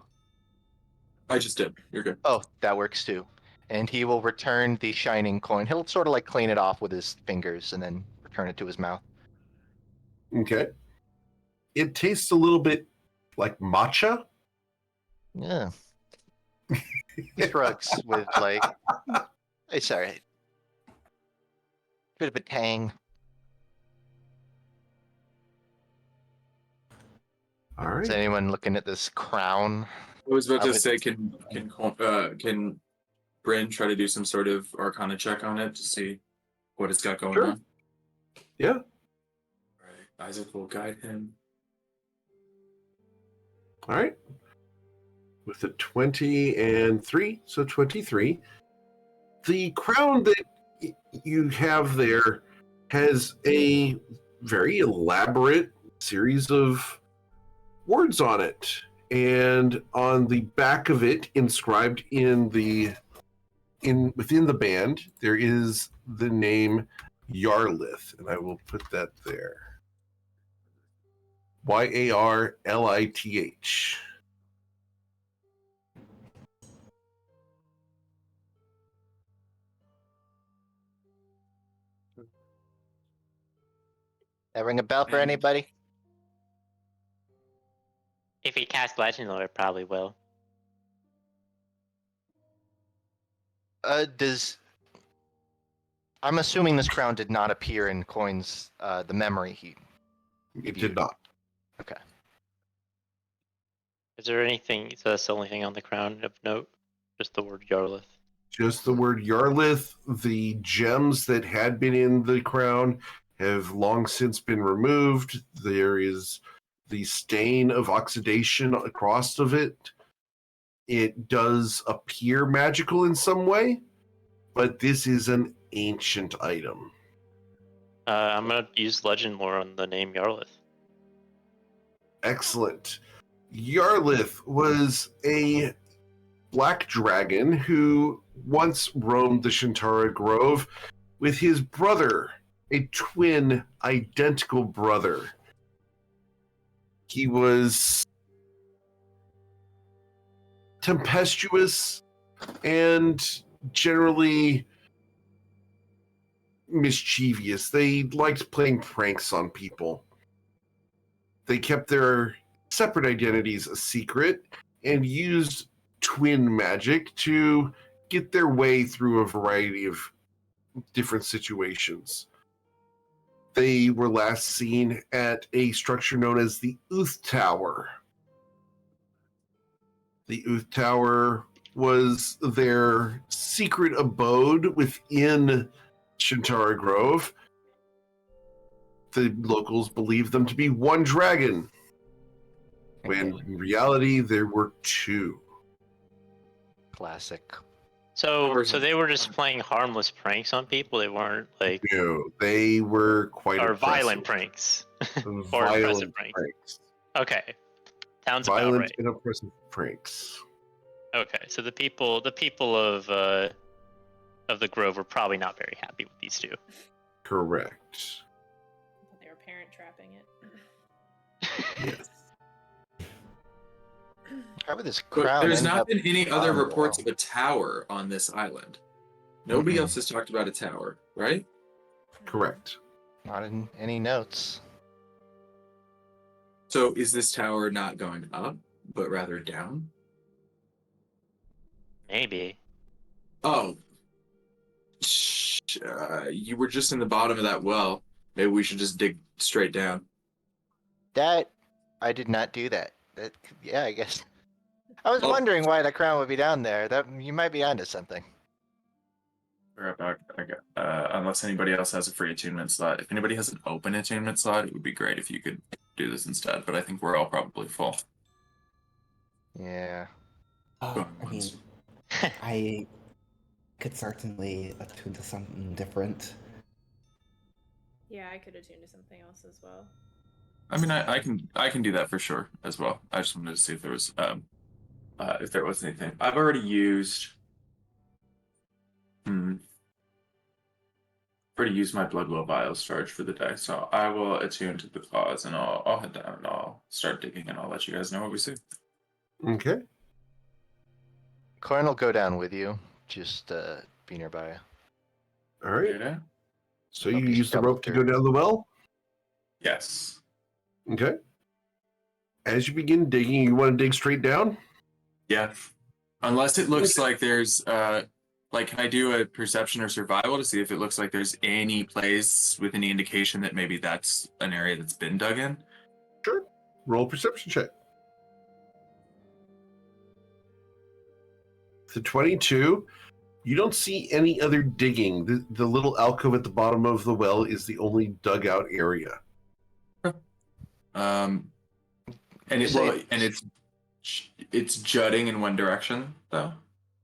B: I just did. You're good.
C: Oh, that works too. And he will return the shining coin. He'll sort of like clean it off with his fingers and then return it to his mouth.
A: Okay. It tastes a little bit like matcha.
C: Yeah. He shrugs with like, it's alright. Bit of a tang.
A: All right.
C: Is anyone looking at this crown?
B: I was about
C: I
B: to
C: would-
B: say, can Bryn try to do some sort of Arcana check on it to see what it's got going
A: Sure.
B: on?
A: Yeah.
B: All right. Isaac will guide him.
A: All right. With a 20 and 3, so 23. The crown that you have there has a very elaborate series of words on it. And on the back of it, inscribed within the band, there is the name Yarlith, and I will put that there. Yarlith.
H: That ring a bell for
B: And-
H: anybody?
D: If he cast Legend Lore, it probably will.
C: I'm assuming this crown did not appear in Coin's the memory he.
A: It did not.
C: Okay.
G: Is there anything? So that's the only thing on the crown of note. Just the word Yarlith.
A: Just the word Yarlith. The gems that had been in the crown have long since been removed. There is the stain of oxidation across of it. It does appear magical in some way, but this is an ancient item.
G: I'm gonna use legend lore on the name Yarlith.
A: Excellent. Yarlith was a black dragon who once roamed the Shintara Grove with his brother, a twin, identical brother. He was tempestuous and generally mischievous. They liked playing pranks on people. They kept their separate identities a secret and used twin magic to get their way through a variety of different situations. They were last seen at a structure known as the Uth Tower. The Uth Tower was their secret abode within Shintara Grove. The locals believed them to be one dragon, when in reality there were two.
C: Classic.
G: So they were just playing harmless pranks on people. They weren't like
A: No, they were quite
G: or
A: impressive.
G: violent pranks. Or
A: Violent
G: impressive pranks. Okay, sounds about
A: Violent
G: right.
A: and oppressive pranks.
G: Okay, so the people of the Grove were probably not very happy with these two.
A: Correct.
F: They were parent trapping it.
A: Yes.
C: How about this
B: But
C: crown?
B: there's
C: end
B: not
C: up
B: been any other
C: on the
B: reports
C: wall?
B: of a tower on this island. Nobody
C: Mhm.
B: else has talked about a tower, right?
A: Correct.
C: Not in any notes.
B: So is this tower not going up, but rather down?
G: Maybe.
B: Oh. Shh. You were just in the bottom of that well. Maybe we should just dig straight down.
H: That I did not do that. Yeah, I guess. I was
B: Oh.
H: wondering why the crown would be down there. That you might be onto something.
B: Unless anybody else has a free attunement slot. If anybody has an open attunement slot, it would be great if you could do this instead. But I think we're all probably full.
H: Yeah.
E: I mean, I could certainly attune to something different.
F: Yeah, I could attune to something else as well.
B: I mean, I can do that for sure as well. I just wanted to see if there was anything. I've already used. Already used my blood will vials charge for the day, so I will attune to the claws, and I'll head down and I'll start digging, and I'll let you guys know what we see.
A: Okay.
H: Corin will go down with you. Just be nearby.
A: All right.
B: Yeah.
A: So you
H: Okay,
A: use the
H: double
A: rope to go
H: third.
A: down the well?
B: Yes.
A: Okay. As you begin digging, you want to dig straight down?
B: Yeah. Unless it looks like there's can I do a perception or survival to see if it looks like there's any place with any indication that maybe that's an area that's been dug in?
A: Sure. Roll a perception check. The 22. You don't see any other digging. The little alcove at the bottom of the well is the only dugout area.
B: And it's jutting in one direction though.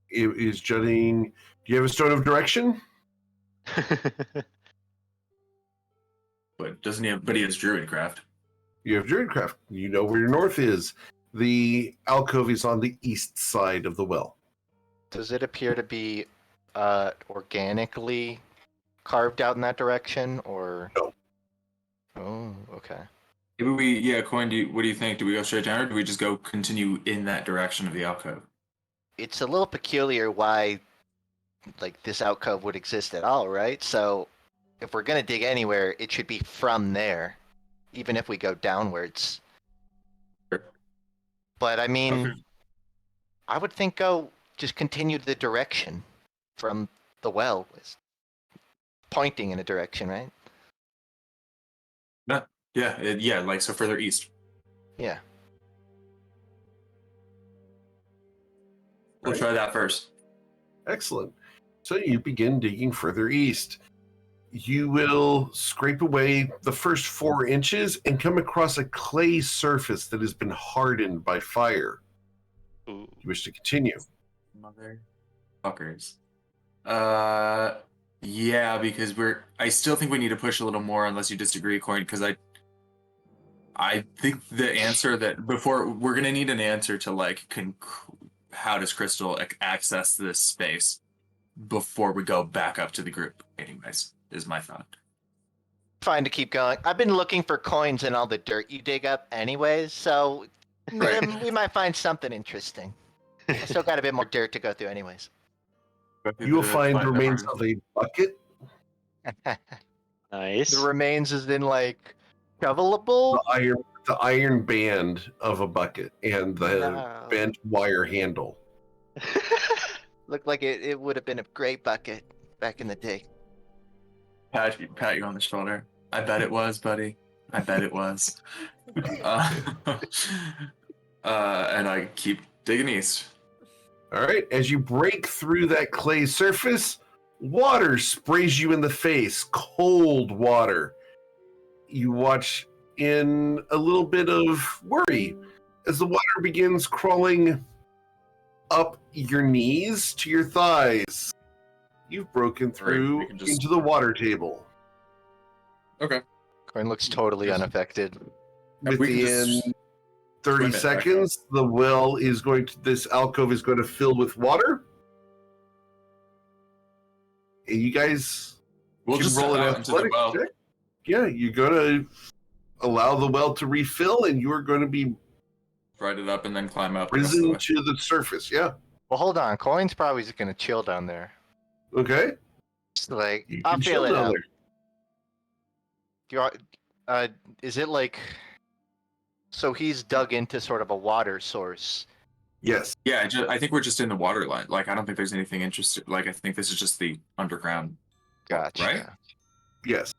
A: It is jutting. Do you have a stone of direction?
B: But doesn't he have? But he has Druidcraft.
A: You have Druidcraft. You know where your north is. The alcove is on the east side of the well.
H: Does it appear to be organically carved out in that direction, or?
A: No.
H: Oh, okay.
B: Maybe Coin, what do you think? Do we go straight down, or do we just go continue in that direction of the alcove?
H: It's a little peculiar why, like, this alcove would exist at all, right? So, if we're gonna dig anywhere, it should be from there, even if we go downwards.
B: Sure.
H: But I mean,
B: Okay.
H: I would think just continue the direction from the well. It's pointing in a direction, right?
B: Yeah, like so further east.
H: Yeah.
B: We'll try that first.
A: Excellent. So you begin digging further east. You will scrape away the first 4 inches and come across a clay surface that has been hardened by fire.
G: Ooh.
A: You wish to continue?
B: Motherfuckers. Yeah, because I still think we need to push a little more, unless you disagree, Coin, because I think the answer that we're gonna need an answer to how does Crystal access this space before we go back up to the group. Anyways, is my thought.
H: Fine to keep going. I've been looking for coins in all the dirt you dig up anyways, so
B: Right.
H: we might find something interesting. I still got a bit more dirt to go through anyways.
A: You will find remains of a bucket.
G: Nice.
H: The remains is in like shovelable?
A: The iron band of a bucket and the
H: No.
A: bent wire handle.
H: Looked like it would have been a great bucket back in the day.
B: Pat you on the shoulder. I bet it was, buddy. I bet it was. And I keep digging east.
A: All right. As you break through that clay surface, water sprays you in the face. Cold water. You watch in a little bit of worry as the water begins crawling up your knees to your thighs. You've broken through
B: we can just-
A: into the water table.
B: Okay.
H: Coin looks totally
B: Yes.
H: unaffected.
B: And we can
A: Within
B: just
A: 30
B: swim it back
A: seconds, the well is this alcove is going to fill with water. And you guys
B: We'll
A: can
B: just
A: roll
B: roll
A: an
B: out into the
A: athletics
B: well.
A: check. Yeah, you're going to allow the well to refill, and you are going to be
B: Ride it up and then climb up. the rest of the
A: risen
B: way.
A: to the surface. Yeah.
H: Well, hold on. Coin's probably just gonna chill down there.
A: Okay.
H: Just like
A: You
H: I'll
A: can
H: feel
A: chill
H: it
A: down
H: out.
A: there.
H: Is it like? So he's dug into sort of a water source.
A: Yes.
B: Yeah, I think we're just in the water line. Like, I don't think there's anything interesting. Like, I think this is just the underground
C: Gotcha.
I: Right?
A: Yes.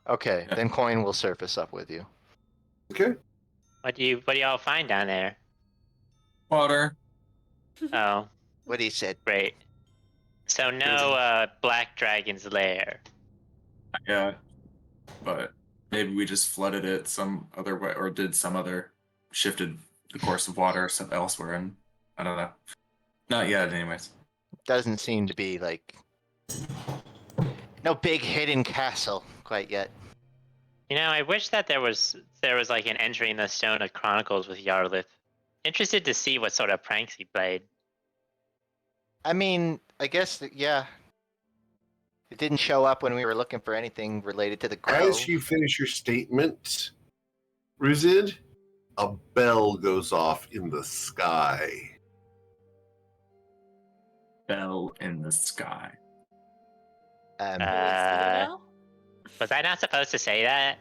C: Okay,
I: Yeah.
C: then Coin will surface up with you.
A: Okay.
D: What do y'all find down there?
I: Water.
D: Oh,
H: What he said.
D: great. So no black dragon's lair.
I: Yeah. But maybe we just flooded it some other way, or did some other, shifted the course of water elsewhere, and I don't know. Not yet, anyways.
H: Doesn't seem to be like no big hidden castle quite yet.
D: You know, I wish that there was like an entry in the Stone of Chronicles with Yarlith. Interested to see what sort of pranks he played.
H: I mean, I guess yeah. It didn't show up when we were looking for anything related to the grove.
A: As you finish your statement, Ruzid, a bell goes off in the sky.
I: Bell in the sky.
F: Citadel?
D: Was I not supposed to say that?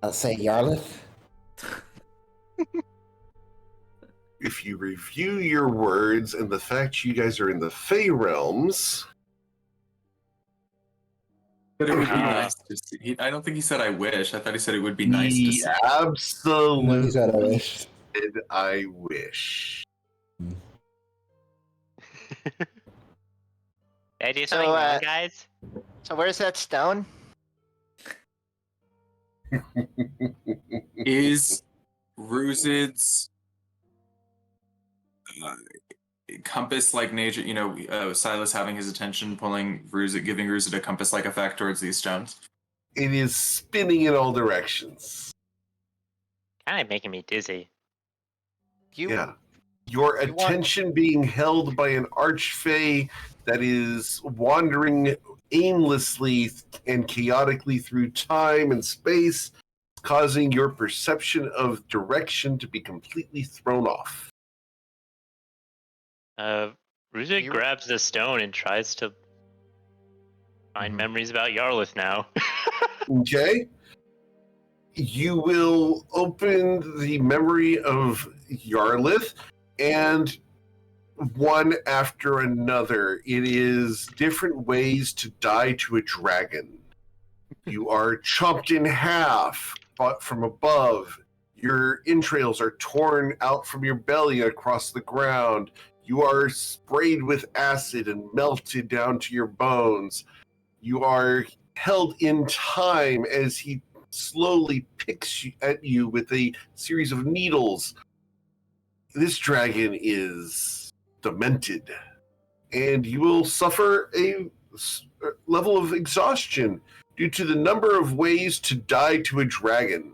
E: I'll say Yarlith.
A: If you review your words and the fact you guys are in the Fey realms,
I: But it would be
D: Ah.
I: nice to see. I don't think he said I wish. I thought he said it would be nice to
A: he
I: see.
A: absolutely
E: He said I wish.
A: did. I wish.
D: Did I do
H: So,
D: something wrong, guys?
H: So where's that stone?
I: Is Ruzid's compass-like nature, Silas having his attention, pulling Ruzid, giving Ruzid a compass-like effect towards these stones?
A: It is spinning in all directions.
D: Kind of making me dizzy.
A: Yeah. Your
H: You want-
A: attention being held by an archfey that is wandering aimlessly and chaotically through time and space, causing your perception of direction to be completely thrown off.
G: Ruzid
H: You-
G: grabs the stone and tries to find memories about Yarlith now.
A: Okay? You will open the memory of Yarlith, and one after another, it is different ways to die to a dragon. You are chopped in half, but from above. Your entrails are torn out from your belly across the ground. You are sprayed with acid and melted down to your bones. You are held in time as he slowly picks at you with a series of needles. This dragon is demented, and you will suffer a level of exhaustion due to the number of ways to die to a dragon.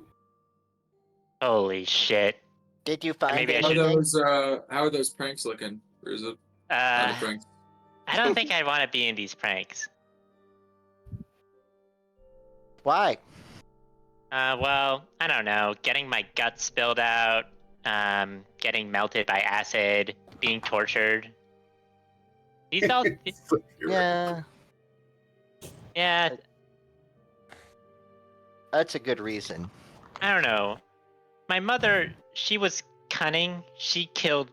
D: Holy shit.
H: Did you find
D: Maybe I
I: How
H: anything?
I: are those pranks looking? Ruzid?
D: Uh,
I: The pranks.
D: I don't think I'd want to be in these pranks.
H: Why?
D: Well, I don't know. Getting my guts spilled out, getting melted by acid, being tortured. These all,
H: Yeah,
D: yeah,
H: that's a good reason.
D: I don't know. My mother, she was cunning. She killed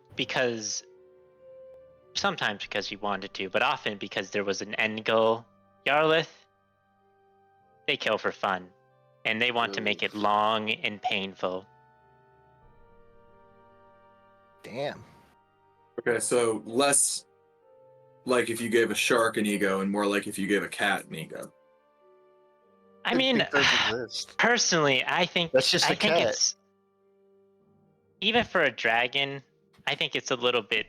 D: sometimes because she wanted to, but often because there was an end goal. Yarlith, they kill for fun, and they want to make it long and painful.
H: Damn.
I: Okay, so less like if you gave a shark an ego, and more like if you gave a cat an ego.
D: I mean,
H: think those exist.
D: personally, I think
H: That's just
D: I
H: a
D: think
H: cat.
D: it's even for a dragon. I think it's a little bit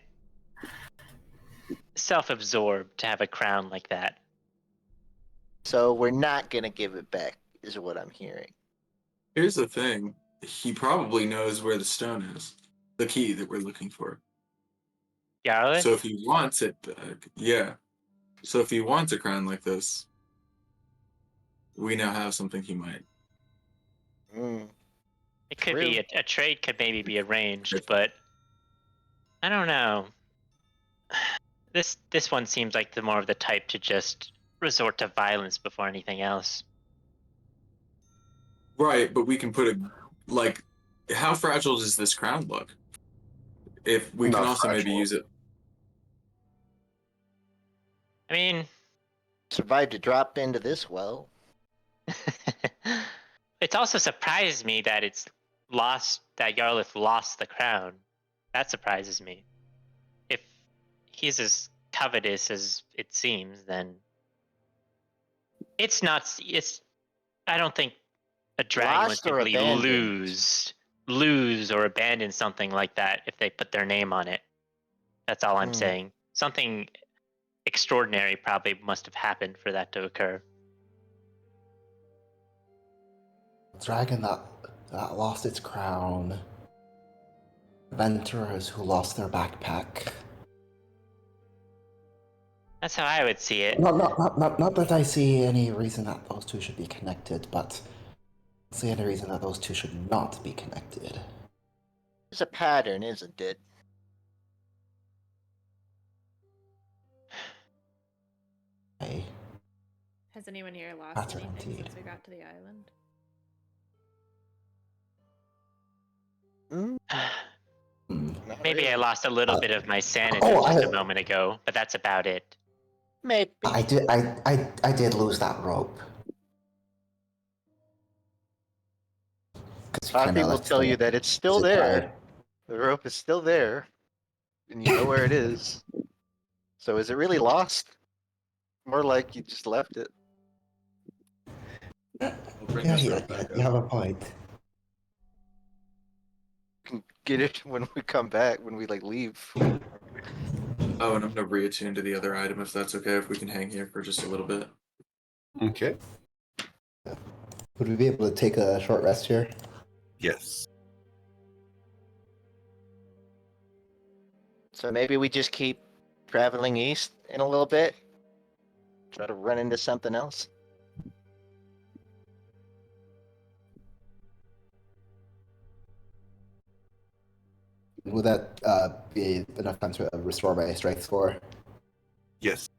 D: self-absorbed to have a crown like that.
H: So we're not gonna give it back, is what I'm hearing.
I: Here's the thing: he probably knows where the stone is, the key that we're looking for.
D: Yarlith?
I: So if he wants it back, yeah. So if he wants a crown like this, we now have something he might.
H: Mm.
D: It could
H: True.
D: be a trade could maybe be arranged, but I don't know. This one seems like the more of the type to just resort to violence before anything else.
I: Right, but we can put how fragile does this crown look? If we can
A: Not
I: also maybe
A: fragile.
I: use it.
D: I mean,
H: Survived to drop into this well.
D: It's also surprised me that that Yarlith lost the crown. That surprises me. If he's as covetous as it seems, then it's not. I don't think a dragon would
H: Lost or
D: simply
H: abandoned?
D: lose or abandon something like that if they put their name on it. That's all I'm
H: Hmm.
D: saying. Something extraordinary probably must have happened for that to occur.
E: Dragon that lost its crown. Adventurers who lost their backpack.
D: That's how I would see it.
E: Not that I see any reason that those two should be connected, but I see any reason that those two should not be connected.
H: There's a pattern, isn't it?
E: Okay.
F: Has anyone here lost
E: That's
F: anything
E: indeed.
F: since we got to the island?
H: Hmm? Not
D: Maybe I
H: really.
D: lost a little bit of my sanity
E: Oh,
D: just
E: I-
D: a moment ago, but that's about it.
H: Maybe.
E: I did lose that rope. 'Cause
H: A lot of
E: kinda
H: people
E: left
H: tell
E: the-
H: you that it's still
E: zip
H: there.
E: wire.
H: The rope is still there, and you know where it is. So is it really lost? More like you just left it.
I: We'll bring
E: Yeah,
I: this
E: yeah,
I: rope back
E: you
I: up.
E: have a point.
H: You can get it when we come back, when we leave.
I: Oh, and I'm gonna reattune to the other item if that's okay. If we can hang here for just a little bit.
A: Okay.
E: Would we be able to take a short rest here?
A: Yes.
H: So maybe we just keep traveling east in a little bit. Try to run into something else.
E: Would that be enough time to restore my strength score?
A: Yes.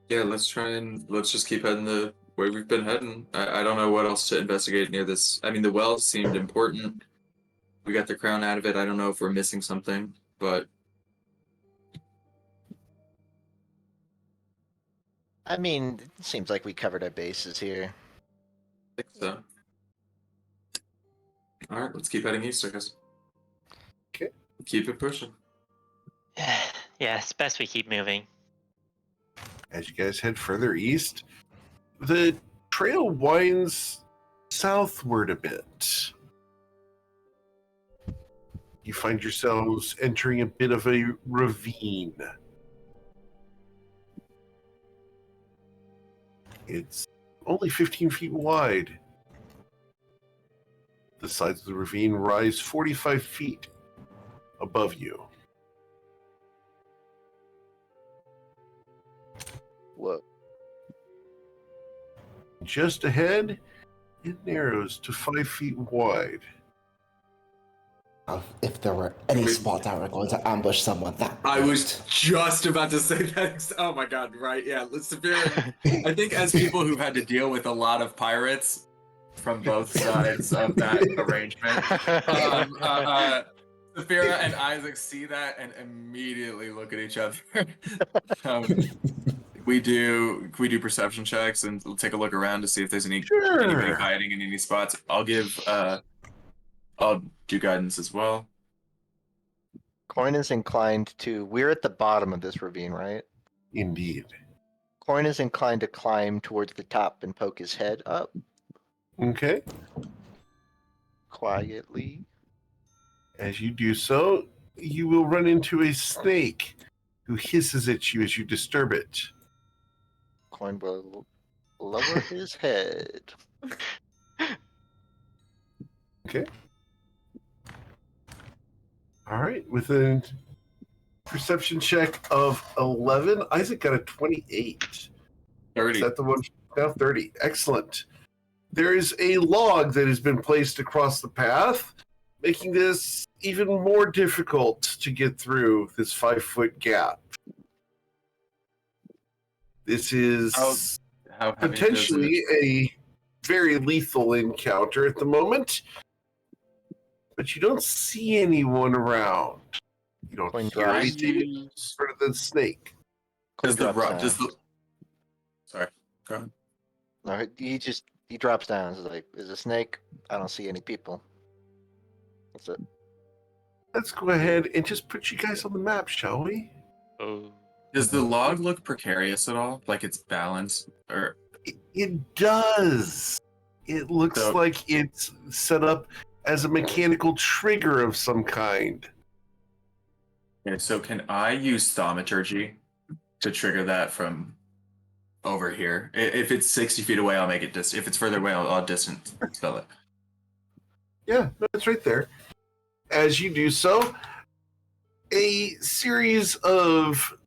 I: Yeah, let's just keep heading the way we've been heading. I don't know what else to investigate near this. I mean, the well seemed important. We got the crown out of it. I don't know if we're missing something, but
H: I mean, it seems like we covered our bases here.
I: I think so. All right, let's keep heading east, I guess.
A: Okay.
I: Keep it pushing.
D: Yeah, it's best we keep moving.
A: As you guys head further east, the trail winds southward a bit. You find yourselves entering a bit of a ravine. It's only 15 feet wide. The sides of the ravine rise 45 feet above you.
H: Whoa.
A: Just ahead, it narrows to 5 feet wide.
E: If there were any spot that were going to ambush someone, that
I: I
E: would-
I: was just about to say that. Oh my god, right? Yeah, Severe. I think as people who've had to deal with a lot of pirates from both sides of that arrangement, Saphira and Isaac see that and immediately look at each other. We do perception checks and we'll take a look around to see if there's anybody
A: Sure.
I: hiding in any spots. I'll do guidance as well.
H: Coin is inclined to. We're at the bottom of this ravine, right?
A: Indeed.
H: Coin is inclined to climb towards the top and poke his head up
A: Okay.
H: quietly.
A: As you do so, you will run into a snake who hisses at you as you disturb it.
H: Coin will lower his head.
A: Okay. All right. With a perception check of 11, Isaac got a 28.
I: 30.
A: Is that the one? Now 30. Excellent. There is a log that has been placed across the path, making this even more difficult to get through this 5-foot gap. This is
I: How heavy
A: potentially a very lethal encounter at the moment, but you don't see anyone around. You don't
H: Coin
A: hear
H: drops.
A: anything in front of the snake.
H: Quinn drops down.
I: Sorry, go ahead.
H: No, he drops down. He's like, "Is a snake? I don't see any people." That's it.
A: Let's go ahead and just put you guys on the map, shall we?
G: Oh.
I: Does the log look precarious at all? Like it's balanced, or
A: It does. It looks
I: So-
A: like it's set up as a mechanical trigger of some kind.
I: okay, so can I use thaumaturgy to trigger that from over here? If it's 60 feet away, I'll make it distant. If it's further away, I'll distance spell it.
A: Yeah, that's right there. As you do so, a series of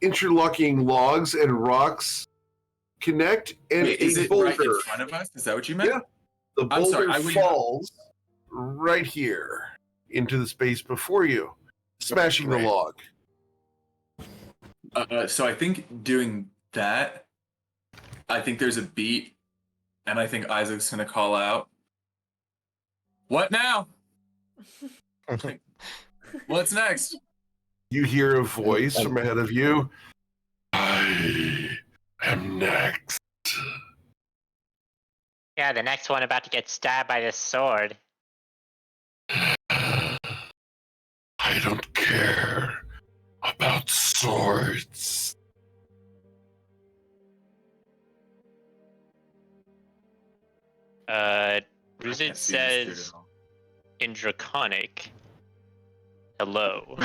A: interlocking logs and rocks connect, and
I: Wait, is
A: a
I: it
A: boulder.
I: right in front of us? Is that what you meant?
A: Yeah. The
I: I'm sorry,
A: boulder
I: I wouldn't-
A: falls right here into the space before you, smashing the
I: Great.
A: log.
I: So I think doing that, I think there's a beat, and I think Isaac's gonna call out, "What now? What's next?"
A: You hear a voice from ahead of you. I am next.
D: Yeah, the next one about to get stabbed by this sword.
A: I don't care about swords.
I: I
D: Ruzid
I: can't see this dude
D: says
I: at all.
D: in Draconic, hello.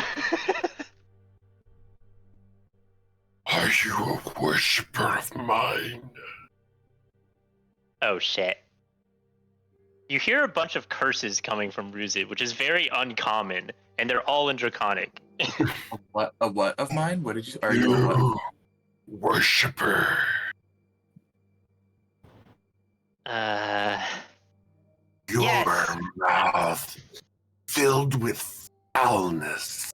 A: Are you a worshiper of mine?
D: Oh shit. You hear a bunch of curses coming from Ruzid, which is very uncommon, and they're all in Draconic.
I: A what of mine? What did you? Are you a what?
A: You worshiper. Your
D: Yes.
A: mouth filled with foulness.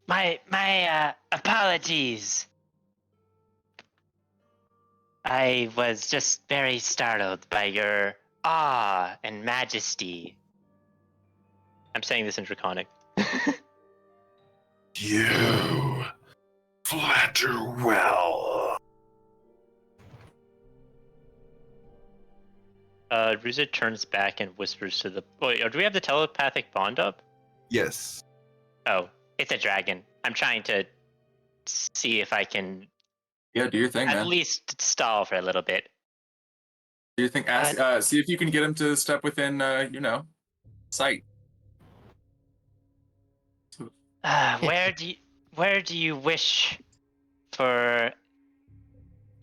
D: My apologies. I was just very startled by your awe and majesty. I'm saying this in Draconic.
A: You flatter well.
D: Ruzid turns back and whispers to the. Wait, do we have the telepathic bond up?
A: Yes.
D: Oh, it's a dragon. I'm trying to see if I can
I: Yeah, do your thing,
D: at
I: man.
D: least stall for a little bit.
I: Do your thing. Ask. See if you can get him to step within. Sight.
D: Where do you wish for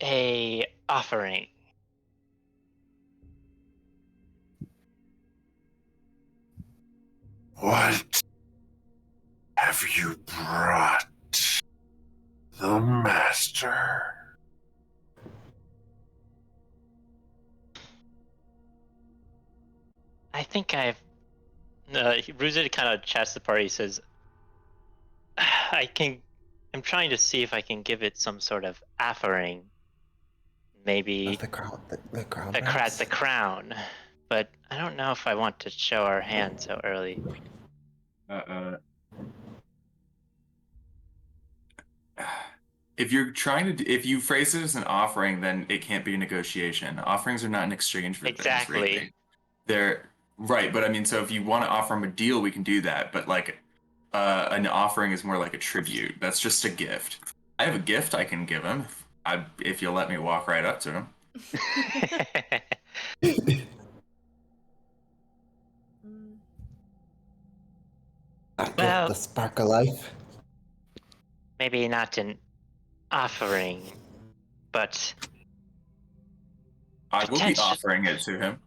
D: a offering?
A: What have you brought the master?
D: I think I've. Ruzid kind of chats the party. Says, I'm trying to see if I can give it some sort of offering. Maybe
E: The crown. The crown.
D: the
E: perhaps?
D: crown. But I don't know if I want to show our hand so early.
I: If you're trying to, if you phrase it as an offering, then it can't be a negotiation. Offerings are not in exchange for
D: Exactly.
I: things. Really. They're right, but I mean, so if you want to offer him a deal, we can do that. But like, an offering is more like a tribute. That's just a gift. I have a gift I can give him if you'll let me walk right up to him.
E: That
D: Well-
E: gift, the spark of life.
D: Maybe not an offering, but
I: I will be
D: Potential-
I: offering it to him.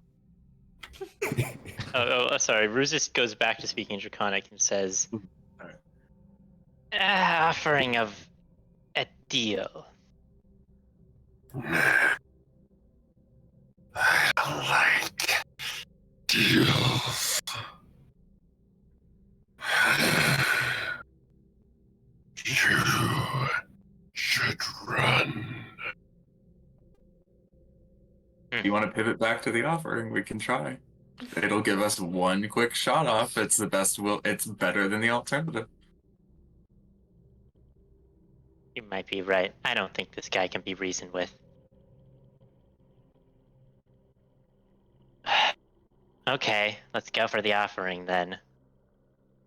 D: sorry. Ruzis goes back to speaking Draconic and says,
I: Alright.
D: offering of a deal.
A: I like deals. You should run.
I: If you want to pivot back to the offering, we can try. It'll give us one quick shot off. It's the best. It's better than the alternative.
D: You might be right. I don't think this guy can be reasoned with. Okay, let's go for the offering then.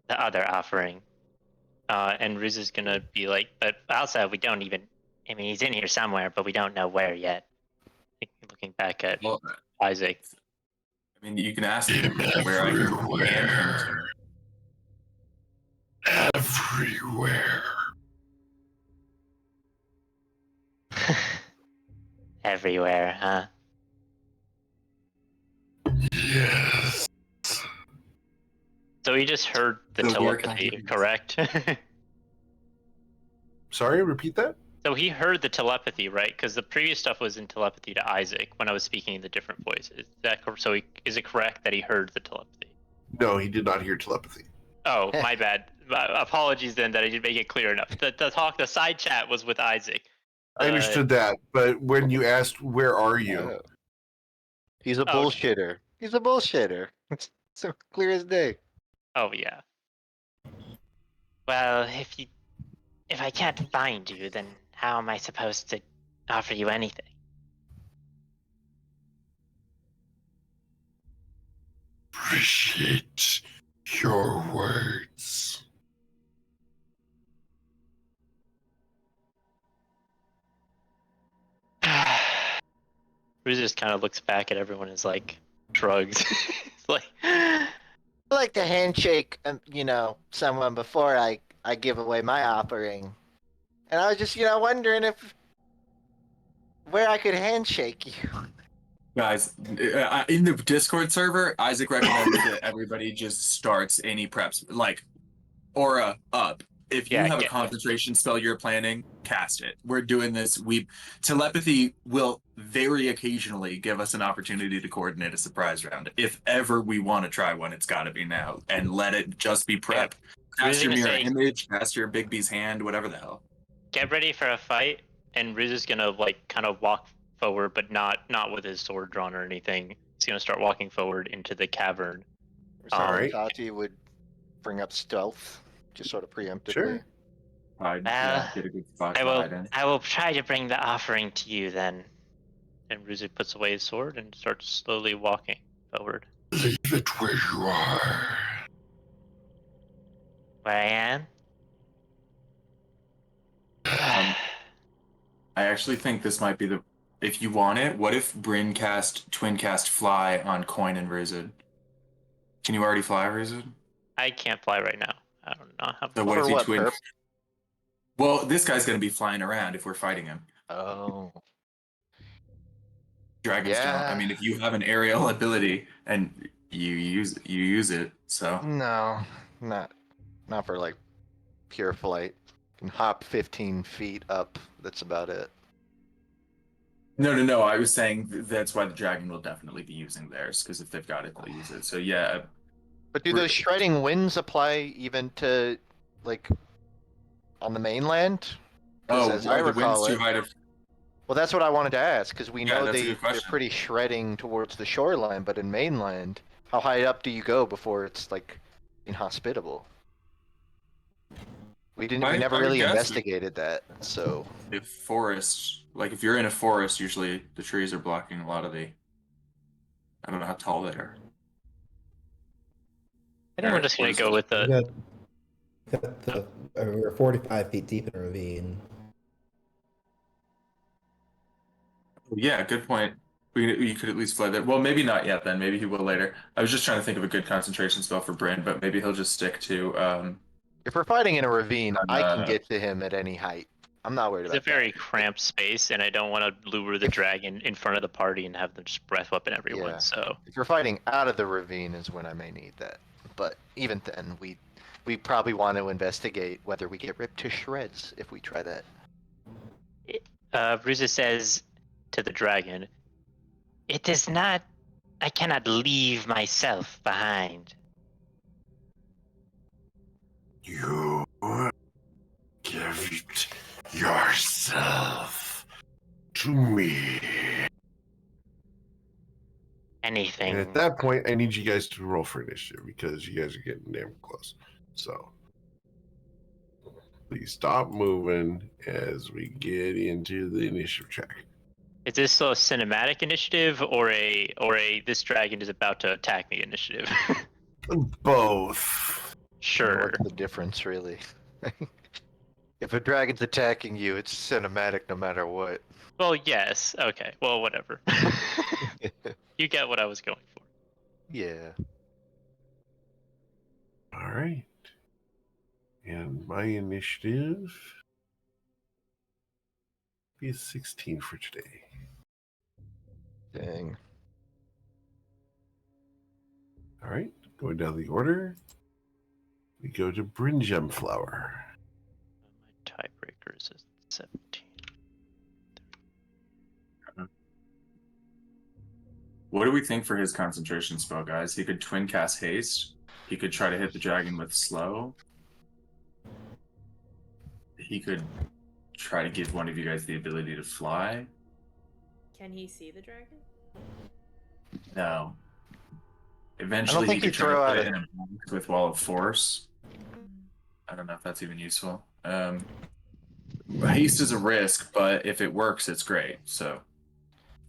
D: The other offering. And Ruz is gonna be like, but also we don't even. I mean, he's in here somewhere, but we don't know where yet. Looking back at
I: Well,
D: Isaac.
I: I mean, you can ask him where I can hand him to.
A: Everywhere.
D: Everywhere, huh?
A: Yes.
D: So he just heard the
I: So we're
D: telepathy,
I: kind of-
D: correct?
A: Sorry, repeat that?
D: So he heard the telepathy, right? Because the previous stuff was in telepathy to Isaac when I was speaking in the different voices. Is that so? Is it correct that he heard the telepathy?
A: No, he did not hear telepathy.
D: Oh, my bad. Apologies then that I didn't make it clear enough. The side chat was with Isaac.
A: I understood that, but when you asked, where are you?
C: Oh. He's a bullshitter. He's a bullshitter. It's so clear as day.
D: Oh yeah. Well, if I can't find you, then how am I supposed to offer you anything?
A: Appreciate your words.
D: Ruz just kind of looks back at everyone and is like, shrugs. It's like,
H: I like to handshake, someone before I give away my offering. And I was just, wondering where I could handshake you.
I: Guys, in the Discord server, Isaac recommends that everybody just starts any preps, like aura up. If you have a concentration spell you're planning, cast it. We're doing this. Telepathy will very occasionally give us an opportunity to coordinate a surprise round. If ever we want to try one, it's got to be now, and let it just be prep. Cast your mirror image, cast your Big B's hand, whatever the hell.
D: Get ready for a fight, and Ruz is gonna kind of walk forward, but not with his sword drawn or anything. He's gonna start walking forward into the cavern.
C: Sorry, Tati would bring up stealth, just sort of preemptively.
A: Sure.
I: Get a good spot to hide in.
D: I will try to bring the offering to you then. And Ruz puts away his sword and starts slowly walking forward.
A: Leave it where you are.
D: Where I am?
I: I actually think this might be if you want it, what if Bryn twin cast fly on Coin and Rizid? Can you already fly, Rizid?
D: I can't fly right now. I don't know how.
I: So what if you twin? Well, this guy's gonna be flying around if we're fighting him.
C: Oh.
I: Dragons don't. I mean, if you have an aerial ability and you use it, so.
C: No, not for like pure flight. You can hop 15 feet up. That's about it.
I: No. I was saying that's why the dragon will definitely be using theirs, because if they've got it, they'll use it. So yeah.
C: But do those shredding winds apply even to, like, on the mainland? As I
I: the wind's
C: recall
I: too high to.
C: Well, that's what I wanted to ask, because we know
I: that's a
C: they're
I: good question.
C: pretty shredding towards the shoreline, but in mainland, how high up do you go before it's, like, inhospitable? We never really investigated that, so.
I: If forest, like if you're in a forest, usually the trees are blocking a lot of the. I don't know how tall they are.
D: I think we're just gonna go with the.
E: We're 45 feet deep in a ravine.
I: Yeah, good point. You could at least fly there. Well, maybe not yet then. Maybe he will later. I was just trying to think of a good concentration spell for Bryn, but maybe he'll just stick to.
C: If we're fighting in a ravine, I can get to him at any height. I'm not worried about that.
D: It's a very cramped space, and I don't want to lure the dragon in front of the party and have them just breath weapon everyone.
C: Yeah.
D: So
C: if you're fighting out of the ravine is when I may need that. But even then, we probably want to investigate whether we get ripped to shreds if we try that.
D: Bruza says to the dragon, "It is not. I cannot leave myself behind."
A: You give yourself to me.
D: Anything.
A: And at that point, I need you guys to roll for initiative because you guys are getting damn close. So. Please stop moving as we get into the initiative check.
G: Is this a cinematic initiative or a this dragon is about to attack me initiative?
A: Both.
G: Sure.
C: What's the difference, really? If a dragon's attacking you, it's cinematic no matter what.
G: Well, yes. Okay. Well, whatever. You get what I was going for.
C: Yeah.
A: All right. And my initiative is 16 for today.
C: Dang.
A: All right. Going down the order, we go to Bryn Gemflower.
G: My tiebreaker is 17.
I: What do we think for his concentration spell, guys? He could twin cast haste. He could try to hit the dragon with slow. He could try to give one of you guys the ability to fly.
F: Can he see the dragon?
I: No. Eventually,
C: think
I: he could
C: he'd
I: try to
C: throw
I: put
C: out
I: it in a box with Wall of Force. I don't know if that's even useful. Haste is a risk, but if it works, it's great. So,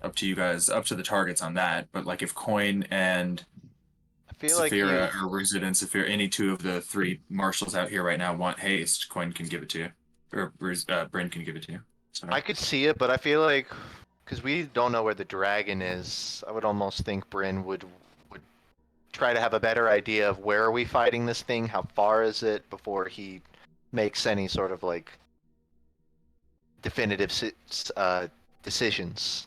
I: up to you guys, up to the targets on that. But like, if Coin and
C: I feel like
I: Saphira
C: you...
I: or Ruzid and Saphira, any two of the three marshals out here right now want haste, Coin can give it to you, or Bryn can give it to you. Sorry.
C: I could see it, but I feel like because we don't know where the dragon is, I would almost think Bryn would try to have a better idea of where are we fighting this thing, how far is it, before he makes any sort of like definitive decisions.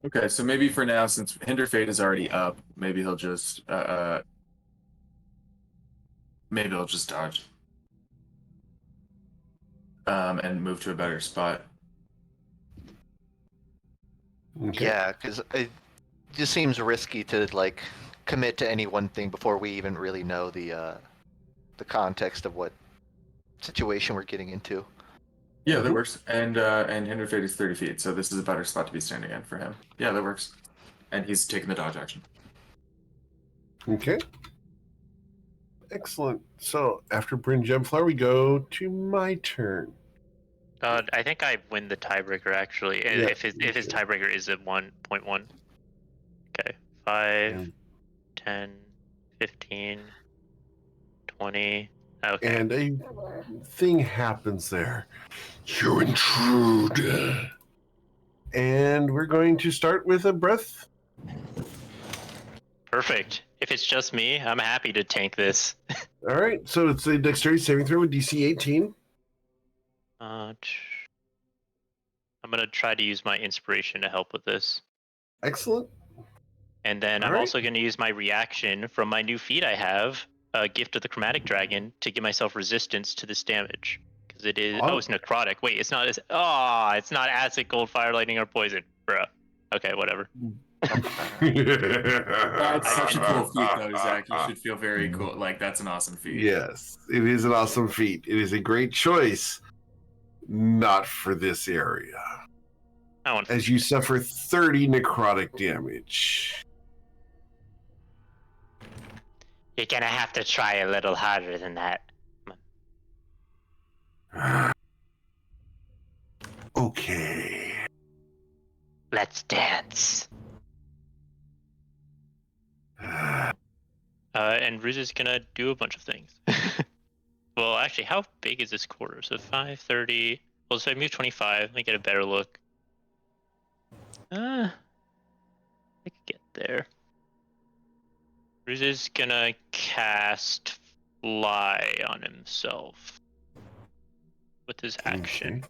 I: Okay, so maybe for now, since Hinder Fate is already up, maybe he'll just dodge. And move to a better spot.
A: Okay.
C: Yeah, because it just seems risky to like commit to any one thing before we even really know the context of what situation we're getting into.
I: Yeah, that works. And Hinder Fate is 30 feet, so this is a better spot to be standing in for him. Yeah, that works. And he's taking the dodge action.
A: Okay. Excellent. So after Bryn Gemflower, we go to my turn.
G: I think I win the tiebreaker actually.
A: Yeah,
G: if his tiebreaker is at 1.1. Okay. 5,
A: And,
G: 10, 15, 20. Okay.
A: and a thing happens there. You intrude. And we're going to start with a breath.
G: Perfect. If it's just me, I'm happy to tank this.
A: All right. So it's a dexterity saving throw with DC 18.
G: I'm gonna try to use my inspiration to help with this.
A: Excellent.
G: And then I'm
A: Alright.
G: also going to use my reaction from my new feat I have, Gift of the Chromatic Dragon, to give myself resistance to this damage. Because it is... Oh, it's necrotic. Wait, it's not... it's not acid, cold, fire, lightning, or poison. Bruh. Okay, whatever.
I: That's such a cool feat, though, Zach. You should feel very cool. Like, that's an awesome feat.
A: Yes, it is an awesome feat. It is a great choice. Not for this area. As you suffer 30 necrotic damage.
D: You're gonna have to try a little harder than that.
A: Okay.
D: Let's dance.
G: And Riz is going to do a bunch of things. Well, actually, how big is this quarter? So 5, 30... Well, so I move 25. Let me get a better look. I could get there. Riz is gonna cast Fly on himself with his action.
A: Okay.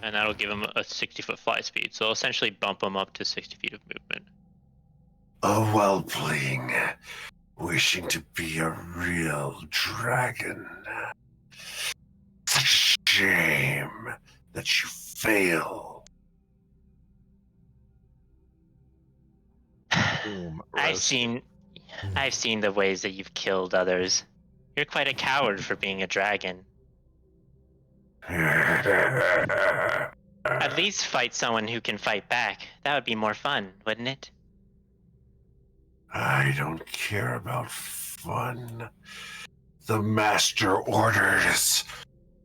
G: And that'll give him a 60-foot fly speed. So I'll essentially bump him up to 60 feet of movement.
A: A whelpling wishing to be a real dragon. Such a shame that you fail.
C: Boom,
D: I've seen the ways that you've killed others. You're quite a coward for being a dragon. At least fight someone who can fight back. That would be more fun, wouldn't it?
A: I don't care about fun. The master orders.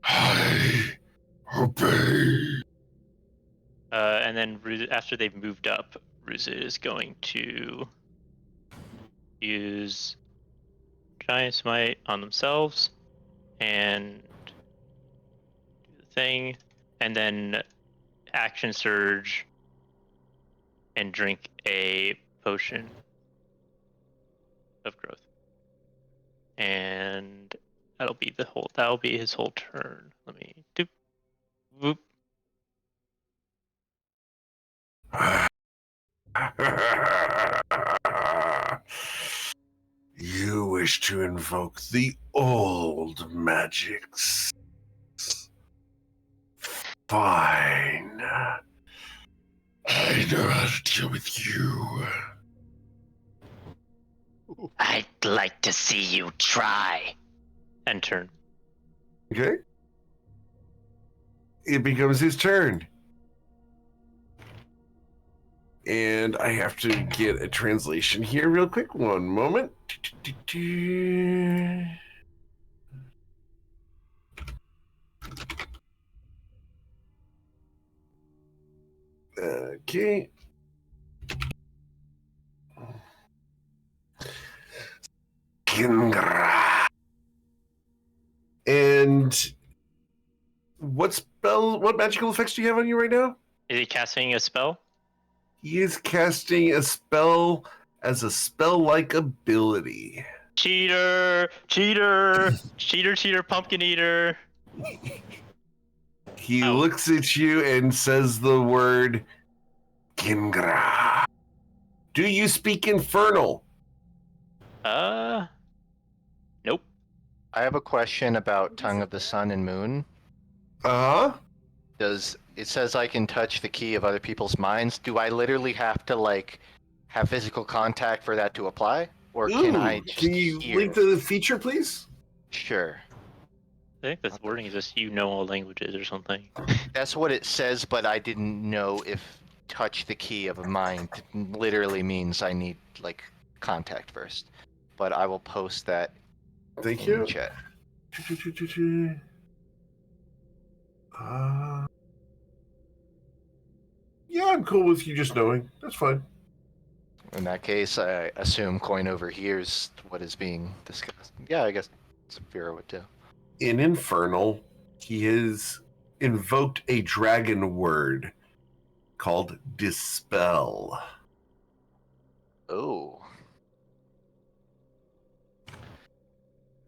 A: I obey.
G: And then after they've moved up, Ruzit is going to use Giant Smite on themselves and do the thing, and then Action Surge and drink a potion of growth. And that'll be his whole turn. Let me do whoop.
A: You wish to invoke the old magics. Fine. I know how to deal with you.
D: I'd like to see you try.
G: End turn.
A: Okay. It becomes his turn. And I have to get a translation here real quick. One moment. Okay. Kingra. And what magical effects do you have on you right now?
G: Is he casting a spell?
A: He is casting a spell as a spell-like ability.
G: Cheater! Cheater! Cheater! Pumpkin eater!
A: He
G: Ow.
A: looks at you and says the word Kingra. Do you speak Infernal?
G: Nope.
C: I have a question about Tongue of the Sun and Moon.
A: Uh-huh.
C: It says I can touch the key of other people's minds. Do I literally have to have physical contact for that to apply? Or can I just
A: Can you
C: hear?
A: link the feature, please?
C: Sure.
G: I think the wording is just you know all languages or something.
C: That's what it says, but I didn't know if touch the key of a mind literally means I need contact first. But I will post that
A: Thank
C: in
A: you.
C: the chat.
A: Yeah, I'm cool with you just knowing. That's fine.
C: In that case, I assume Coin overhears what is being discussed. Yeah, I guess Saphira would too.
A: In Infernal, he has invoked a dragon word called Dispel.
C: Oh.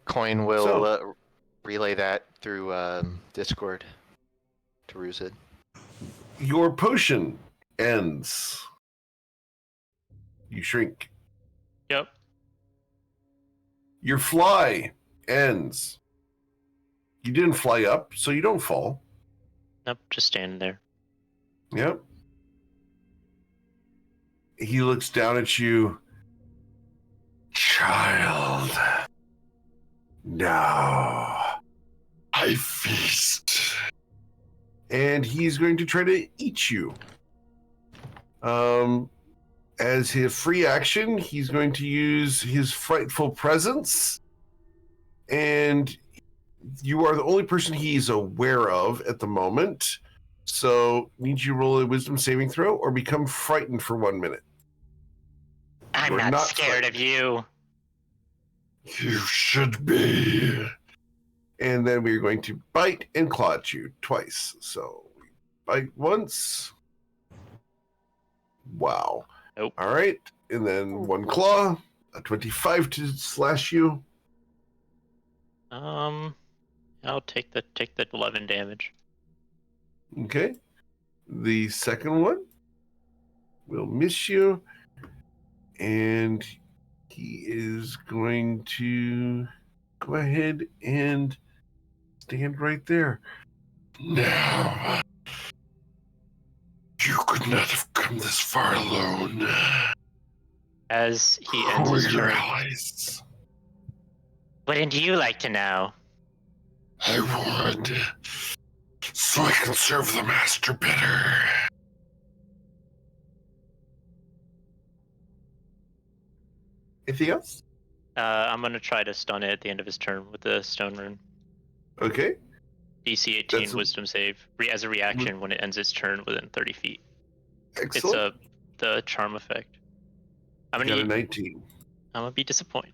C: Coin will relay that through Discord to Ruzid.
A: Your potion ends. You shrink.
G: Yep.
A: Your fly ends. You didn't fly up, so you don't fall.
G: Nope, just standing there.
A: Yep. He looks down at you. Child. Now I feast. And he's going to try to eat you. As his free action, he's going to use his frightful presence. And you are the only person he's aware of at the moment. So, need you roll a wisdom saving throw or become frightened for 1 minute.
D: I'm
A: You're
D: not scared of you.
A: You should be. And then we're going to bite and claw at you twice. So, bite once. Wow.
G: Nope.
A: All right. And then one claw, a 25 to slash you.
G: I'll take the 11 damage.
A: Okay. The second one will miss you. And he is going to go ahead and stand right there. Now, you could not have come this far alone.
G: As he
A: Who
G: ends
A: are
G: his
A: your
G: turn,
A: allies?
D: Wouldn't you like to know?
A: I would, so I can serve the master better. Anything else?
G: I'm gonna try to stun it at the end of his turn with the stone rune.
A: Okay.
G: DC 18
A: That's a-
G: Wisdom save as a reaction when it ends its turn within 30 feet.
A: Excellent.
G: It's the charm effect. I'm
A: Got a
G: gonna
A: 19.
G: be disappointed.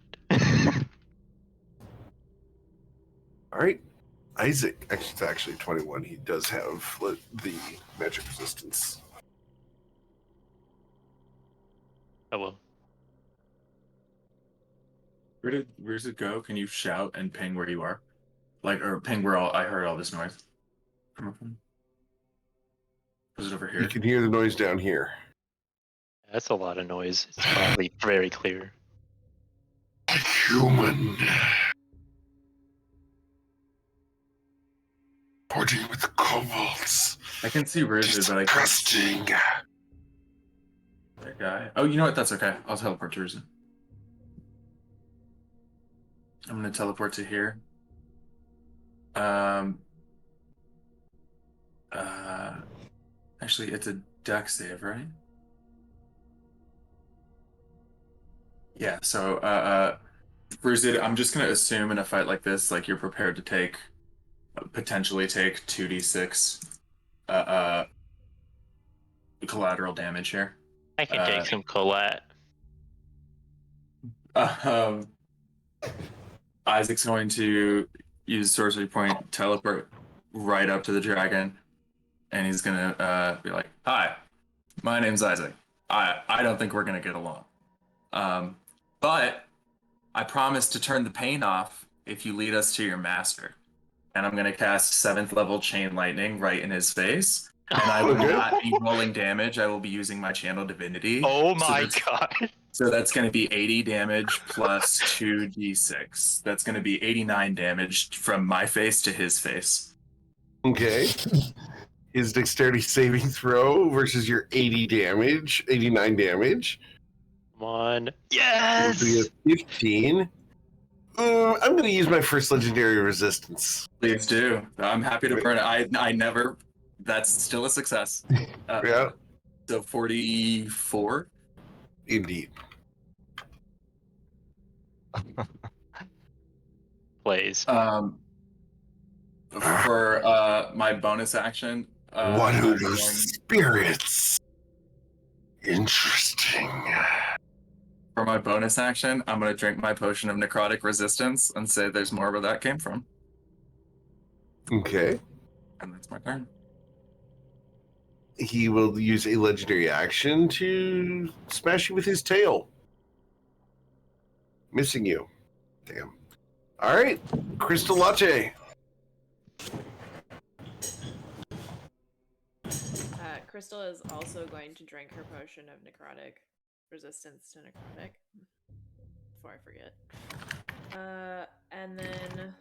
A: All right. Isaac, actually, it's actually 21. He does have the magic resistance.
G: Oh well.
I: Where's it go? Can you shout and ping where you are? Like, or ping where I heard all this noise. Was it over here?
A: You can hear the noise down here.
G: That's a lot of noise. It's probably very clear.
A: Human. Party with kobolds.
I: I can see Rizard, but I can't see
A: Disgusting.
I: that guy. Oh, you know what? That's okay. I'll teleport to Rizard. I'm gonna teleport to here. Actually, it's a dex save, right? Yeah. So, Rizard, I'm just gonna assume in a fight like this, like you're prepared to potentially take 2d6, collateral damage here.
G: I can take some collat.
I: Isaac's going to use sorcery point, teleport right up to the dragon, and he's gonna be like, "Hi, my name's Isaac. I don't think we're gonna get along, but I promise to turn the pain off if you lead us to your master." And I'm gonna cast 7th level chain lightning right in his face, and I will not be rolling damage. I will be using my channel divinity.
G: Oh my god.
I: So that's going to be 80 damage plus 2d6. That's going to be 89 damage from my face to his face.
A: Okay. His dexterity saving throw versus your 89 damage.
G: Come on.
A: Will
G: Yes!
A: be a 15. I'm going to use my first legendary resistance.
I: Please do. I'm happy to burn it. I never. That's still a success.
A: Yeah.
I: So 44.
A: Indeed.
G: Plays.
I: For my bonus action.
A: What
I: I'm
A: are
I: going-
A: those spirits? Interesting.
I: For my bonus action, I'm going to drink my potion of necrotic resistance and say there's more where that came from.
A: Okay.
I: And that's my turn.
A: He will use a legendary action to smash you with his tail. Missing you. Damn. All right. Crystal Latte.
F: Crystal is also going to drink her potion of necrotic resistance to necrotic. Before I forget. And then.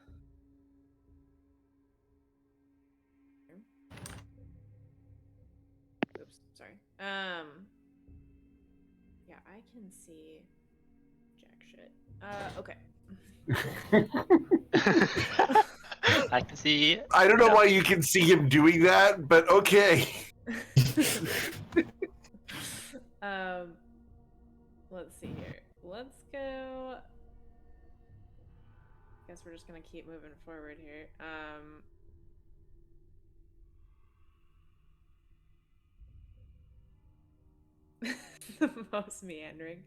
F: Oops, sorry. Yeah, I can see jack shit. Okay.
G: I can see.
A: I don't know why you can see him doing that, but okay.
F: Let's see here. Let's go. Guess we're just gonna keep moving forward here. The most meandering.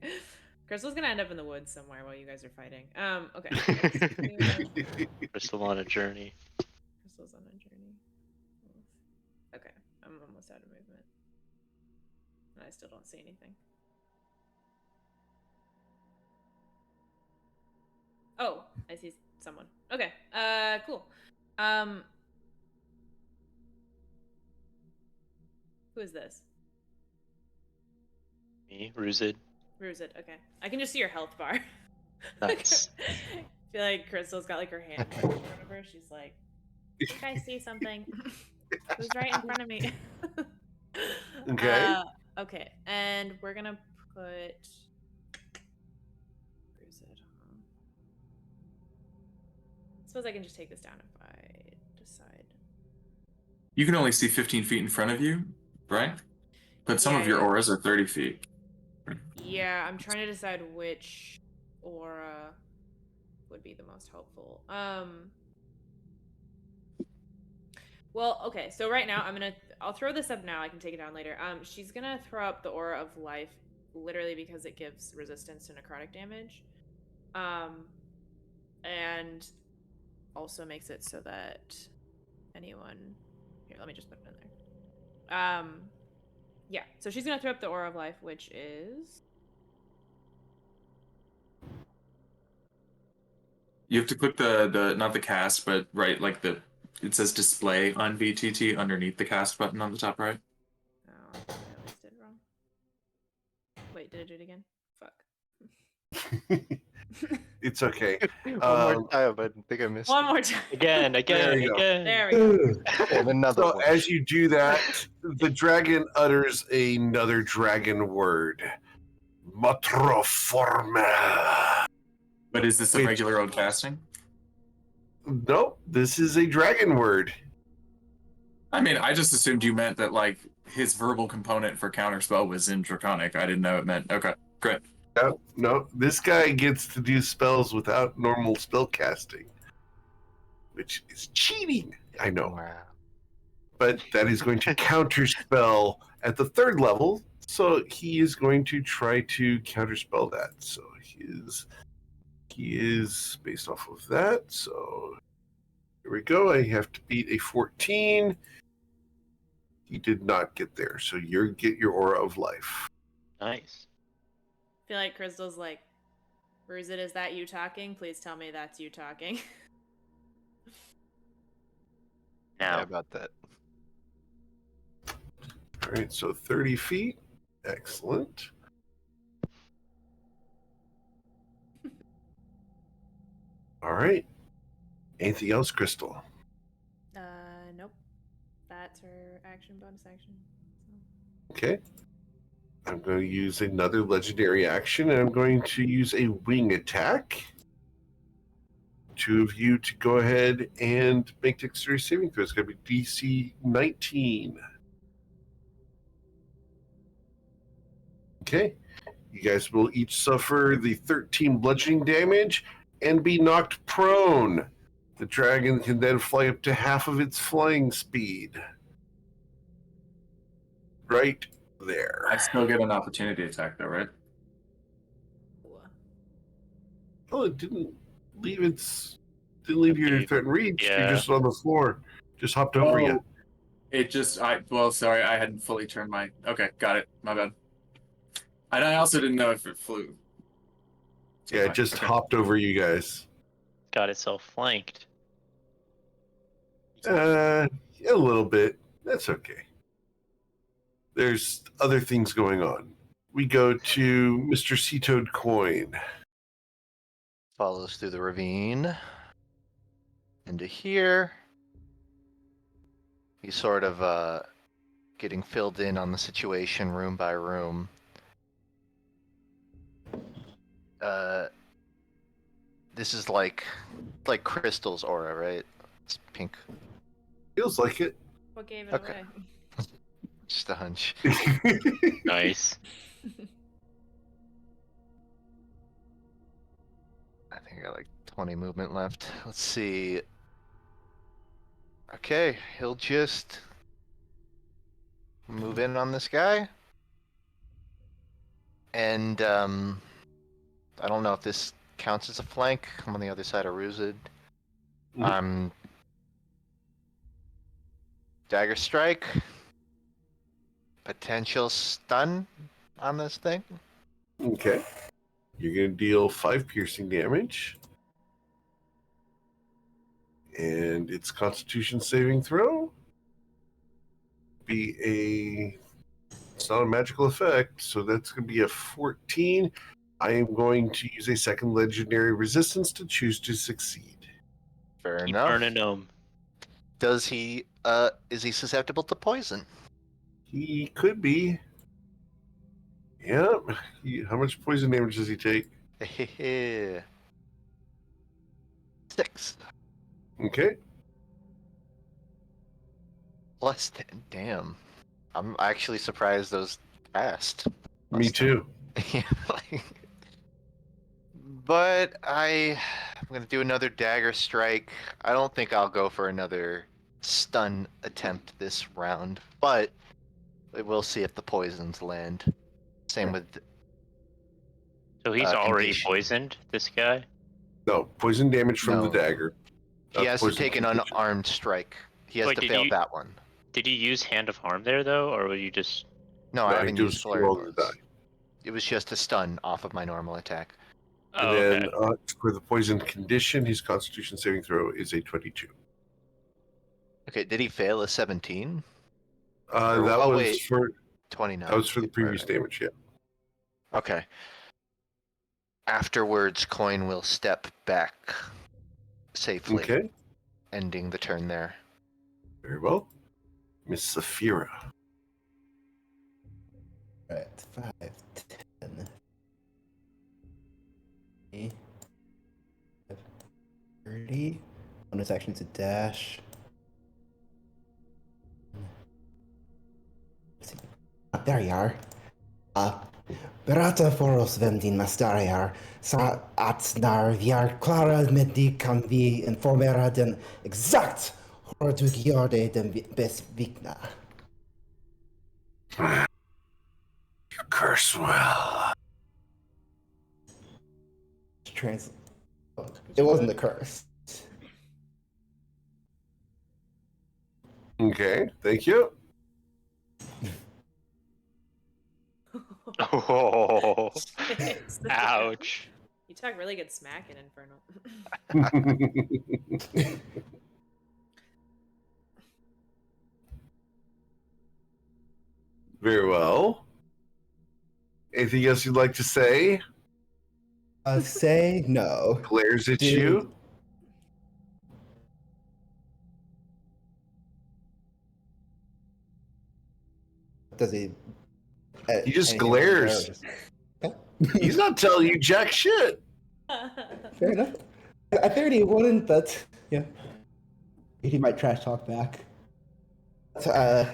F: Crystal's gonna end up in the woods somewhere while you guys are fighting. Okay.
G: Crystal on a journey.
F: Crystal's on a journey. Okay, I'm almost out of movement. And I still don't see anything. Oh, I see someone. Okay, cool. Who is this?
G: Me, Ruzid.
F: Ruzid, okay. I can just see your health bar.
G: Nice.
F: I feel like Crystal's got like her hand in front of her. She's like, I think I see something. Who's right in front of me?
A: Okay.
F: Okay, and we're gonna put Ruzid, huh? I suppose I can just take this down if I decide.
I: You can only see 15 feet in front of you, right? But some
F: Yeah,
I: of your
F: yeah.
I: auras are 30 feet.
F: Yeah, I'm trying to decide which aura would be the most helpful. Well, okay, so right now I'll throw this up now, I can take it down later. She's gonna throw up the Aura of Life literally because it gives resistance to necrotic damage. And also makes it so that anyone here, let me just put it in there. Yeah, so she's gonna throw up the Aura of Life, which is
I: You have to click the not the cast, but right, like it says display on VTT underneath the cast button on the top right.
F: oh, I always did wrong. Wait, did I do it again? Fuck.
A: It's okay.
C: One more time, I think I missed
F: One more time.
G: Again,
A: There you go.
G: again.
F: There we go.
C: it. And another
A: So
C: one.
A: as you do that, the dragon utters another dragon word. Matroforma.
I: But is this a
A: Wait.
I: regular old casting?
A: Nope, this is a dragon word.
I: I mean, I just assumed you meant that like his verbal component for counterspell was in Draconic. I didn't know it meant. Okay, great.
A: No, this guy gets to do spells without normal spell casting, which is cheating. I know,
C: Wow.
A: but that is going to counterspell at the 3rd level, so he is going to try to counterspell that. So he is based off of that. So here we go. I have to beat a 14. He did not get there, so you get your Aura of Life.
G: Nice.
F: I feel like Crystal's like, Ruzit, is that you talking? Please tell me that's you talking.
C: Yeah,
D: No.
C: about that.
A: All right, so 30 feet. Excellent. All right. Anything else, Crystal?
F: Nope. That's her action, bonus action.
A: Okay. I'm going to use another legendary action, and I'm going to use a wing attack. 2 of you to go ahead and make dexterity saving throws. It's going to be DC 19. Okay. You guys will each suffer the 13 bludgeoning damage and be knocked prone. The dragon can then fly up to half of its flying speed. Right there.
I: I still get an opportunity attack though, right?
A: Oh, it didn't leave your
G: Okay,
A: threatened reach.
G: yeah.
A: You're just on the floor. Just hopped over you.
I: It just sorry, I hadn't fully turned my okay, got it. My bad. And I also didn't know if it flew. So
A: Yeah, it
I: fine.
A: just
I: Okay.
A: hopped over you guys.
G: Got itself flanked.
A: A little bit. That's okay. There's other things going on. We go to Mr. Sea-Toad Coin.
C: Follows through the ravine into here. He's sort of getting filled in on the situation room by room. This is like Crystal's aura, right? It's pink.
A: Feels like it.
F: What gave it
C: Okay.
F: away?
C: Just a hunch.
G: Nice.
C: I think I got like 20 movement left. Let's see. Okay, he'll just move in on this guy. And I don't know if this counts as a flank. I'm on the other side of Ruzid.
A: Mhm.
C: Dagger strike. Potential stun on this thing.
A: Okay. You're going to deal 5 piercing damage. And its Constitution saving throw. It's not a magical effect, so that's going to be a 14. I am going to use a second legendary resistance to choose to succeed.
C: Fair
G: Keep
C: enough.
G: burning them.
C: Does he is he susceptible to poison?
A: He could be. Yeah. How much poison damage does he take?
C: 6
A: Okay.
C: plus 10. Damn. I'm actually surprised those passed.
A: Me too.
C: Yeah, like, But I'm gonna do another dagger strike. I don't think I'll go for another stun attempt this round, but we'll see if the poisons land. Same with
G: So he's already
C: condition.
G: poisoned, this guy?
A: No, poison damage from the
C: No.
A: dagger.
C: He has to
A: poison
C: take an
A: condition.
C: unarmed strike. He has
G: Wait,
C: to
G: did
C: fail
G: you-
C: that one.
G: Did you use Hand of Harm there, though, or were you just...
C: No,
A: No,
C: I
A: he
C: haven't
A: does
C: used
A: roll
C: flurry
A: the
C: blows.
A: die.
C: It was just a stun off of my normal attack.
A: And
G: Oh,
A: then
G: okay.
A: for the poison condition, his Constitution saving throw is a 22.
C: Okay, did he fail a 17?
A: That
C: oh,
A: was
C: wait.
A: for
C: 29.
A: that was for the
C: Right,
A: previous
C: right.
A: damage. Yeah.
C: Okay. Afterwards, Coin will step back safely,
A: Okay.
C: ending the turn there.
A: Very well. Miss Saphira.
E: Right, 5, 10. 30. Bonus action to dash. There you are. Berata foros vendin mastariar, sa at nar viar clara medi kan vi informera den exakt hur du gör det den besvikna.
A: You curse well.
E: It wasn't a curse.
A: Okay. Thank you.
G: Oh,
F: It's the-
G: ouch.
F: You talk really good smack in Infernal.
A: Very well. Anything else you'd like to say?
E: Say no.
A: Glares at
E: Dude.
A: you.
E: Does he?
A: He just
E: anything
A: glares.
E: else?
A: He's not telling you jack shit.
E: Fair enough. I figured he wouldn't, but yeah. He might trash talk back. So,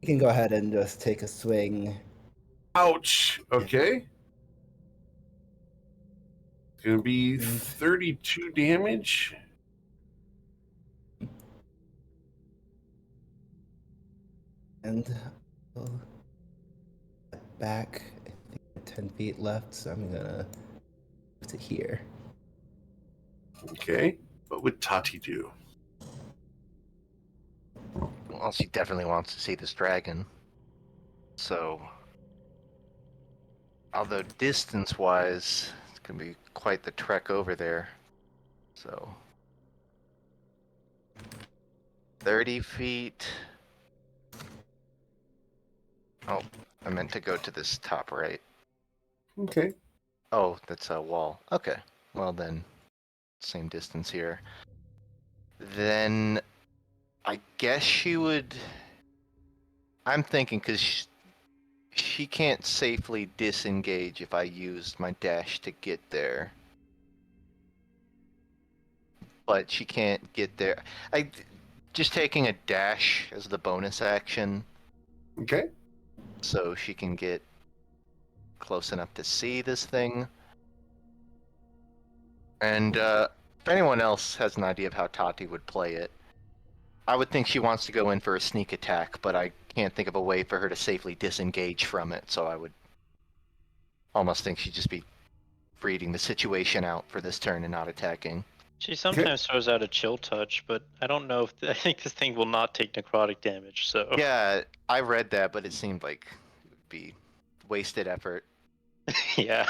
E: you can go ahead and just take a swing.
A: Ouch. Okay. It's gonna be 32 damage.
E: And I'll get back. I think 10 feet left, so I'm gonna put it here.
A: Okay. What would Tati do?
C: Well, she definitely wants to see this dragon. So, although distance-wise, it's going to be quite the trek over there. So, 30 feet. Oh, I meant to go to this top right.
A: Okay.
C: Oh, that's a wall. Okay. Well then, same distance here. Then, I guess she would... I'm thinking because she can't safely disengage if I used my dash to get there. But she can't get there. Just taking a dash as the bonus action
A: Okay.
C: so she can get close enough to see this thing. And if anyone else has an idea of how Tati would play it, I would think she wants to go in for a sneak attack, but I can't think of a way for her to safely disengage from it, so I would almost think she'd just be reading the situation out for this turn and not attacking.
G: She sometimes throws out a chill touch, but I don't know if... I think this thing will not take necrotic damage, so...
C: Yeah, I read that, but it seemed like it would be wasted effort,
G: Yeah.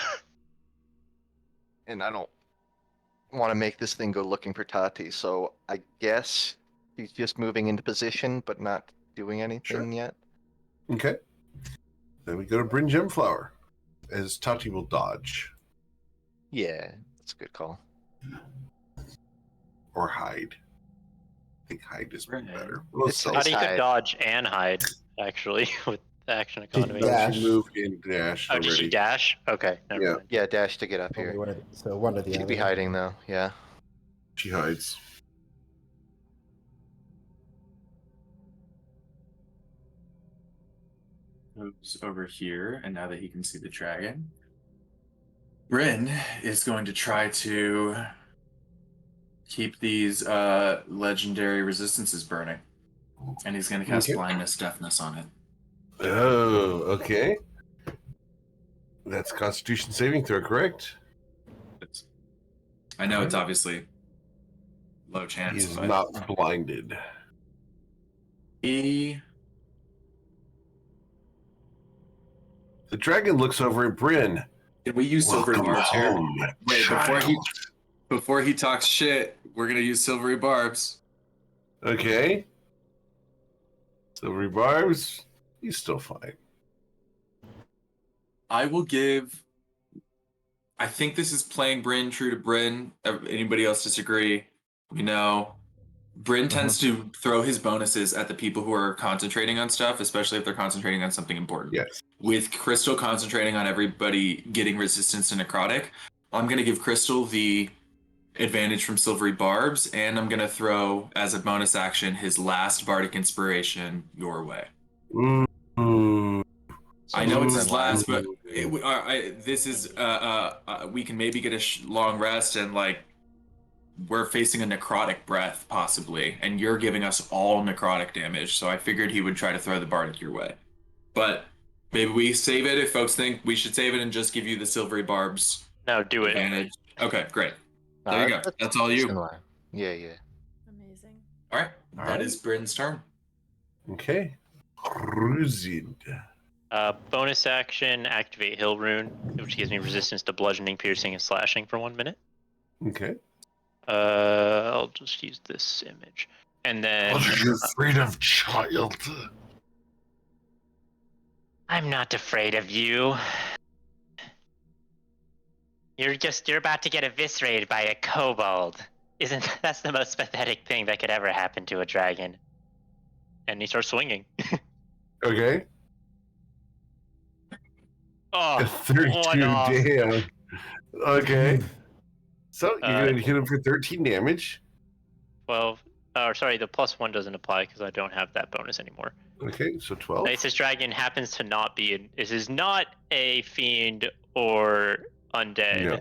C: and I don't want to make this thing go looking for Tati, so I guess she's just moving into position, but not doing anything yet.
A: Okay. Then we go to Bryn Gemflower, as Tati will dodge
C: Yeah, that's a good call.
A: or hide. I think hide is
I: Right.
A: better.
C: It's-
G: How do you
C: hide.
G: could dodge and hide, actually, with the action economy?
E: Yeah.
A: No,
E: Dash.
A: she moved in dash
G: Oh, did she
A: already.
G: dash? Okay, never
A: Yeah.
G: mind.
C: Yeah, dash to get up
E: Only
C: here.
E: one of the, so one or the
C: She'd
E: other.
C: be hiding though, yeah.
A: She hides.
I: Moves over here, and now that he can see the dragon, Bryn is going to try to keep these legendary resistances burning. And he's going to cast
A: Okay.
I: blindness, deafness on it.
A: Oh, okay. That's Constitution saving throw, correct?
I: I know it's obviously low chance,
A: He's
I: but
A: not blinded.
I: he
A: The dragon looks over at Bryn.
I: can we use silvery
A: Welcome
I: barbs here?
A: home,
I: Wait,
A: child.
I: before he talks shit, we're gonna use silvery barbs.
A: Okay. Silvery barbs. He's still fine.
I: I will give. I think this is playing Bryn true to Bryn. Anybody else disagree? We know. Bryn tends to throw his bonuses at the people who are concentrating on stuff, especially if they're concentrating on something important.
A: Yes.
I: With Crystal concentrating on everybody getting resistance to necrotic, I'm going to give Crystal the advantage from silvery barbs, and I'm going to throw, as a bonus action, his last bardic inspiration your way.
A: Mm.
I: I know it's his
C: Then
I: last, but this is we can maybe get a long rest, and like we're facing a necrotic breath possibly, and you're giving us all necrotic damage. So I figured he would try to throw the bardic your way, but maybe we save it if folks think we should save it and just give you the silvery barbs
G: No, do it.
I: advantage. Okay, great. There you go. That's all you.
C: Similar. Yeah.
F: Amazing.
I: All right,
A: All
I: that
A: right.
I: is Bryn's turn.
A: Okay. Ruzid.
G: Bonus action, activate Hill Rune, which gives me resistance to bludgeoning, piercing, and slashing for 1 minute.
A: Okay.
G: I'll just use this image. And then
A: What are you afraid of, child?
D: I'm not afraid of you. You're about to get eviscerated by a kobold. That's the most pathetic thing that could ever happen to a dragon?
G: and he starts swinging.
A: Okay.
G: Oh,
A: A 32
G: one off.
A: damn. Okay. So you're
G: Uh,
A: going to hit him for 13 damage.
G: 12. Oh, sorry, the +1 doesn't apply because I don't have that bonus anymore.
A: Okay, so 12.
G: This dragon happens to not be. This is not a fiend or undead.
A: No,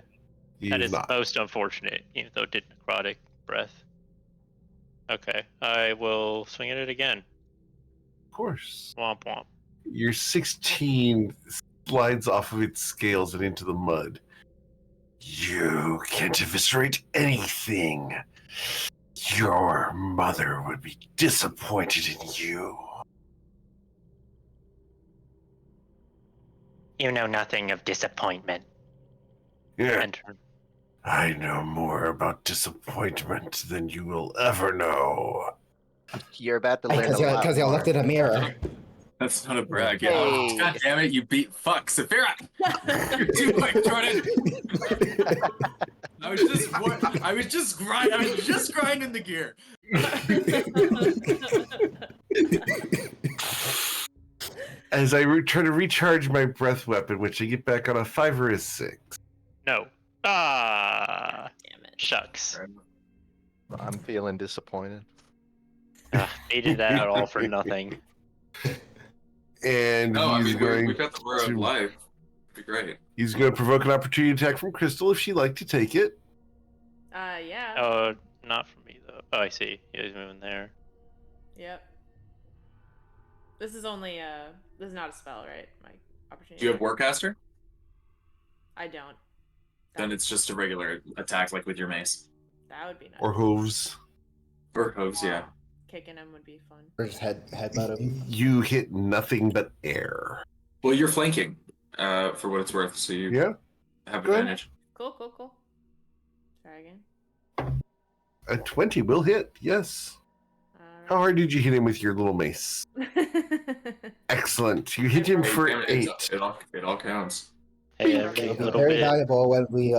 A: he
G: That
A: is
G: is
A: not.
G: most unfortunate, even though it did necrotic breath. Okay, I will swing at it again.
A: Of course.
G: Womp womp.
A: Your 16 slides off of its scales and into the mud. You can't eviscerate anything. Your mother would be disappointed in you.
D: You know nothing of disappointment.
A: Yeah,
G: Enter.
A: I know more about disappointment than you will ever know.
H: You're about to learn a lot
E: Because you
H: more.
E: looked in a mirror.
I: That's not a brag.
H: Hey.
I: God damn it, you beat fuck Saphira! You're too quick, Jordan! I was just grinding the gear.
A: As I try to recharge my breath weapon, which I get back on a 5 or a 6.
G: No. Ah.
F: Damn it.
G: Shucks.
C: I'm feeling disappointed.
G: They did that all for nothing.
A: And
I: No, I
A: he's
I: mean
A: going
I: we've got the word of
A: to-
I: life. It'd be great.
A: He's going to provoke an opportunity attack from Crystal if she'd like to take it.
F: Yeah.
G: Oh, not for me though. Oh, I see. He's moving there.
F: Yep. This is only this is not a spell, right? My opportunity.
I: Do you have Warcaster?
F: I don't.
I: Then it's just a regular attack, like with your mace
F: That would be nice.
A: Or hooves.
I: or hooves. Yeah.
F: Kicking him would be fun.
E: Or just headbutt him.
A: You hit nothing but air.
I: Well, you're flanking, for what it's worth, so you
A: Yeah?
I: have
A: Good.
I: advantage.
F: Cool. Try again.
A: A 20 will hit, yes. How hard did you hit him with your little mace? Excellent. You hit him for
I: Damn it,
A: 8.
I: It all counts.
G: Hey,
E: It'll
G: every
E: be
G: little
E: very
G: bit.
E: valuable when we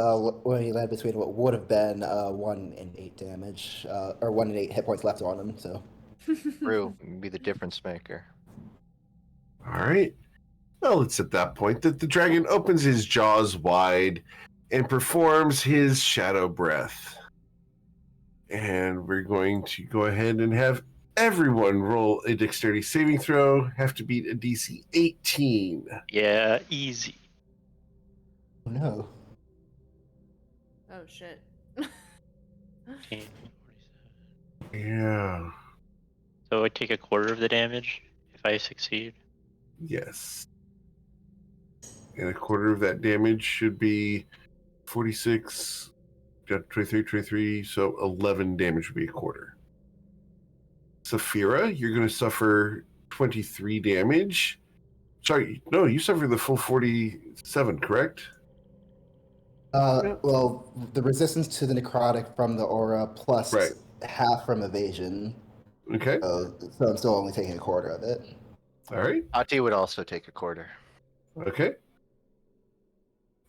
E: land between what would have been 1 and 8 damage, or 1 and 8 hit points left on him. So
C: True. Be the difference maker.
A: All right. Well, it's at that point that the dragon opens his jaws wide and performs his shadow breath. And we're going to go ahead and have everyone roll a dexterity saving throw, have to beat a DC 18.
G: Yeah, easy.
E: oh no.
F: Oh shit.
G: 15, 47.
A: Yeah.
G: So I take a quarter of the damage if I succeed.
A: Yes. And a quarter of that damage should be 46, got 23, 23, so 11 damage would be a quarter. Saphira, you're going to suffer 23 damage. Sorry, no, you suffer the full 47, correct?
E: Well, the resistance to the necrotic from the aura plus
A: Right.
E: half from evasion.
A: Okay.
E: So I'm still only taking a quarter of it.
A: All right.
C: Ati would also take a quarter.
A: Okay.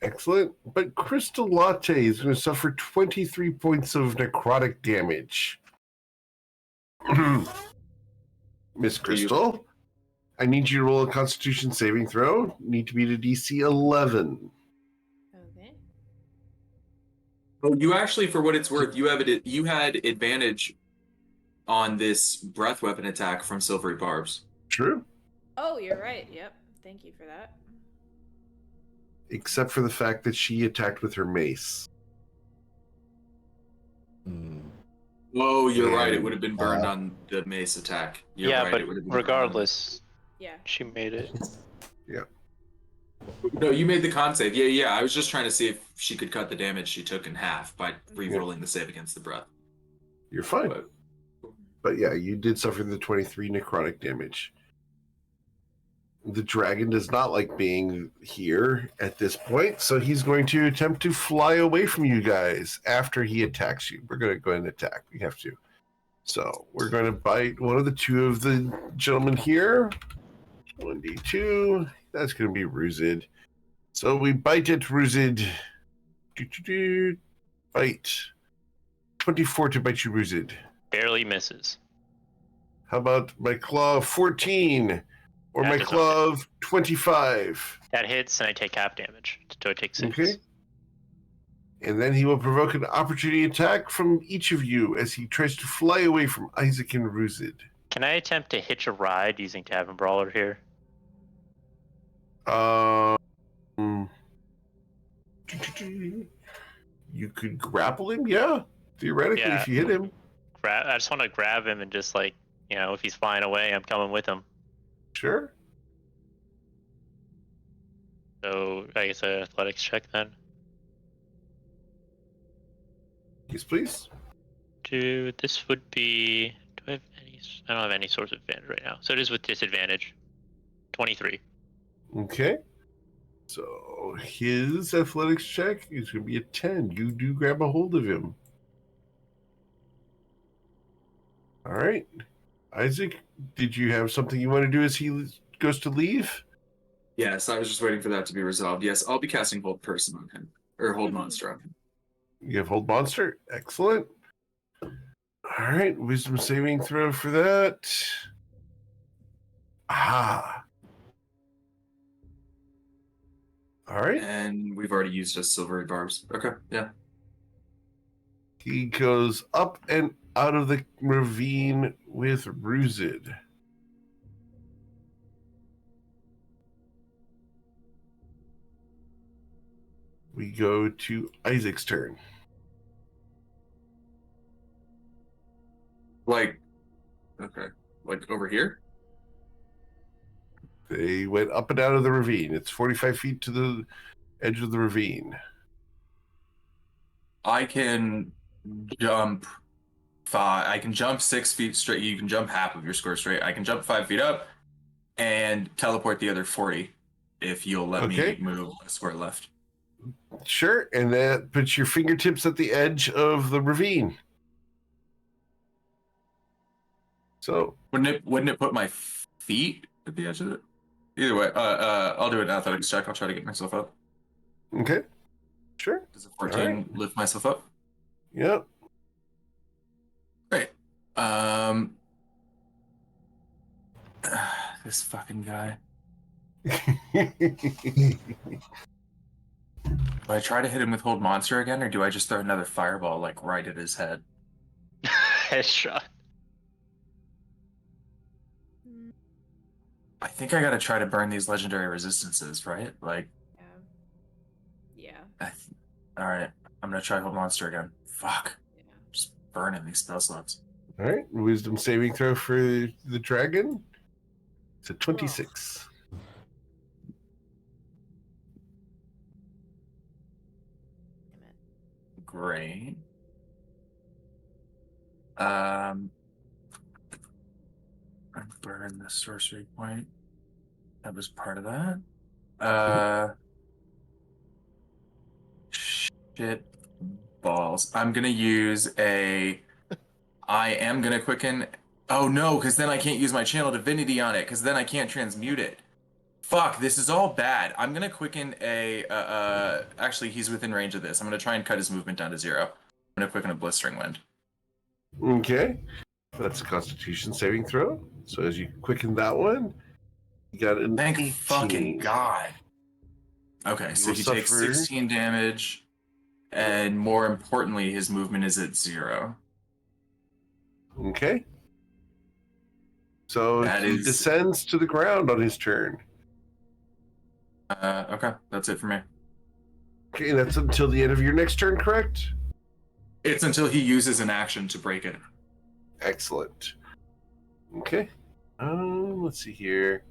A: Excellent. But Crystal Latte is going to suffer 23 points of necrotic damage. Miss Crystal, I need you to roll a Constitution saving throw. Need to beat a DC 11.
F: Okay.
B: Oh, you actually, for what it's worth, you had advantage on this breath weapon attack from Silvery Barbs.
A: True.
F: Oh, you're right. Yep. Thank you for that.
A: Except for the fact that she attacked with her mace.
B: Oh, you're right. It
A: And,
B: would have been burned on the mace attack. You're
G: Yeah,
B: right.
G: but
B: it would have been burned on
G: regardless,
F: Yeah.
G: she made it.
B: No, you made the con save. Yeah. I was just trying to see if she could cut the damage she took in half by re-rolling the save against the breath.
A: You're fine. But yeah, you did suffer the 23 necrotic damage. The dragon does not like being here at this point, so he's going to attempt to fly away from you guys after he attacks you. We're going to go ahead and attack. We have to. So we're going to bite one of the two of the gentlemen here. 1d2. That's going to be Ruzid. So we bite at Ruzid. Bite. 24 to bite you, Ruzid.
G: Barely misses.
A: How about my claw 14? Or
G: That
A: my
G: does not
A: claw of 25?
G: That hits, and I take half damage. So I take 6.
A: Okay. And then he will provoke an opportunity attack from each of you as he tries to fly away from Isaac and Ruzid.
G: Can I attempt to hitch a ride using Tavern Brawler here?
A: You could grapple him, yeah. Theoretically,
G: Yeah.
A: if you hit him.
G: I just want to grab him and just if he's flying away, I'm coming with him.
A: Sure.
G: So I guess an athletics check then.
A: Yes, please.
G: This would be. Do I have any? I don't have any source of advantage right now, so it is with disadvantage. 23.
A: Okay. So his athletics check is going to be a 10. You do grab a hold of him. All right. Isaac, did you have something you want to do as he goes to leave?
B: Yes, I was just waiting for that to be resolved. Yes, I'll be casting Hold Person on him. Or Hold Monster on him.
A: You have Hold Monster. Excellent. All right. Wisdom saving throw for that. Ah. All right.
B: And we've already used his Silvery Barbs. Okay, yeah.
A: He goes up and out of the ravine with Ruzid. We go to Isaac's turn.
B: Okay. Like over here?
A: They went up and out of the ravine. It's 45 feet to the edge of the ravine.
B: I can jump 5. I can jump 6 feet straight. You can jump half of your square straight. I can jump 5 feet up and teleport the other 40 if you'll let me move a square left.
A: Sure, and that puts your fingertips at the edge of the ravine. So
B: wouldn't it put my feet at the edge of it? Either way, I'll do an athletics check. I'll try to get myself up.
A: Okay. Sure.
B: Does a 14 lift myself up?
A: Yep.
B: Great. This fucking guy. Do I try to hit him with Hold Monster again, or do I just throw another fireball right at his head?
G: Headshot.
B: I think I gotta try to burn these legendary resistances, right?
F: Yeah.
B: All right.
I: I'm gonna try Hold Monster again. Fuck.
F: Yeah.
I: Just burning these spell slots.
A: All right, wisdom saving throw for the dragon. It's a 26.
F: Damn it.
I: Great. Burn the sorcery point. That was part of that. Shit balls. I'm gonna use a. I am gonna quicken. Oh no, because then I can't use my channel divinity on it, because then I can't transmute it. Fuck, this is all bad. I'm gonna quicken a. Actually, he's within range of this. I'm gonna try and cut his movement down to 0. I'm gonna quicken a blistering wind.
A: Okay, that's a Constitution saving throw. So as you quicken that one, you got an
I: Thank
A: 18.
I: fucking God. Okay, so
A: will
I: he takes
A: suffer-
I: 16 damage, and more importantly, his movement is at 0.
A: Okay. So
I: That
A: he
I: is-
A: descends to the ground on his turn.
I: Okay, that's it for me.
A: Okay, that's until the end of your next turn, correct?
I: It's until he uses an action to break it.
A: Excellent. Okay. Let's see here.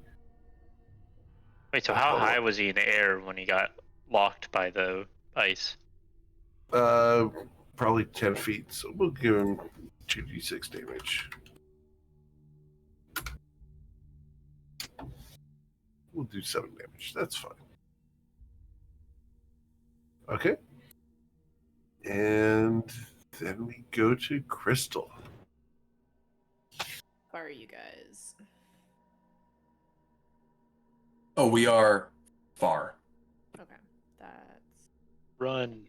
G: Wait, so how high was he in the air when he got locked by the ice?
A: Probably 10 feet. So we'll give him 2d6 damage. We'll do 7 damage. That's fine. Okay. And then we go to Crystal.
F: How are you guys?
I: Oh, we are far.
F: Okay, that's
G: Run.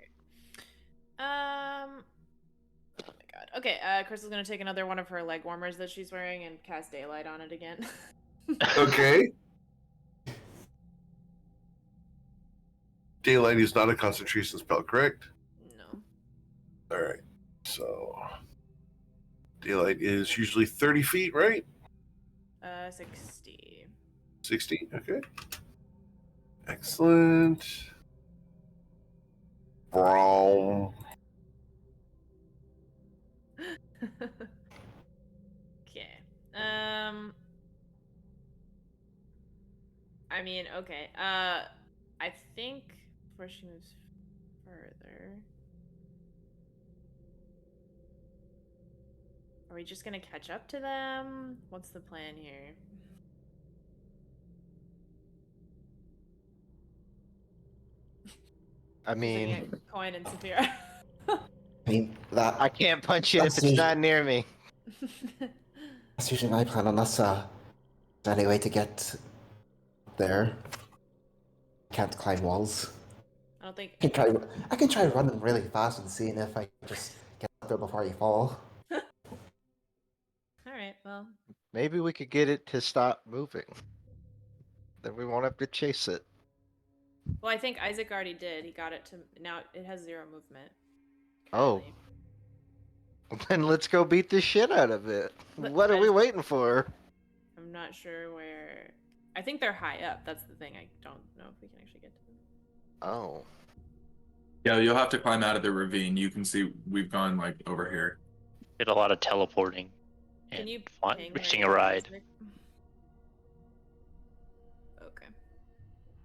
F: oh my god. Okay, Crystal's gonna take another one of her leg warmers that she's wearing and cast daylight on it again.
A: Okay. Daylight is not a concentration spell, correct?
F: No.
A: All right. So daylight is usually 30 feet, right?
F: 60.
A: 60. Okay. Excellent. Brown.
F: Okay. I mean, okay. I think before she moves further, are we just gonna catch up to them? What's the plan here?
H: I
F: Looking
H: mean,
F: at Coin and Saphira.
E: I mean,
H: I can't punch it if
E: That's
H: it's not near me.
E: that's usually my plan, unless there's any way to get there. Can't climb walls.
F: I don't think.
E: I can try running really fast and seeing if I can just get up there before you fall.
F: All right. Well,
H: Maybe we could get it to stop moving. Then we won't have to chase it.
F: I think Isaac already did. He got it to now. It has 0 movement.
H: Oh.
F: currently.
H: Then let's go beat the shit out of it.
F: But
H: What are we
F: I-
H: waiting for?
F: I'm not sure where. I think they're high up. That's the thing. I don't know if we can actually get to them.
H: Oh.
I: Yeah, you'll have to climb out of the ravine. You can see we've gone like over here.
G: Did a lot of teleporting
F: Can
G: and
F: you ping
G: reaching
F: my
G: a ride.
F: Isaac? Okay.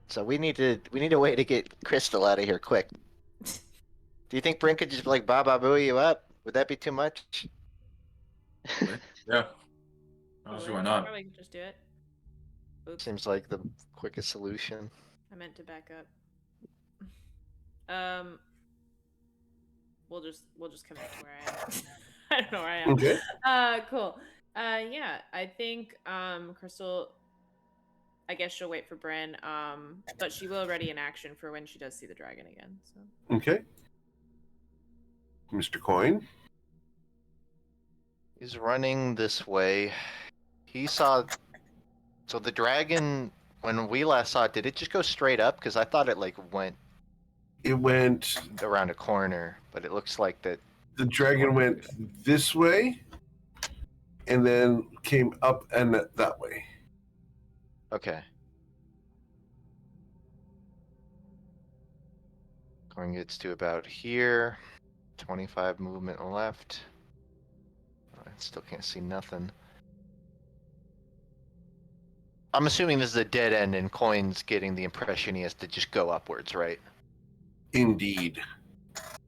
H: So we need a way to get Crystal out of here quick. Do you think Brink could just like Baba Booey you up? Would that be too much?
I: Yeah. Honestly, why not?
F: Probably could just do it. Oops.
H: Seems like the quickest solution.
F: I meant to back up. We'll just come back to where I am. I don't know where I am.
A: Okay.
F: Cool. Yeah, I think Crystal. I guess she'll wait for Bryn. But she will ready an action for when she does see the dragon again. So.
A: Okay. Mr. Coin.
C: He's running this way. He saw. So the dragon, when we last saw it, did it just go straight up? Because I thought it like went
A: It went.
C: around a corner, but it looks like that.
A: The dragon went this way, and then came up and that way.
C: Okay. Coin gets to about here. 25 movement left. I still can't see nothing. I'm assuming this is a dead end and Coin's getting the impression he has to just go upwards, right?
A: Indeed.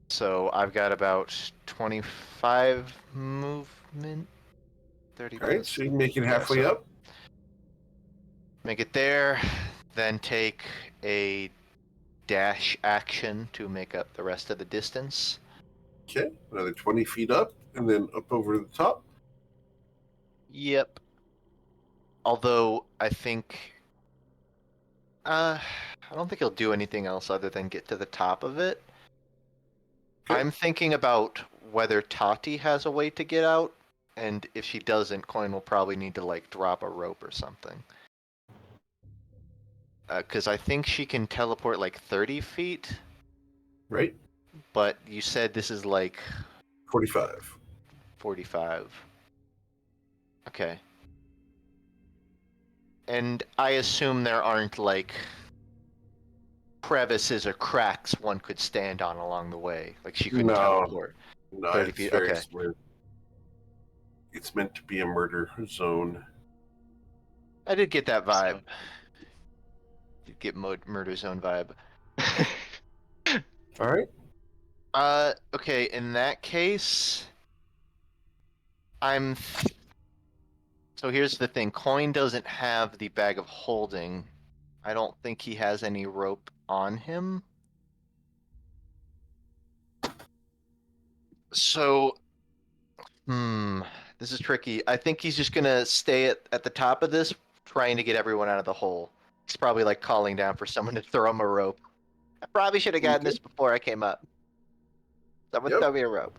C: So I've got about 25 movement. 30
A: All right,
C: plus.
A: so you make it
C: Yeah,
A: halfway
C: so
A: up.
C: make it there, then take a dash action to make up the rest of the distance.
A: Okay, another 20 feet up, and then up over the top.
C: Yep. Although I think, I don't think he'll do anything else other than get to the top of it.
A: Okay.
C: I'm thinking about whether Tati has a way to get out, and if she doesn't, Coin will probably need to like drop a rope or something. Because I think she can teleport like 30 feet,
A: Right?
C: but you said this is like
A: 45.
C: 45. Okay. And I assume there aren't like crevices or cracks one could stand on along the way. Like she couldn't
A: No.
C: teleport.
A: No,
C: 30
A: it's
C: feet,
A: very
C: okay.
A: smooth. It's meant to be a murder zone.
C: I did get that vibe.
G: So-
C: Did get murder zone vibe.
A: All right.
C: Okay, in that case, so here's the thing. Coin doesn't have the bag of holding. I don't think he has any rope on him. So, this is tricky. I think he's just gonna stay at the top of this, trying to get everyone out of the hole. He's probably like calling down for someone to throw him a rope. I probably should have gotten this before I came up. Someone
A: Yep.
C: throw me a rope.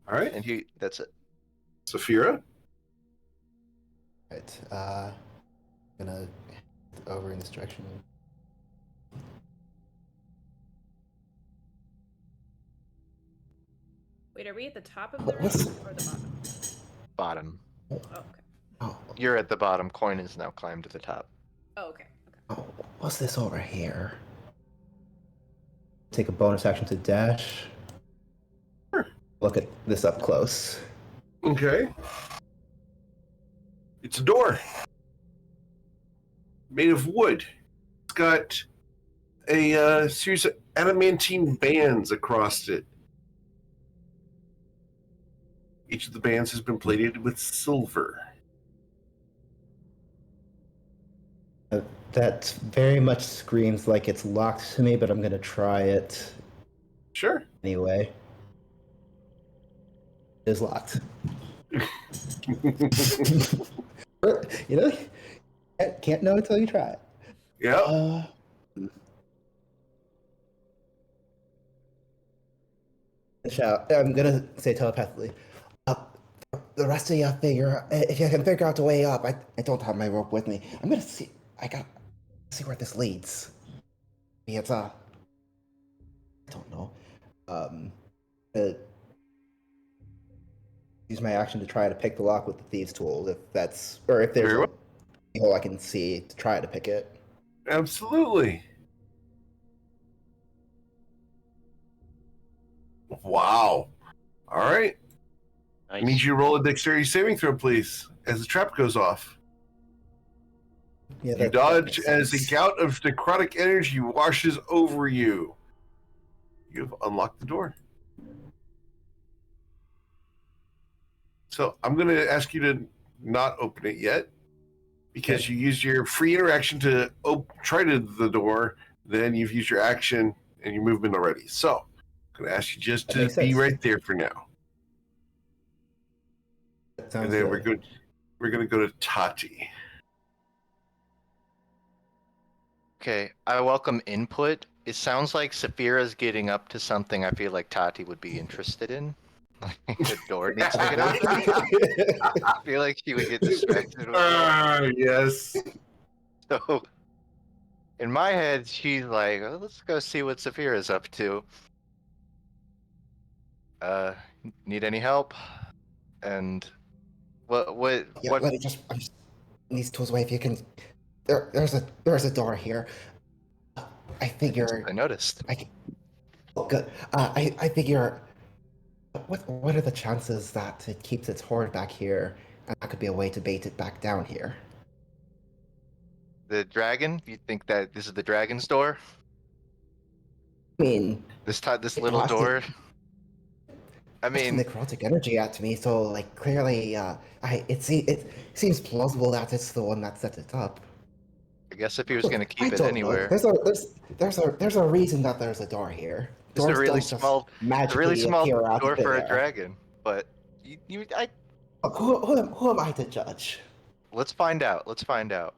A: All right.
C: And that's it.
A: Saphira.
E: Right. Gonna head over in this direction.
F: Wait, are we at the top of the
E: What's-
F: room or the bottom?
C: Bottom.
F: Oh, okay.
E: Oh,
C: You're at the bottom. Coin is now climbed to the top.
F: Oh, okay.
E: oh, what's this over here? Take a bonus action to dash.
A: Sure.
E: Look at this up close.
A: Okay. It's a door. Made of wood. It's got a series of adamantine bands across it. Each of the bands has been plated with silver.
E: That very much screams like it's locked to me, but I'm gonna try it
A: Sure.
E: anyway. It is locked. You know, can't know until you try it.
A: Yeah.
E: I'm gonna say telepathically. The rest of you figure, if you can figure out the way up. I don't have my rope with me. I'm gonna see. I gotta see where this leads. Maybe it's I don't know. Use my action to try to pick the lock with the thieves' tool, if there's
A: Very well.
E: a hole I can see to try to pick it.
A: Absolutely. Wow. All right. I need
G: Nice.
A: you to roll a dexterity saving throw, please, as the trap goes off.
E: Yeah,
A: You
E: that
A: dodge
E: makes
A: as a
E: sense.
A: gout of necrotic energy washes over you. You've unlocked the door. So I'm going to ask you to not open it yet because you used your free interaction to try to the door. Then you've used your action and your movement already. So I'm going to ask you just
E: That
A: to
E: makes
A: be
E: sense.
A: right there for now.
E: That sounds
A: And then
E: good.
A: we're going to go to Tati.
C: Okay, I welcome input. It sounds like Saphira's getting up to something I feel like Tati would be interested in. Like the door needs to get open. I feel like she would get distracted with that.
A: Yes.
C: So, in my head, she's like, oh, let's go see what Saphira's up to. Need any help? And what
E: Yeah,
C: what
E: let me just. I'm just these tools away. If you can, there's a door here. I figure.
C: I noticed.
E: Oh, good. I figure. What are the chances that it keeps its hoard back here, and that could be a way to bait it back down here?
C: The dragon? You think that this is the dragon's door?
E: I mean,
C: This
E: it
C: little
E: blasts
C: door? I
E: some
C: mean,
E: necrotic energy at me, so like clearly, it seems plausible that it's the one that set it up.
C: I guess if he was gonna
E: I
C: keep it
E: don't know.
C: anywhere,
E: There's a reason that there's a door here.
C: it's a
E: Doors
C: really
E: don't just
C: small,
E: magically appear out
C: door
E: of thin
C: for a
E: air.
C: dragon. But
E: Who am I to judge?
C: let's find out. Let's find out.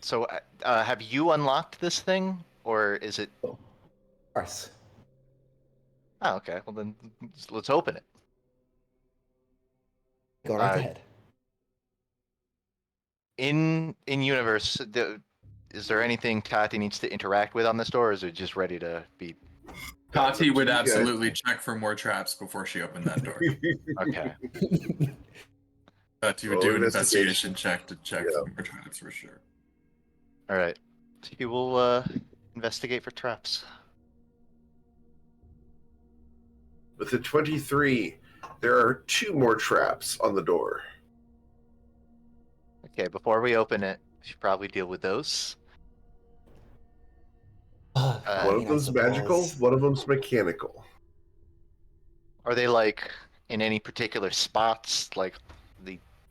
C: So, have you unlocked this thing, or is it?
E: Of course.
C: Oh, okay. Well, then let's open it.
E: Go right
C: Uh,
E: ahead.
C: In universe, is there anything Tati needs to interact with on this door, or is it just ready to be?
I: Tati would
A: you guys.
I: absolutely check for more traps before she opened that door.
C: Okay.
I: Tati would do an investigation check to check for more traps for sure.
C: All right. He will investigate for traps.
A: With a 23, there are 2 more traps on the door.
C: Okay. Before we open it, we should probably deal with those.
A: One of them's magical, one of them's mechanical.
C: Are they like in any particular spots? Like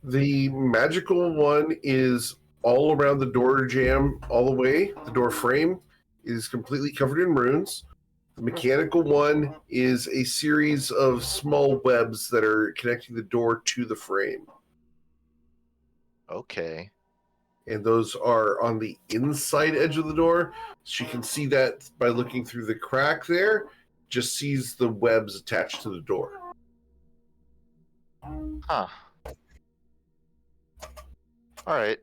A: The magical one is all around the door jamb, all the way. The door frame is completely covered in runes. The mechanical one is a series of small webs that are connecting the door to the frame.
C: okay.
A: And those are on the inside edge of the door. So you can see that by looking through the crack there. Just sees the webs attached to the door.
C: Huh. All right.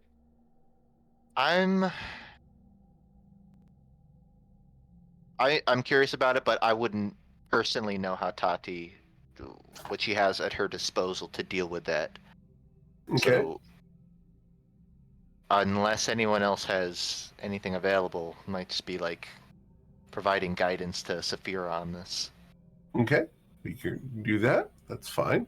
C: I'm curious about it, but I wouldn't personally know how Tati, what she has at her disposal to deal with that.
A: Okay.
C: So, unless anyone else has anything available, it might just be like providing guidance to Saphira on this.
A: Okay. We can do that. That's fine.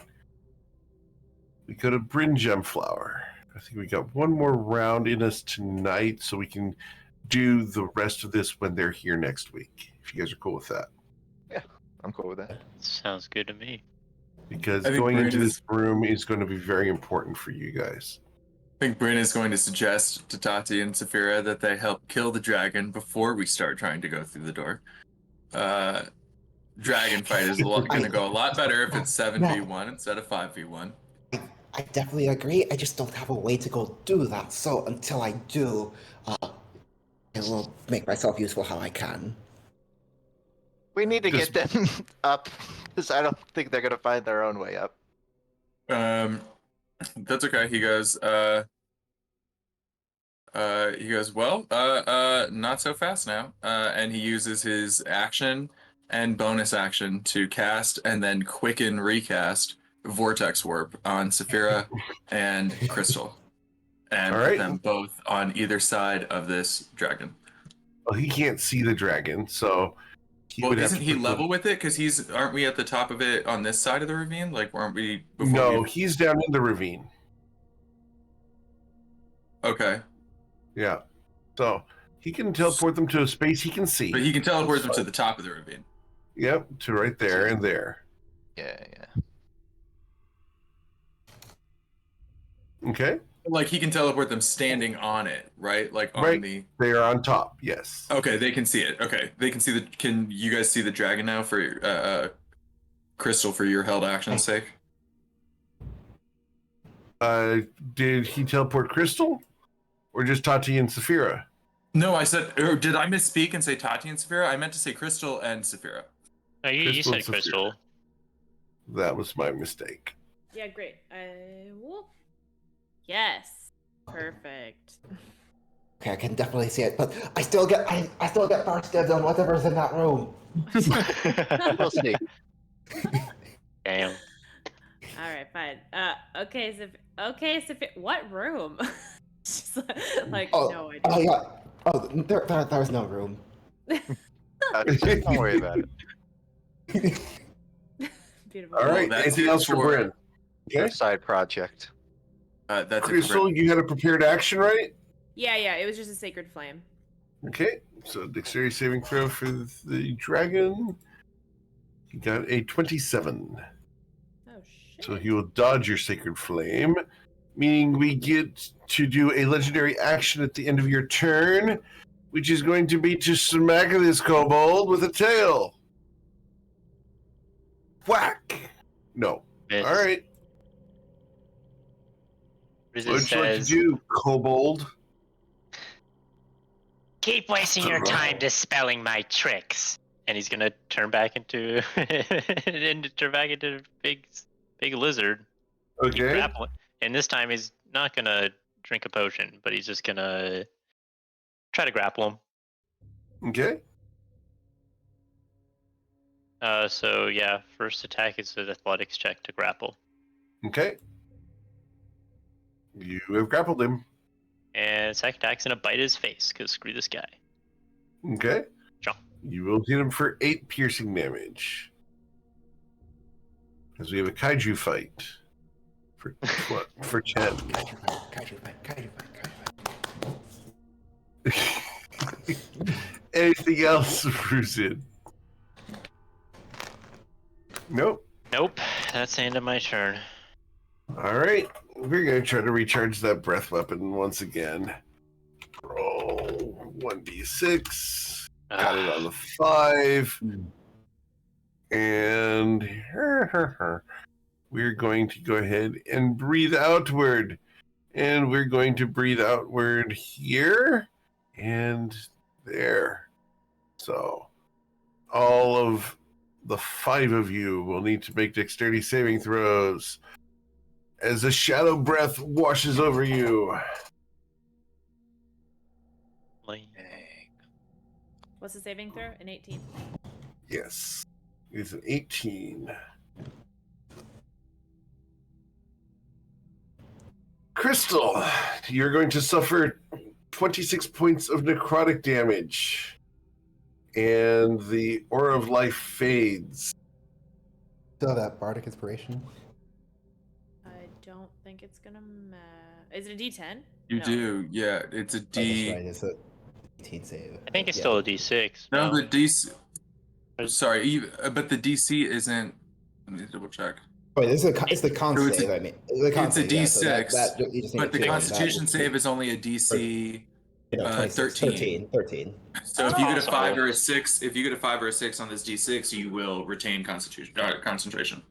A: We go to Bryn Gemflower. I think we got one more round in us tonight, so we can do the rest of this when they're here next week. If you guys are cool with that.
C: Yeah, I'm cool with that.
G: Sounds good to me.
A: Because
I: I think
A: going
I: Bryn
A: into
I: is-
A: this room is going to be very important for you guys.
I: I think Bryn is going to suggest to Tati and Saphira that they help kill the dragon before we start trying to go through the door. Dragon fight is going to go a lot better if it's 7v1 instead of 5v1.
E: I definitely agree. I just don't have a way to go do that. So until I do, I will make myself useful how I can.
C: We need to get them up, because I don't think they're gonna find their own way up.
I: That's okay. He goes, well, not so fast now. And he uses his action and bonus action to cast and then quicken recast Vortex Warp on Saphira and Crystal. And
A: All
I: put
A: right.
I: them both on either side of this dragon.
A: Well, he can't see the dragon, so he
I: Well,
A: would have
I: isn't
A: to
I: he
A: put
I: level with it? Because aren't we at the top of it on this side of the ravine? Like, aren't we?
A: No, he's down in the ravine.
I: Okay.
A: Yeah. So he can teleport them to a space he can see.
I: But he can teleport
A: That's
I: them to
A: fine.
I: the top of the ravine.
A: Yep, to right there and there.
C: Yeah.
A: Okay.
I: Like, he can teleport them standing on it, right? Like, on
A: Right.
I: the...
A: They are on top, yes.
I: Okay, they can see it. Okay, they can see the... Can you guys see the dragon now for, Crystal, for your held action's sake?
A: Did he teleport Crystal? Or just Tati and Saphira?
I: No, I said... Or did I misspeak and say Tati and Saphira? I meant to say Crystal and Saphira.
G: No, you
A: Crystal
G: said
A: and Saphira.
G: Crystal.
A: That was my mistake.
F: Yeah, great. Whoop. Yes. Perfect.
E: Okay, I can definitely see it, but I still get first dibs on whatever's in that room.
C: We'll see.
G: Damn.
F: All right, fine. Okay, so what room? Just like
E: Oh,
F: no idea.
E: oh yeah. Oh, there was no room.
C: Don't worry about it.
F: Beautiful.
A: All right.
I: that's
A: Anything
I: it
A: else for
I: for-
A: Bryn?
C: Your
A: Okay.
C: side project.
I: That's it. For
A: Crystal, you had a prepared action, right?
F: Yeah, it was just a sacred flame.
A: Okay. So dexterity saving throw for the dragon. You got a 27.
F: Oh shit.
A: So he will dodge your sacred flame, meaning we get to do a legendary action at the end of your turn, which is going to be to smack this kobold with a tail. Whack! No.
G: Miss.
A: All right.
G: Rizzo
A: What would you like to
G: says,
A: do, kobold?
D: Keep wasting your time dispelling my tricks.
G: and he's gonna turn back into a big lizard. Keep
A: Okay.
G: grappling. And this time he's not gonna drink a potion, but he's just gonna try to grapple him.
A: Okay.
G: So yeah, first attack is an athletics check to grapple.
A: Okay. You have grappled him.
G: And second attack's gonna bite his face, because screw this guy.
A: Okay.
G: Jump.
A: You will hit him for 8 piercing damage. As we have a kaiju fight. For what? For 10.
E: Kaiju fight.
A: Anything else, Ruzin? Nope.
G: Nope, that's the end of my turn.
A: All right. We're going to try to recharge that breath weapon once again. Roll 1d6. Got it on the 5. And we're going to go ahead and breathe outward. And we're going to breathe outward here and there. So all of the 5 of you will need to make dexterity saving throws as a shadow breath washes over you.
F: What's the saving throw? An 18.
A: Yes. It's an 18. Crystal, you're going to suffer 26 points of necrotic damage. And the aura of life fades.
E: Still that bardic inspiration.
F: I don't think it's gonna matter. Is it a D10?
I: You
F: No.
I: do, yeah. It's a
E: Oh, that's
I: D.
E: right. It's a 18 save.
G: I think it's
E: Yeah.
G: still a D6.
I: No, the DC. Sorry, but the DC isn't. Let me double check.
E: Wait, it's the con
I: So it's
E: save.
I: a-
E: I mean, the con
I: It's a
E: save, yeah, so
I: D6,
E: you just need
I: but
E: to
I: the
E: do,
I: Constitution
E: that would
I: save
E: be,
I: is only a DC.
E: 26,
I: 13.
E: 13.
I: So if you get a
G: Oh.
I: 5 or a 6, if you get a 5 or a 6 on this D6, you will retain concentration.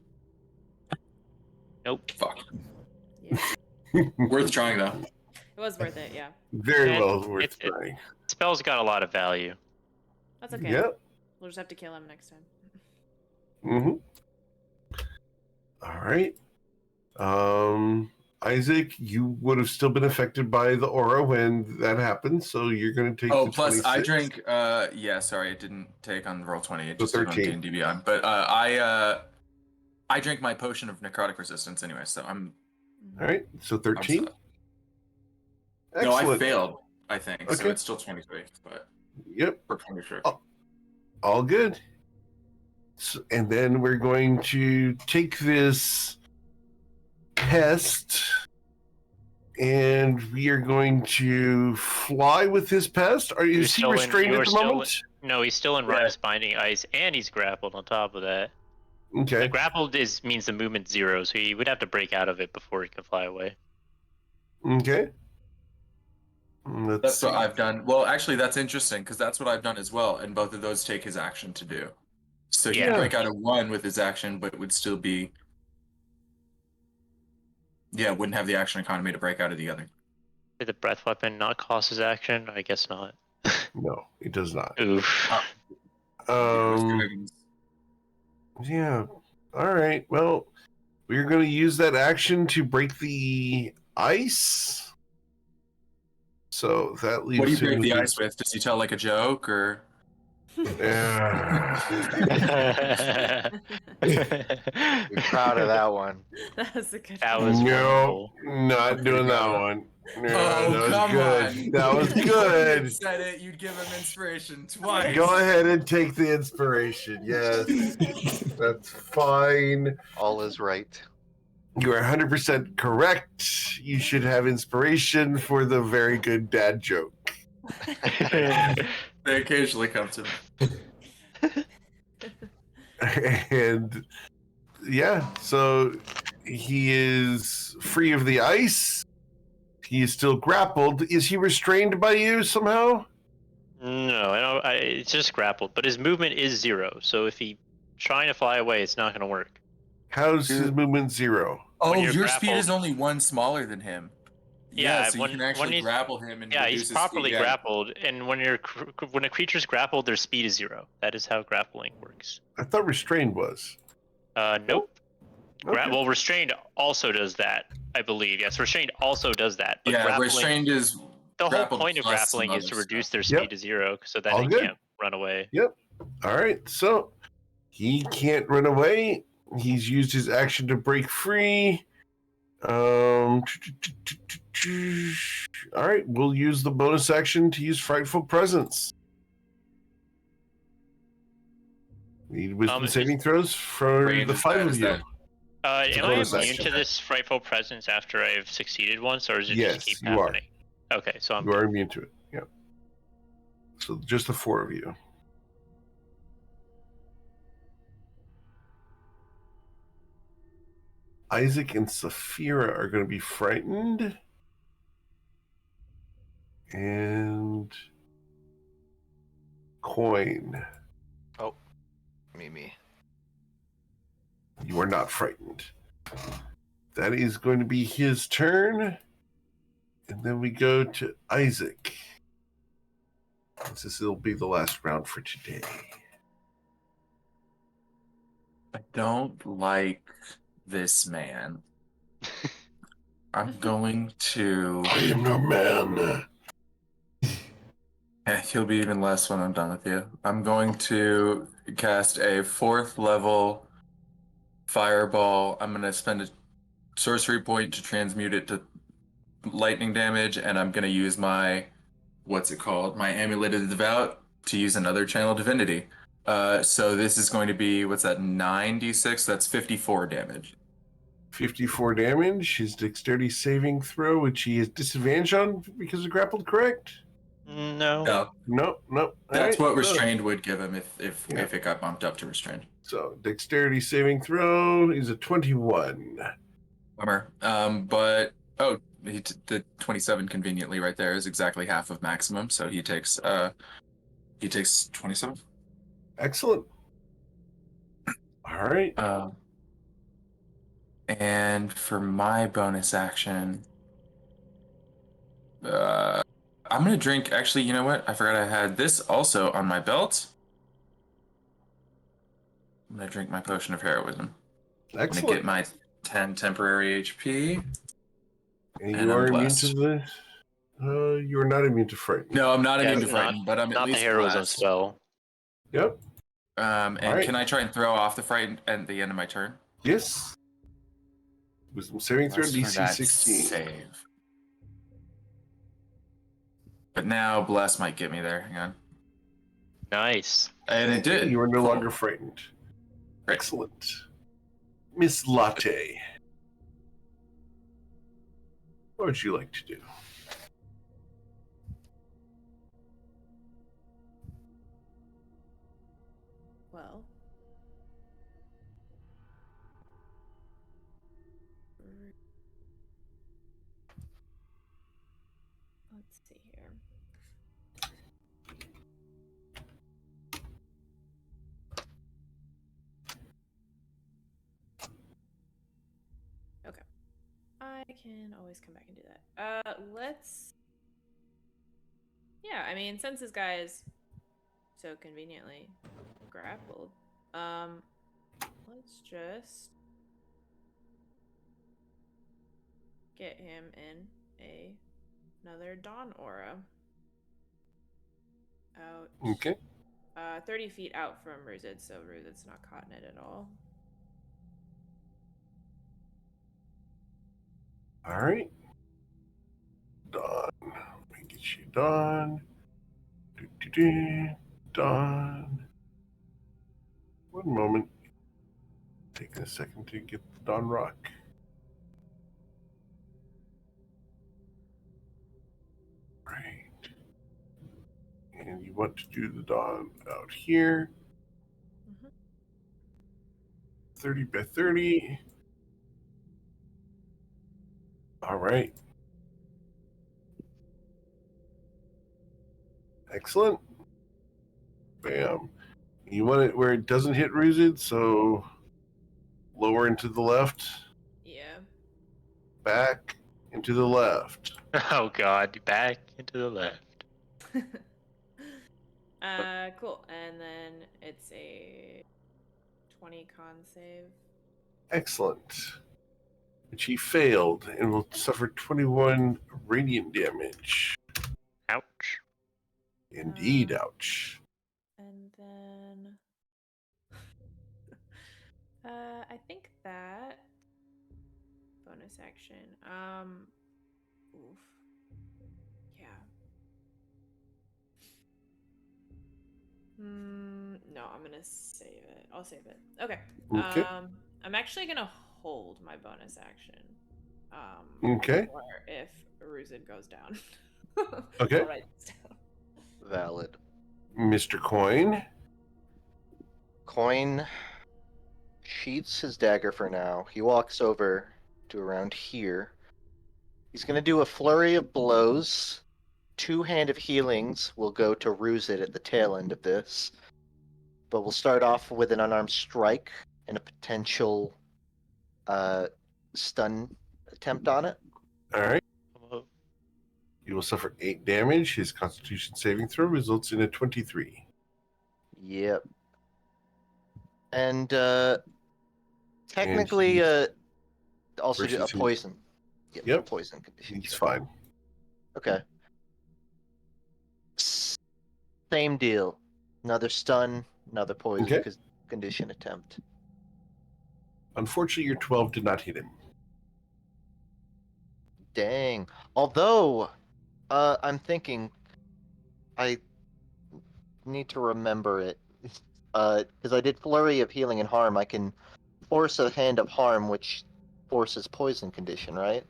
G: Nope.
I: Fuck.
F: Yeah.
I: Worth trying though.
F: It was worth it, yeah.
A: Very
G: Yeah,
A: well worth
G: it-
A: trying.
G: Spell's got a lot of value.
F: That's okay.
A: Yep.
F: We'll just have to kill him next time.
A: Mm-hmm. All right. Isaac, you would have still been affected by the aura when that happened, so you're going to take.
I: Oh,
A: the
I: plus I
A: 26.
I: drank. Yeah, sorry, it didn't take on roll 20. It
A: So
I: just took on
A: 13.
I: D&D Beyond. But I drank my potion of necrotic resistance anyway, so I'm.
A: All right, so
I: I'm
A: 13.
I: set. No, I
A: Excellent.
I: failed. I think so.
A: Okay.
I: It's still 23, but
A: Yep,
I: we're 23.
A: Oh. all good. So, and then we're going to take this pest, and we are going to fly with this pest.
G: You're
A: Is he
G: still in-
A: restrained
G: you
A: at
G: are
A: the
G: still
A: moment?
G: No, he's still in Rhyme's Binding Ice, and he's grappled on top of that. The
A: Okay.
G: grappled means the movement 0, so he would have to break out of it before he can fly away.
A: Okay. Let's
I: That's what
A: see.
I: I've done. Well, actually, that's interesting because that's what I've done as well, and both of those take his action to do. So he
G: Yeah.
I: could break out of one with his action, but would still be. Yeah, wouldn't have the action economy to break out of the other.
G: Did the breath weapon not cost his action? I guess not.
A: No, it does not.
G: Oof.
A: Yeah. All right. Well, we're going to use that action to break the ice. So that leaves.
I: What do you
A: him
I: break the
A: with-
I: ice with? Does he tell like a joke or?
A: Yeah.
C: Be proud of that one.
F: That was a good
G: That
F: one.
G: was
A: No,
G: wonderful.
A: not
I: I'm
A: doing
I: pretty
A: that
I: proud of
A: one. No,
I: Oh,
A: that was
I: come
A: good.
I: on.
A: That was
I: If you
A: good.
I: had said it, you'd give him inspiration twice.
A: Go ahead and take the inspiration. Yes, that's fine.
C: All is right.
A: You are 100% correct. You should have inspiration for the very good dad joke.
I: They occasionally come to me.
A: And yeah, so he is free of the ice. He is still grappled. Is he restrained by you somehow?
G: No, it's just grappled, but his movement is 0. So if he trying to fly away, it's not going to work.
A: How's his movement 0?
I: Oh,
G: When you're
I: your speed is
G: grappled-
I: only one smaller than him.
G: Yeah,
I: so you can actually grapple him and
G: Yeah,
I: reduce
G: he's
I: his
G: properly
I: speed. Yeah.
G: grappled, and when a creature's grappled, their speed is 0. That is how grappling works.
A: I thought restrained was.
G: Nope.
A: Okay.
G: Well, restrained also does that, I believe. Yes, restrained also does that. But
I: Yeah,
G: grappling,
I: restrained is
G: the whole
I: grappled
G: point of
I: plus
G: grappling
I: some
G: is to
I: other
G: reduce
I: stuff.
G: their
A: Yep.
G: speed to 0, so that
A: All
G: they
A: good.
G: can't run away.
A: Yep. All right. So he can't run away. He's used his action to break free. All right. We'll use the bonus action to use Frightful Presence. Need wisdom saving throws for
I: Range
A: the
I: is
A: 5
I: bad
A: of
I: as
A: you.
I: that.
G: Am I
A: bonus
G: immune
A: action.
G: to this frightful presence after I've succeeded once, or does it
A: Yes,
G: just keep
A: you are.
G: happening? Okay, so I'm
A: You are immune to it. Yeah. So just the 4 of you. Isaac and Saphira are going to be frightened. And Coin,
C: Me.
A: you are not frightened. That is going to be his turn. And then we go to Isaac. This will be the last round for today.
I: I don't like this man. I'm going to.
A: I am no man.
I: Yeah, he'll be even less when I'm done with you. I'm going to cast a 4th level fireball. I'm going to spend a sorcery point to transmute it to lightning damage, and I'm going to use my, what's it called? My Amulet of the Devout to use another channel divinity. So this is going to be, what's that, 9d6? That's 54 damage.
A: 54 damage. His dexterity saving throw, which he has disadvantage on because of grappled, correct?
G: No.
I: No,
A: No.
I: that's
A: All
I: what
A: right, so-
I: restrained would give him if
A: Yeah.
I: it got bumped up to restrained.
A: So dexterity saving throw is a 21.
I: Bummer. But he did 27 conveniently right there is exactly half of maximum, so he takes 27.
A: Excellent. All right.
I: And for my bonus action, I'm gonna drink. Actually, you know what? I forgot I had this also on my belt. I'm gonna drink my potion of heroism. I'm gonna
A: Excellent.
I: get my 10 temporary HP.
A: And
I: and
A: you
I: I'm
A: are immune
I: blessed.
A: to this? You are not immune to frighten.
I: No, I'm not
G: Yeah,
I: immune to
G: not-
I: frighten, but I'm at
G: Not the
I: least
G: heroism
I: blessed.
G: spell.
A: Yep.
I: And
A: Alright.
I: can I try and throw off the frighten at the end of my turn?
A: Yes. Wisdom saving throw,
I: Bless for
A: DC
I: that
A: 16.
I: Save. But now bless might get me there. Hang on.
G: Nice.
I: And it did.
A: You are no
I: Cool.
A: longer frightened.
I: Great.
A: Excellent. Miss Latte. What would you like to do?
F: Well. Let's see here. Okay. I can always come back and do that. Let's. Yeah, I mean, since this guy is so conveniently grappled, let's just get him in another Dawn Aura. Out.
A: Okay.
F: 30 feet out from Ruzid, so Ruzid's not caught in it at all.
A: All right. Dawn. Let me get you Dawn. Dawn. One moment. Taking a second to get the Dawn Rock. Right. And you want to do the Dawn out here. 30 by 30. All right. Excellent. Bam. You want it where it doesn't hit Ruzid, so lower into the left,
F: Yeah.
A: back into the left.
G: Oh god, back into the left.
F: Cool. And then it's a 20 con save.
A: Excellent. Which he failed and will suffer 21 radiant damage.
G: Ouch.
A: Indeed, ouch.
F: And then I think that bonus action. Oof. Yeah. No, I'm gonna save it. I'll save it. Okay.
A: Okay.
F: I'm actually gonna hold my bonus action.
A: Okay.
F: Or if Ruzid goes down.
A: Okay.
F: I'll write this down.
C: Valid.
A: Mr. Coin.
C: Coin sheaths his dagger for now. He walks over to around here. He's going to do a flurry of blows. 2 Hand of Healings will go to Ruzid at the tail end of this. But we'll start off with an unarmed strike and a potential stun attempt on it.
A: All right. He will suffer 8 damage. His Constitution saving throw results in a 23.
C: Yep. And technically, also a
A: versus him.
C: poison.
A: Yep.
C: Poison condition.
A: He's fine.
C: Okay. Same deal. Another stun, another poison
A: Okay.
C: condition attempt.
A: Unfortunately, your 12 did not hit him.
C: Dang. Although, I'm thinking I need to remember it. Because I did Flurry of Healing and Harm, I can force a Hand of Harm, which forces poison condition, right?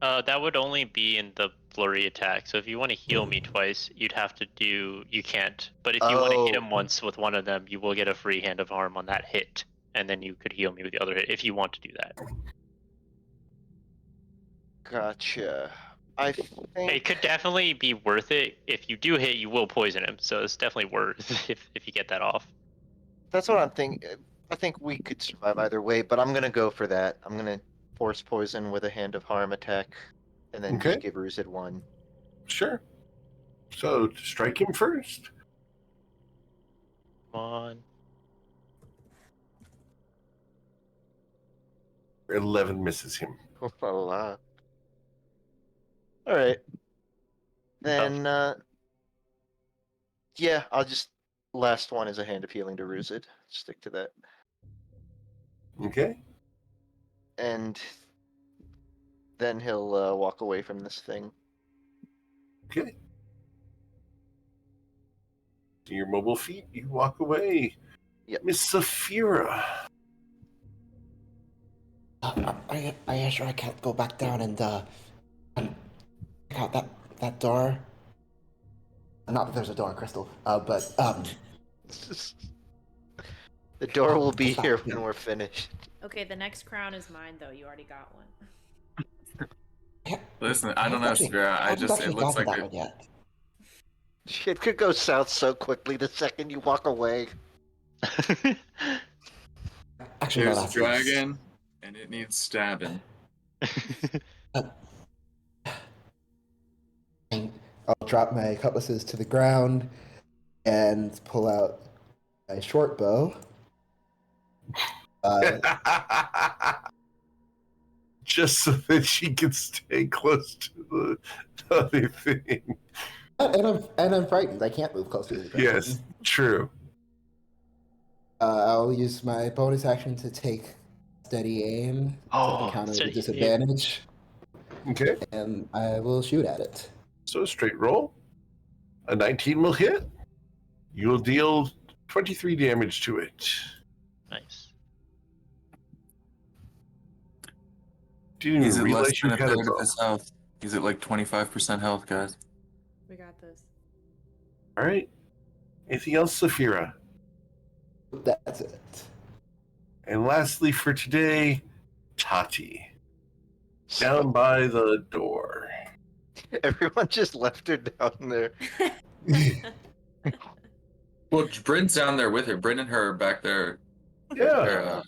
G: That would only be in the flurry attack. So if you want to heal me twice, you'd have to do. You can't. But if you want to hit him once with one of them, you will get a free Hand of Harm on that hit, and then you could heal me with the other hit if you want to do that.
C: Gotcha. I think
G: It could definitely be worth it. If you do hit, you will poison him. So it's definitely worth if you get that off.
C: that's what I'm thinking. I think we could survive either way, but I'm gonna go for that. I'm gonna force poison with a Hand of Harm attack, and then
A: Okay.
C: just give Ruzid 1.
A: Sure. So, to strike him first.
G: Come on.
A: 11 misses him.
C: All right. Then, yeah, I'll just last one is a Hand of Healing to Ruzid. Stick to that,
A: Okay.
C: and then he'll walk away from this thing.
A: Okay. To your mobile feet, you walk away.
C: Yep.
A: Miss Saphira.
E: Are you sure I can't go back down and check out that door? Not that there's a door, Crystal. But
C: The door will be
E: Stop,
C: here
E: yeah.
C: when we're finished.
F: Okay, the next crown is mine though. You already got one.
I: Listen, I don't know, Spirit. I
E: haven't
I: just
E: actually
I: it looks
E: gotten
I: like
E: that
I: a,
E: one yet.
C: Shit could go south so quickly the second you walk away.
E: Actually, no,
I: there's a
E: that's
I: dragon and it needs stabbing.
E: I'll drop my cutlasses to the ground and pull out my short bow.
A: Just so that she can stay close to the other thing.
E: And I'm frightened. I can't move close to the ground.
A: Yes, true.
E: I'll use my bonus action to take steady aim to encounter the
G: steady aim.
E: disadvantage,
A: Okay.
E: and I will shoot at it.
A: So straight roll. A 19 will hit. You'll deal 23 damage to it.
G: Nice.
A: Didn't
I: He's
A: even
I: at less
A: realize you
I: than a
A: had a
I: third of
A: bow.
I: his health. He's at like 25% health, guys.
F: We got this.
A: All right. Anything else, Saphira?
E: That's it.
A: And lastly for today, Tati. Down by the door.
C: Everyone just left her down there.
I: Well, Bryn's down there with her. Bryn and her are back there.
A: Yeah.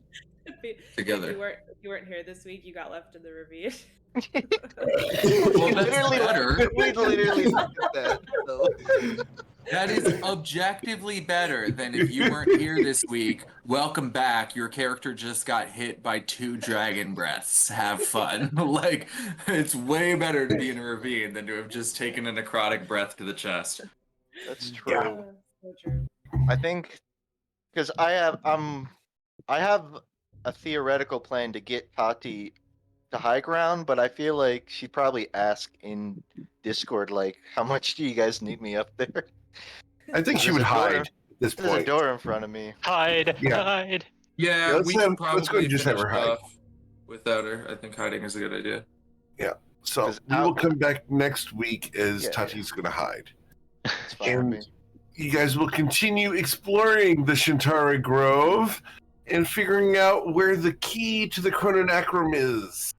I: They're, together.
F: If you weren't here this week, you got left in the ravine.
I: Well, that's better.
C: We literally looked at that. So.
I: That is objectively better than if you weren't here this week. Welcome back. Your character just got hit by 2 dragon breaths. Have fun. Like, it's way better to be in a ravine than to have just taken a necrotic breath to the chest.
C: That's true.
A: Yeah.
F: So true.
C: I think because I have a theoretical plan to get Tati to high ground, but I feel like she'd probably ask in Discord, like, how much do you guys need me up there?
A: I think she
C: There's
A: would
C: a door.
A: hide at this
C: There's a
A: point.
C: door in front of me.
G: Hide,
A: Yeah.
G: hide.
I: Yeah,
A: let's
I: we
A: have-
I: can probably
A: let's go and just have her
I: finish
A: hide.
I: off without her. I think hiding is a good idea.
A: So
C: 'Cause
A: we will come back next week as
C: Yeah.
A: Tati's going to hide.
C: It's fine with me.
A: And you guys will continue exploring the Shintara Grove and figuring out where the key to the Chrononacrum is.